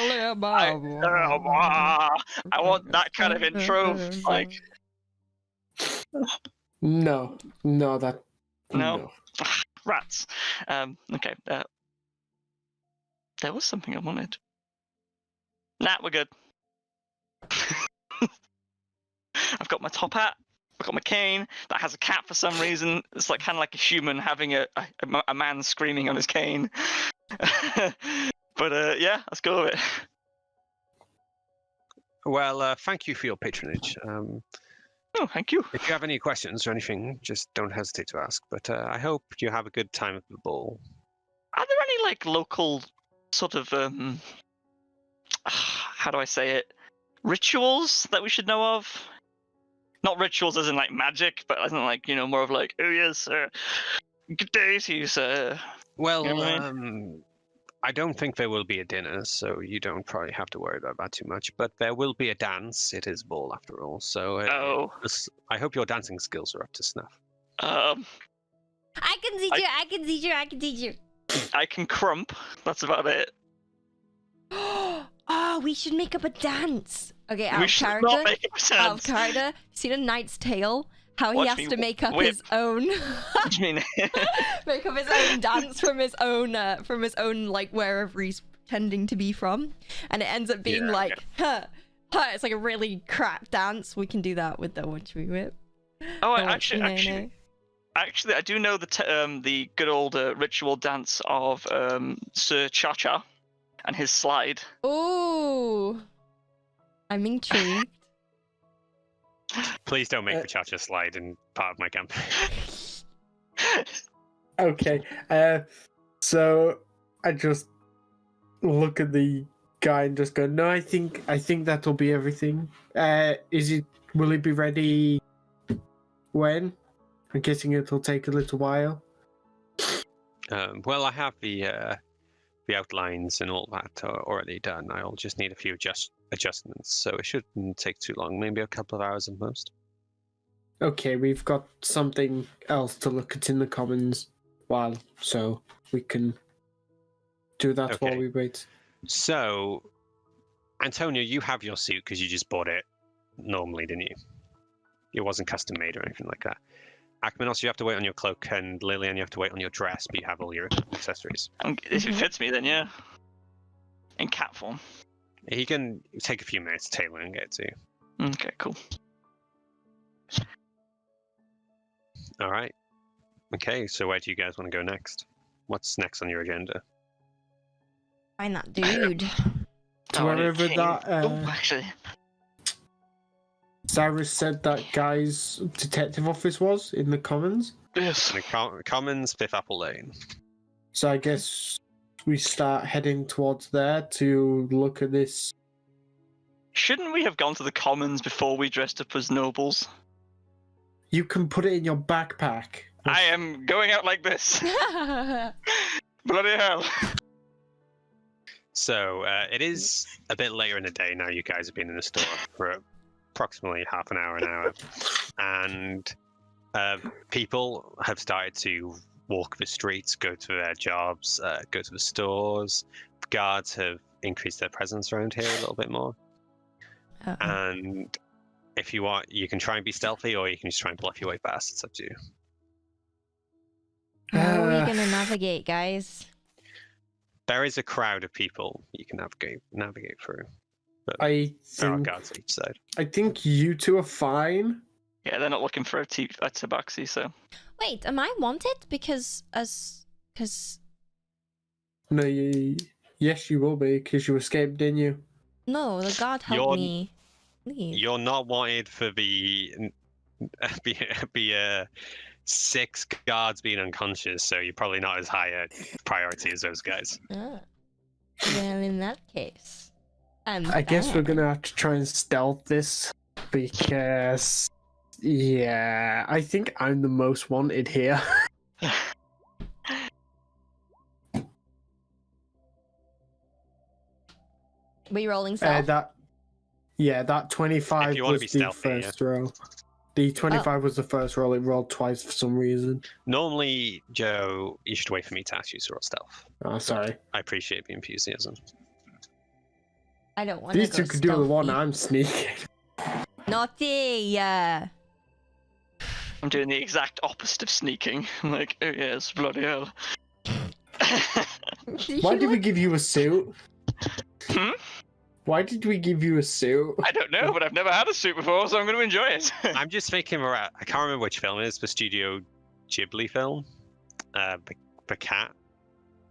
want that kind of intro, like. No. Rats. Okay. There was something I wanted. Nah, we're good. I've got my top hat. I've got my cane that has a cap for some reason. It's like kind of like a human having a man screaming on his cane. But yeah, let's go with it. Well, thank you for your patronage. Oh, thank you. If you have any questions or anything, just don't hesitate to ask. But I hope you have a good time at the ball. Are there any like local sort of how do I say it? Rituals that we should know of? Not rituals as in like magic, but as in like, you know, more of like, oh yes, good day to you, sir. Well, you know what I mean? I don't think there will be a dinner, so you don't probably have to worry about that too much. But there will be a dance. It is ball after all, so I hope your dancing skills are up to snuff. I can teach you. I can teach you. I can teach you. I can crump. That's about it. Oh, we should make up a dance. Okay, we should not make up a dance. Out of character. Seen A Knight's Tale? How he has to make up his own. What do you mean? Make up his own dance from his own like wherever he's pretending to be from, and it ends up being It's like a really crap dance. We can do that with the Witchery Whip. Oh, Or actually, I do know the good old ritual dance of Sir Cha-Cha and his slide. Ooh, I'm intrigued. Please don't make the Cha-Cha slide in part of my campaign. Okay. So I just look at the guy and just go, no, I think that'll be everything. Will it be ready when? I'm guessing it'll take a little while. Well, I have the outlines and all that already done. I'll just need a few adjustments, so it shouldn't take too long. Maybe a couple of hours at most. Okay, we've got something else to look at in the commons so we can do that while we wait. So, Antonio, you have your suit because you just bought it normally, didn't you? It wasn't custom made or anything like that. Akmanos, you have to wait on your cloak, and Lillian, you have to wait on your dress, but you have all your accessories. If it fits me, then yeah. In cat form. He can take a few minutes to tailor and get it to you. Okay, cool. All right. Okay, so where do you guys want to go next? What's next on your agenda? Find that dude. To wherever that actually. Cyrus said that guy's detective office was in the Commons. Yes. In the Commons, Fifth Apple Lane. So I guess we start heading towards there to look at this. Shouldn't we have gone to the Commons before we dressed up as nobles? You can put it in your backpack. I am going out like this. Bloody hell. So it is a bit later in the day now. You guys have been in the store for approximately half an hour, and people have started to walk the streets, go to their jobs, go to the stores. Guards have increased their presence around here a little bit more. And if you want, you can try and be stealthy, or you can just try and bluff your way past. It's up to you. How are we gonna navigate, guys? There is a crowd of people you can navigate through. But there are guards on each side. I think you two are fine. Yeah, they're not looking for a tabaxi, so. Wait, am I wanted? Because No, yes, you will be, because you escaped, didn't you? No, the guard helped me leave. You're not wanted for the 6 guards being unconscious, so you're probably not as high a priority as those guys. Ah. Well, in that case, I guess we're gonna have to try and stealth this, because I think I'm the most wanted here. Were you rolling stealth? That 25 was the stealthy, first roll. The 25 was the first roll. It rolled twice for some reason. Normally, Joe, you should wait for me to ask you to roll stealth. Oh, sorry. I appreciate the enthusiasm. I don't want These two could do the one I'm sneaking. Naughty! I'm doing the exact opposite of sneaking. I'm like, oh yes, bloody hell. Why did we give you a suit? Hmm? Why did we give you a suit? I don't know, but I've never had a suit before, so I'm going to enjoy it. I'm just thinking, I can't remember which film it is, the Studio Ghibli film. The cat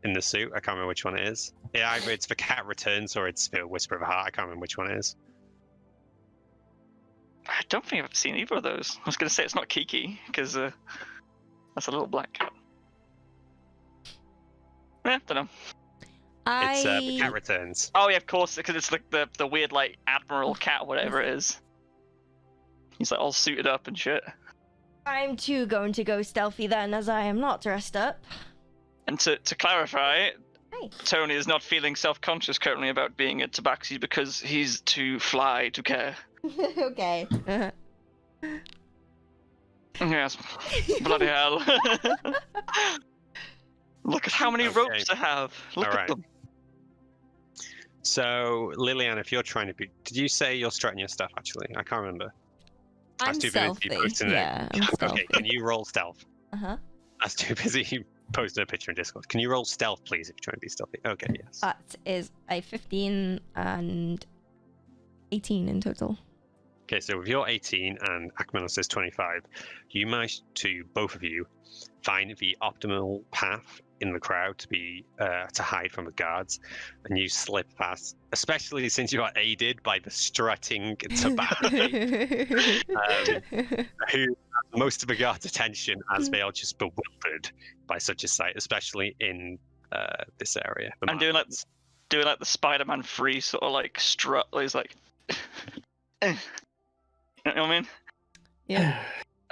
in the suit. I can't remember which one it is. Yeah, either it's The Cat Returns or it's The Whisper of a Heart. I can't remember which one it is. I don't think I've seen either of those. I was going to say it's not Kiki, because that's a little black cat. Yeah, don't know. It's The Cat Returns. Oh yeah, of course, because it's like the weird like admiral cat, or whatever it is. He's like all suited up and shit. I'm too going to go stealthy then, as I am not dressed up. And to clarify, Hey. Tony is not feeling self-conscious currently about being a tabaxi because he's too fly to care. Okay. Yes. Bloody hell. Look at how many ropes I have. Look at them. So, Lillian, if you're trying to be... Did you say you're strutting your stuff, actually? I can't remember. I'm stealthy. Yeah, I'm stealthy. Okay, can you roll stealth? Uh-huh. I was too busy posting a picture in Discord. Can you roll stealth, please, if you're trying to be stealthy? Okay, yes. That is a 15 and 18 in total. Okay, so with your 18 and Akmenos is 25, you managed to, both of you, find the optimal path in the crowd to be to hide from the guards, and you slip past, especially since you are aided by the strutting Tabata, who has most of the guards' attention as they are just bewildered by such a sight, especially in this area. I'm doing like the Spider-Man free sort of like strut. He's like, you know what I mean? Yeah.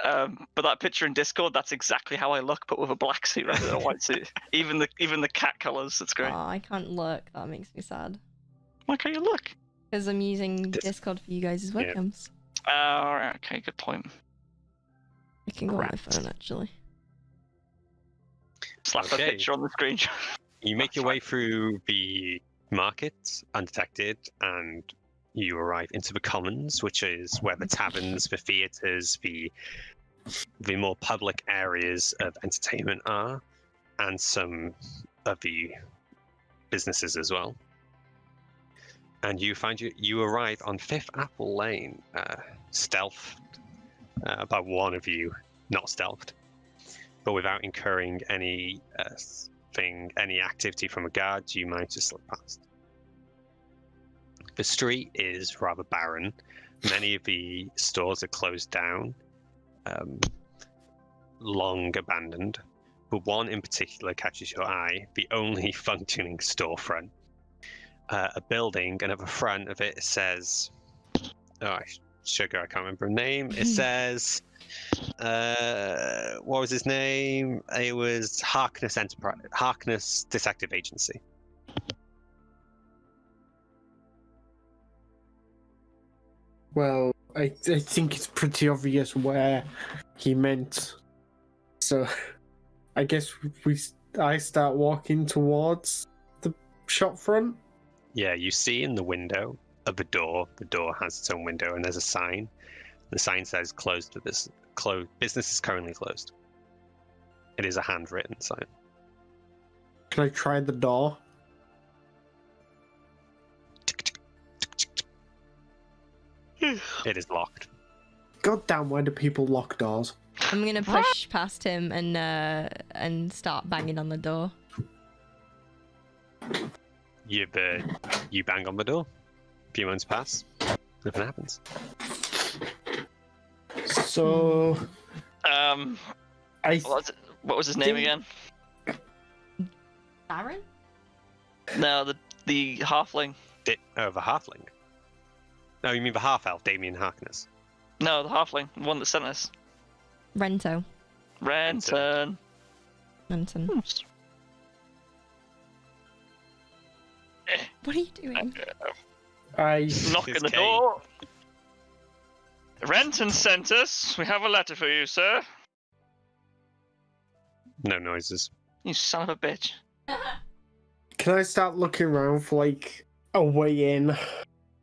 But that picture in Discord, that's exactly how I look, but with a black suit rather than a white suit. Even the cat colors, it's great. Oh, I can't look. That makes me sad. Why can't you look? Because I'm using Discord for you guys' webcams. All right, okay, good point. I can go on my phone actually. Slap the picture on the screen. You make your way through the market undetected, and you arrive into the commons, which is where the taverns, the theatres, the more public areas of entertainment are, and some of the businesses as well. And you find you arrive on Fifth Apple Lane, stealthed by one of you, not stealthed, but without incurring any activity from a guard. You manage to slip past. The street is rather barren. Many of the stores are closed down, long abandoned, but one in particular catches your eye, the only functioning storefront. A building, and at the front of it says, sugar, I can't remember her name. It says, what was his name? It was Harkness Detective Agency. Well, I think it's pretty obvious where he meant. So, I guess I start walking towards the shop front. Yeah, you see in the window of the door has its own window, and there's a sign. The sign says closed for this. Business is currently closed. It is a handwritten sign. Can I try the door? It is locked. God damn, why do people lock doors? I'm gonna push past him and start banging on the door. You bang on the door. A few moments pass. Nothing happens. So, what was his name again? Baron? No, the halfling. The halfling. No, you mean the half-elf, Damien Harkness. No, the halfling, the one that sent us. Renton. Renton. What are you doing? I Knocking the door. Renton sent us. We have a letter for you, sir. No noises. You son of a bitch. Can I start looking around for like a way in?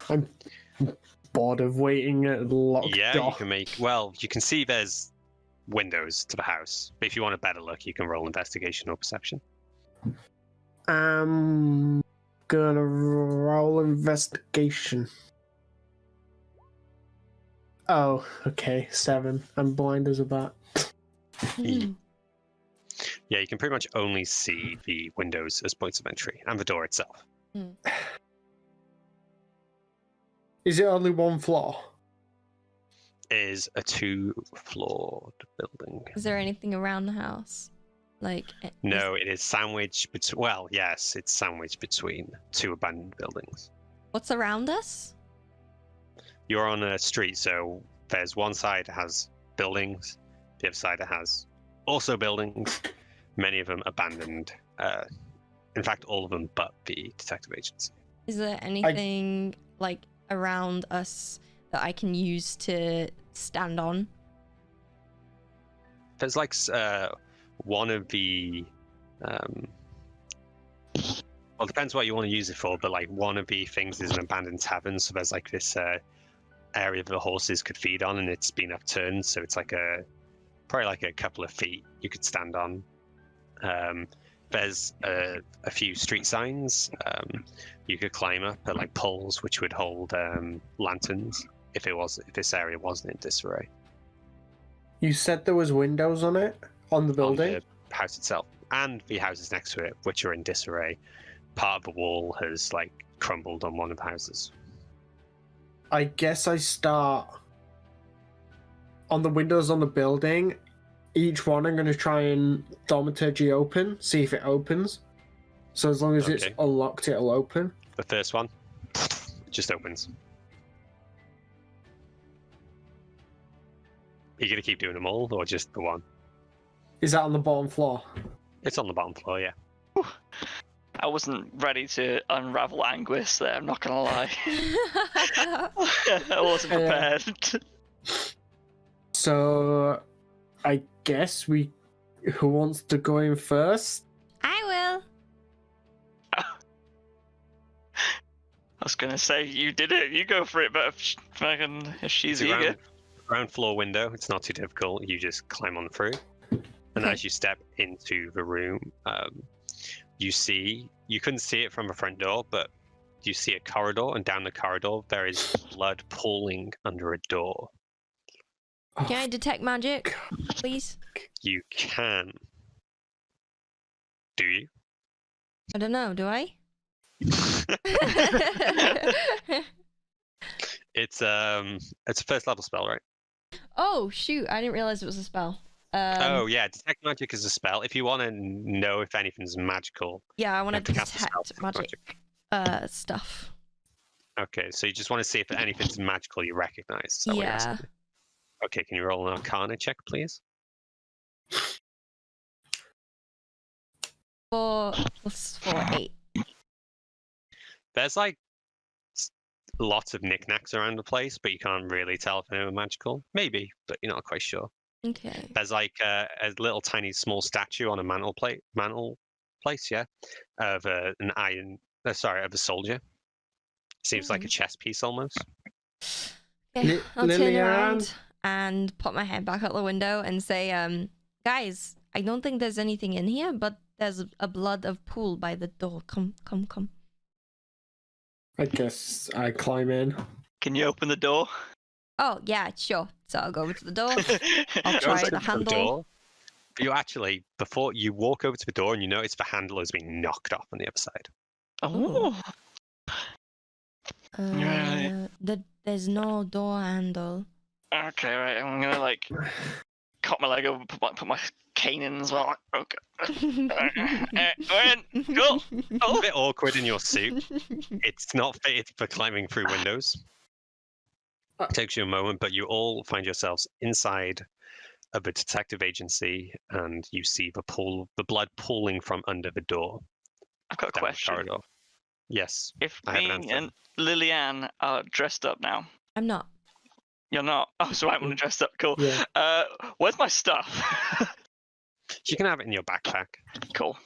I'm bored of waiting at a locked door. You can make. Well, you can see there's windows to the house. But if you want a better look, you can roll investigation or perception. I'm gonna roll investigation. Oh, okay, 7. I'm blind as a bat. Yeah, you can pretty much only see the windows as points of entry and the door itself. Is it only one floor? It is a 2-floored building. Is there anything around the house? No, it is sandwiched between. Well, yes, it's sandwiched between 2 abandoned buildings. What's around us? You're on a street, so there's one side that has buildings, the other side that has also buildings, many of them abandoned. In fact, all of them but the detective agency. Is there anything around us that I can use to stand on? There's one of the well, it depends what you want to use it for, but one of the things is an abandoned tavern, so there's this area the horses could feed on, and it's been upturned, so it's probably a couple of feet you could stand on. There's a few street signs. You could climb up at like poles, which would hold lanterns if this area wasn't in disarray. You said there was windows on it, on the building? On the house itself, and the houses next to it, which are in disarray. Part of the wall has like crumbled on one of the houses. I guess I start on the windows on the building. Each one I'm going to try and thaumaturgy open, see if it opens. So as long as it's unlocked, it'll open. The first one just opens. Are you going to keep doing them all, or just the one? Is that on the bottom floor? It's on the bottom floor, yeah. I wasn't ready to unravel Anguis there, I'm not going to lie. I wasn't prepared. So, I guess who wants to go in first? I will. I was going to say, you did it, you go for it, but if she's eager. Ground floor window, it's not too difficult. You just climb on through. And as you step into the room, you couldn't see it from the front door, but you see a corridor, and down the corridor there is blood pooling under a door. Can I detect magic, please? You can. Do you? I don't know, do I? It's a first level spell, right? Oh shoot, I didn't realize it was a spell. Oh yeah, detect magic is a spell. If you want to know if anything's magical, yeah, I want to cast a spell detect to magic stuff. Okay, so you just want to see if anything's magical you recognize. Is that what you're asking? Okay, can you roll an Arcana check, please? 4 + 4, 8. There's like lots of knickknacks around the place, but you can't really tell if they're magical. Maybe, but you're not quite sure. Okay. There's like a little tiny small statue on a mantle place, yeah, of a soldier. Seems like a chess piece almost. Okay, I'll turn around and pop my head back out the window and say, guys, I don't think there's anything in here, but there's a blood of pool by the door. Come. I guess I climb in. Can you open the door? Oh, yeah, sure. So I'll go over to the door. I'll try the handle. You actually, before you walk over to the door and you notice the handle has been knocked off on the other side. Oh. There's no door handle. Okay, right. I'm gonna like cut my leg over, put my cane in as well. Okay. Go in. Go. Oh. A bit awkward in your suit. It's not fitted for climbing through windows. It takes you a moment, but you all find yourselves inside of a detective agency, and you see the blood pooling from under the door. I've got a question. Corridor. Yes. If me and Lillian are dressed up now. I'm not. You're not? Oh, so I'm dressed up. Cool. Yeah. Where's my stuff? You can have it in your backpack. Cool.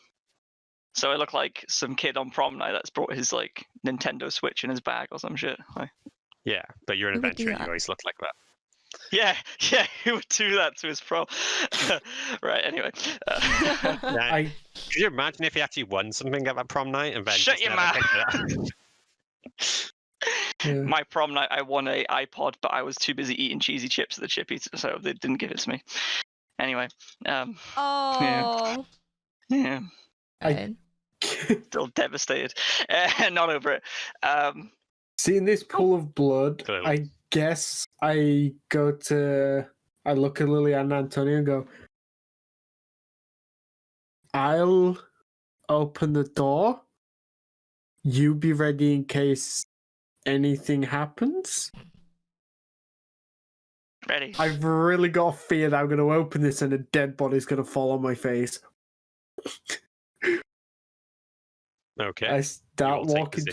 So I look like some kid on prom night that's brought his like Nintendo Switch in his bag or some shit. Like... Yeah, but you're an adventurer. You always look like that. Yeah, he would do that to his prom. Right. Anyway. Could you imagine if he actually won something at that prom night and then shut your mouth? Yeah. My prom night, I won a iPod, but I was too busy eating cheesy chips at the Chippies, so they didn't give it to me. Anyway. Oh. Yeah. Right. Still devastated. Not over it. Seeing this pool of blood, I guess I look at Lillian and Antonio and go, I'll open the door. You be ready in case anything happens. Ready. I've really got a fear that I'm going to open this and a dead body's going to fall on my face. Okay. I start walking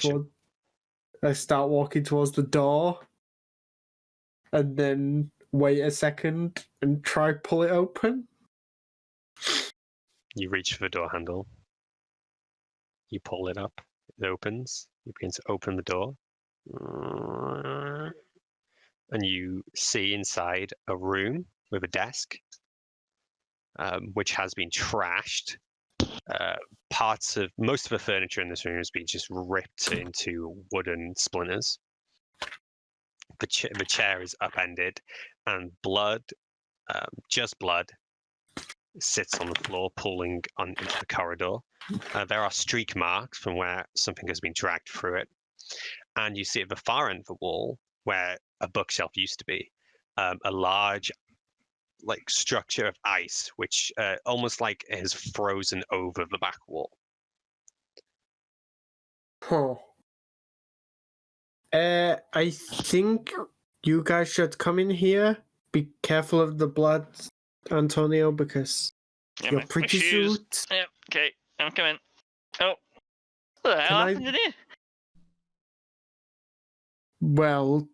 towards the door, and then wait a second and try pull it open. You reach for the door handle. You pull it up. It opens. You begin to open the door. And you see inside a room with a desk, which has been trashed. Most of the furniture in this room has been just ripped into wooden splinters. The chair is upended, and blood, just blood, sits on the floor, pooling into the corridor. There are streak marks from where something has been dragged through it. And you see at the far end of the wall, where a bookshelf used to be, a large structure of ice, which almost like has frozen over the back wall. Huh. I think you guys should come in here. Be careful of the blood, Antonio, because Yeah, your my pretty shoes. suit. Yep, okay, I'm coming. Oh, what the hell happened in here? Well,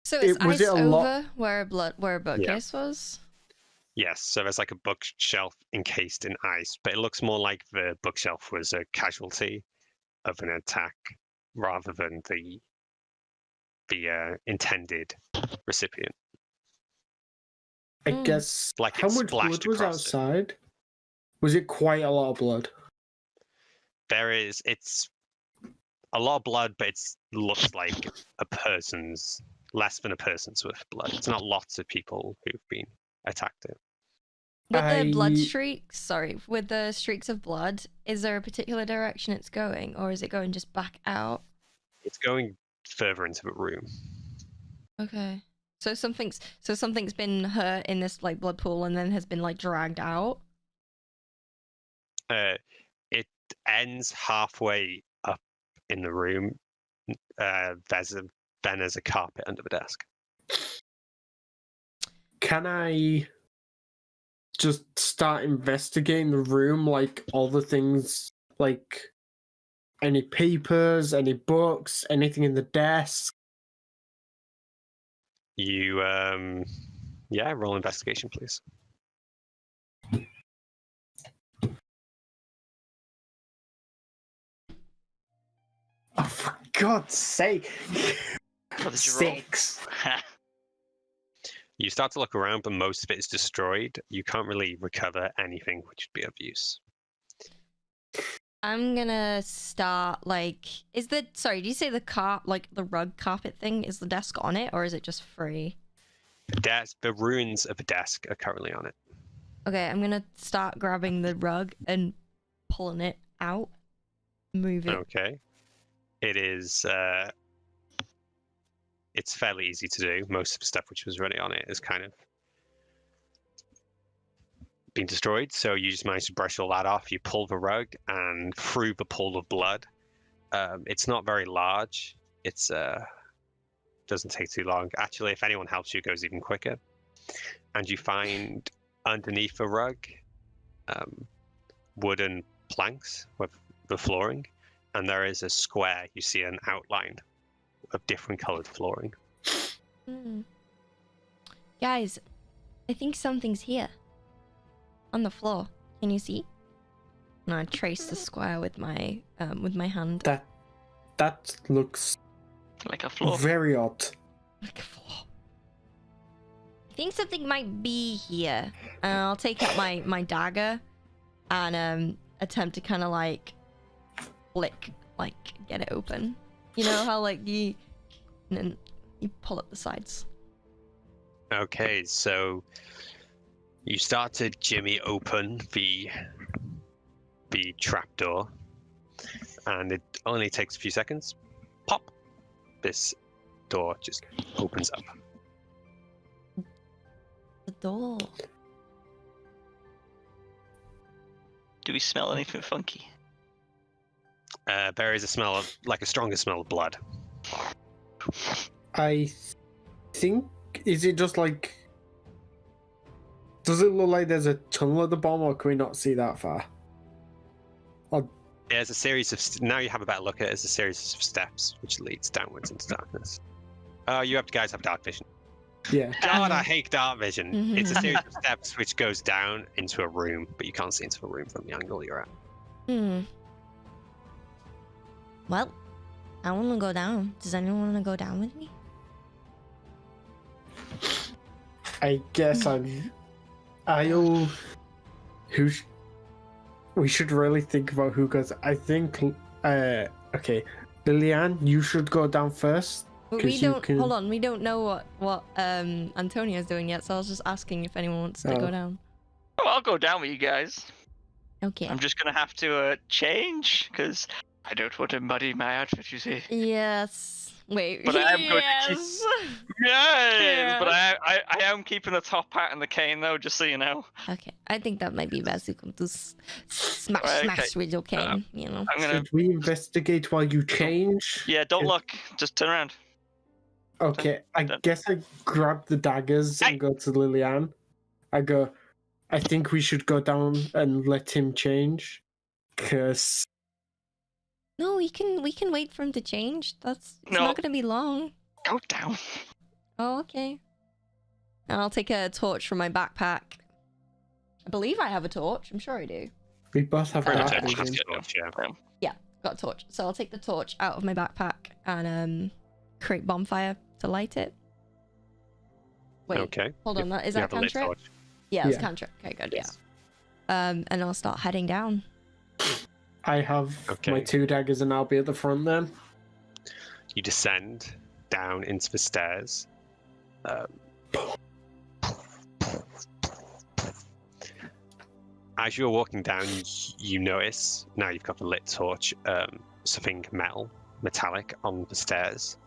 So it's was iced it a over lot? where a bookcase was? Yes, so there's like a bookshelf encased in ice, but it looks more like the bookshelf was a casualty of an attack rather than the intended recipient. I guess. Like How it much splashed blood was across it. outside? Was it quite a lot of blood? It's a lot of blood, but it looks like less than a person's worth of blood. It's not lots of people who've been attacked. With the streaks of blood, is there a particular direction it's going, or is it going just back out? It's going further into the room. Okay. So something's been hurt in this blood pool and then has been dragged out. It ends halfway up in the room. There's a carpet under the desk. Can I just start investigating the room, all the things, any papers, any books, anything in the desk? You, roll investigation, please. Oh, for God's sake! What did you roll? 6. You start to look around, but most of it is destroyed. You can't really recover anything which would be of use. I'm gonna start sorry, did you say the rug carpet thing, is the desk on it, or is it just free? The ruins of the desk are currently on it. Okay, I'm gonna start grabbing the rug and pulling it out. Move it. Okay. It is it's fairly easy to do. Most of the stuff which was already on it is kind of been destroyed, so you just manage to brush all that off. You pull the rug, and through the pool of blood, it's not very large. It's doesn't take too long. Actually, if anyone helps you, it goes even quicker. And you find underneath the rug wooden planks with the flooring, and there is a square. You see an outline of different colored flooring. Guys, I think something's here. On the floor. Can you see? And I trace the square with my hand. That looks Like a floor. very odd. Like a floor. I think something might be here. And I'll take out my dagger and attempt to kind of flick, get it open. You know how and then you pull up the sides. Okay, so you start to jimmy open the trapdoor, and it only takes a few seconds. Pop! This door just opens up. The door. Do we smell anything funky? There is a smell of, a stronger smell of blood. I think, is it just does it look like there's a tunnel at the bottom, or can we not see that far? There's a series of, now you have a better look at it, there's a series of steps which leads downwards into darkness. You guys have dark vision. Yeah. God, I hate dark vision. It's a series of steps which goes down into a room, but you can't see into the room from the angle you're at. Well, I want to go down. Does anyone want to go down with me? I guess I'll... we should really think about who goes. I think, okay, Lillian, you should go down first. But we don't. Hold on, we don't know what Antonio's doing yet. So I was just asking if anyone wants to go down. Oh, I'll go down with you guys. Okay. I'm just gonna have to change because I don't want to muddy my outfit. You see. Yes. Wait. But I am going to keep. Yes. Yes. But I am keeping the top hat and the cane though, just so you know. Okay. I think that might be best. You can just smash with your cane. You know. I'm gonna. Should we investigate while you change? Yeah. Don't look. Just turn around. Okay. I guess I grab the daggers and go to Lillian. I think we should go down and let him change, cause. No, we can wait for him to change. It's not gonna be long. Go down. Oh, okay. And I'll take a torch from my backpack. I believe I have a torch. I'm sure I do. We both have that. Yeah, got a torch. So I'll take the torch out of my backpack and create bonfire to light it. Wait. Okay. Hold on. Is that a cantrip? Yeah, it's cantrip. Okay, good. Yes. Yeah. And I'll start heading down. I have my 2 daggers and I'll be at the front then. You descend down into the stairs. As you're walking down, you notice, now you've got the lit torch, something metallic on the stairs.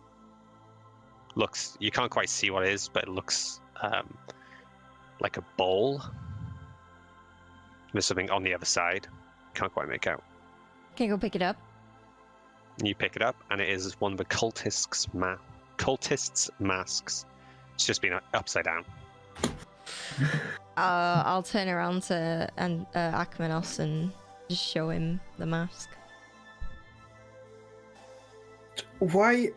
You can't quite see what it is, but it looks like a bowl. There's something on the other side. Can't quite make out. Can I go pick it up? You pick it up, and it is one of the cultists' masks. It's just been upside down. I'll turn around to Akmenos and just show him the mask. Why?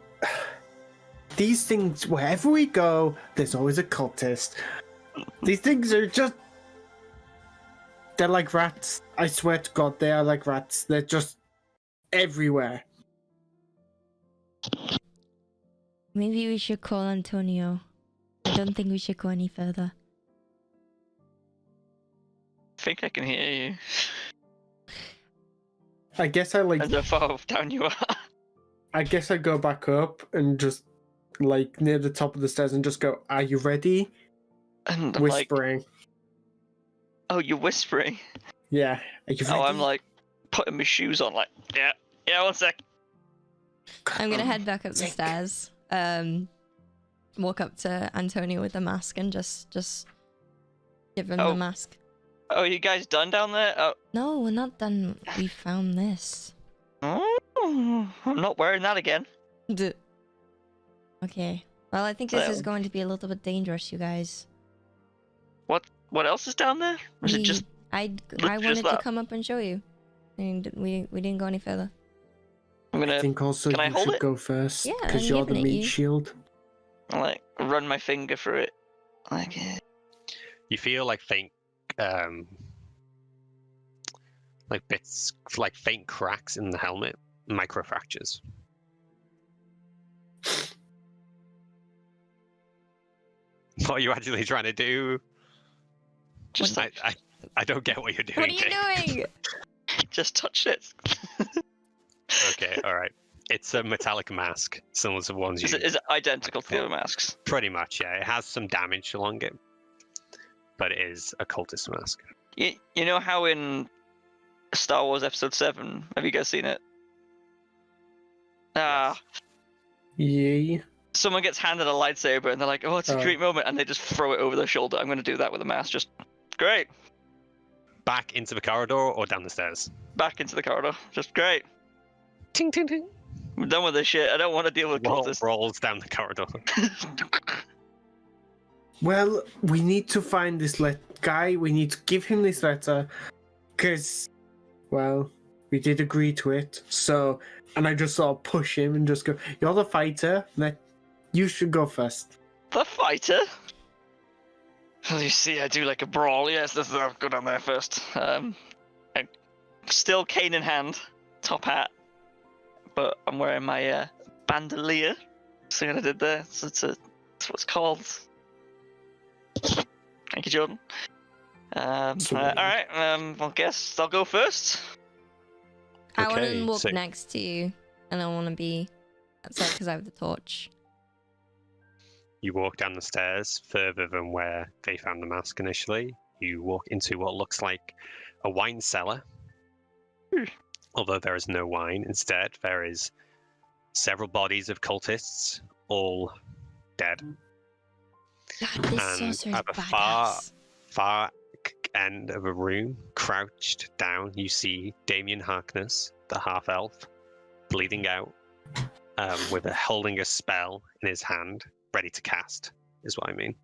These things, wherever we go, there's always a cultist. These things are just... They're like rats. I swear to God, they are like rats. They're just everywhere. Maybe we should call Antonio. I don't think we should go any further. I think I can hear you. I guess I like... As far down you are. I guess I go back up and just, like, near the top of the stairs and just go, "Are you ready?" And I'm whispering. Like, oh, you're whispering? Yeah. Are you ready? Oh, I'm like putting my shoes on, like, yeah, 1 sec. I'm gonna head back up the stairs. Walk up to Antonio with the mask and just give him the mask. Oh, you guys done down there? Oh. No, we're not done. We found this. Oh, I'm not wearing that again. Okay. Well, I think this is going to be a little bit dangerous, you guys. What else is down there? Or is it just? I wanted to come up and show you, and we didn't go any further. I think also you should go first because you're the meat shield. I like run my finger through it. Like, you feel like faint, like bits, like faint cracks in the helmet, microfractures. What are you actually trying to do? Just I don't get what you're doing. What are you doing? Just touch it. Okay, all right. It's a metallic mask, similar to the ones you... Is it identical to the other masks? Pretty much, yeah. It has some damage along it, but it is a cultist mask. You know how in Star Wars Episode 7, have you guys seen it? Yeah. Someone gets handed a lightsaber and they're like, "Oh, it's a great moment," and they just throw it over their shoulder. I'm going to do that with a mask. Just great. Back into the corridor or down the stairs? Back into the corridor. Just great. Ting, ting, ting. I'm done with this shit. I don't want to deal with cultists. Rolls down the corridor. Well, we need to find this guy. We need to give him this letter. Because, well, we did agree to it. So, and I just sort of push him and just go, "You're the fighter. You should go first." The fighter? Well, you see, I do like a brawl. Yes, I'll go down there first. I'm still cane in hand, top hat. But I'm wearing my bandolier. See what I did there? So that's what it's called. Thank you, Jordan. All right. I guess I'll go first. I want Okay, to walk so- next to you, and I want to be outside because I have the torch. You walk down the stairs further than where they found the mask initially. You walk into what looks like a wine cellar. Although there is no wine, instead there is several bodies of cultists, all dead. God, this And sorcerer's at the badass. far end of a room, crouched down, you see Damien Harkness, the half-elf, bleeding out, holding a spell in his hand, ready to cast, is what I mean.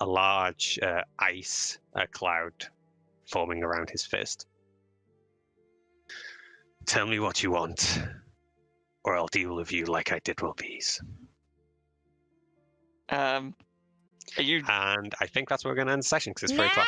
A large ice cloud forming around his fist. Tell me what you want, or I'll deal with you like I did with these. Are you? And I think that's where we're going to end the session, because it's 3 o'clock.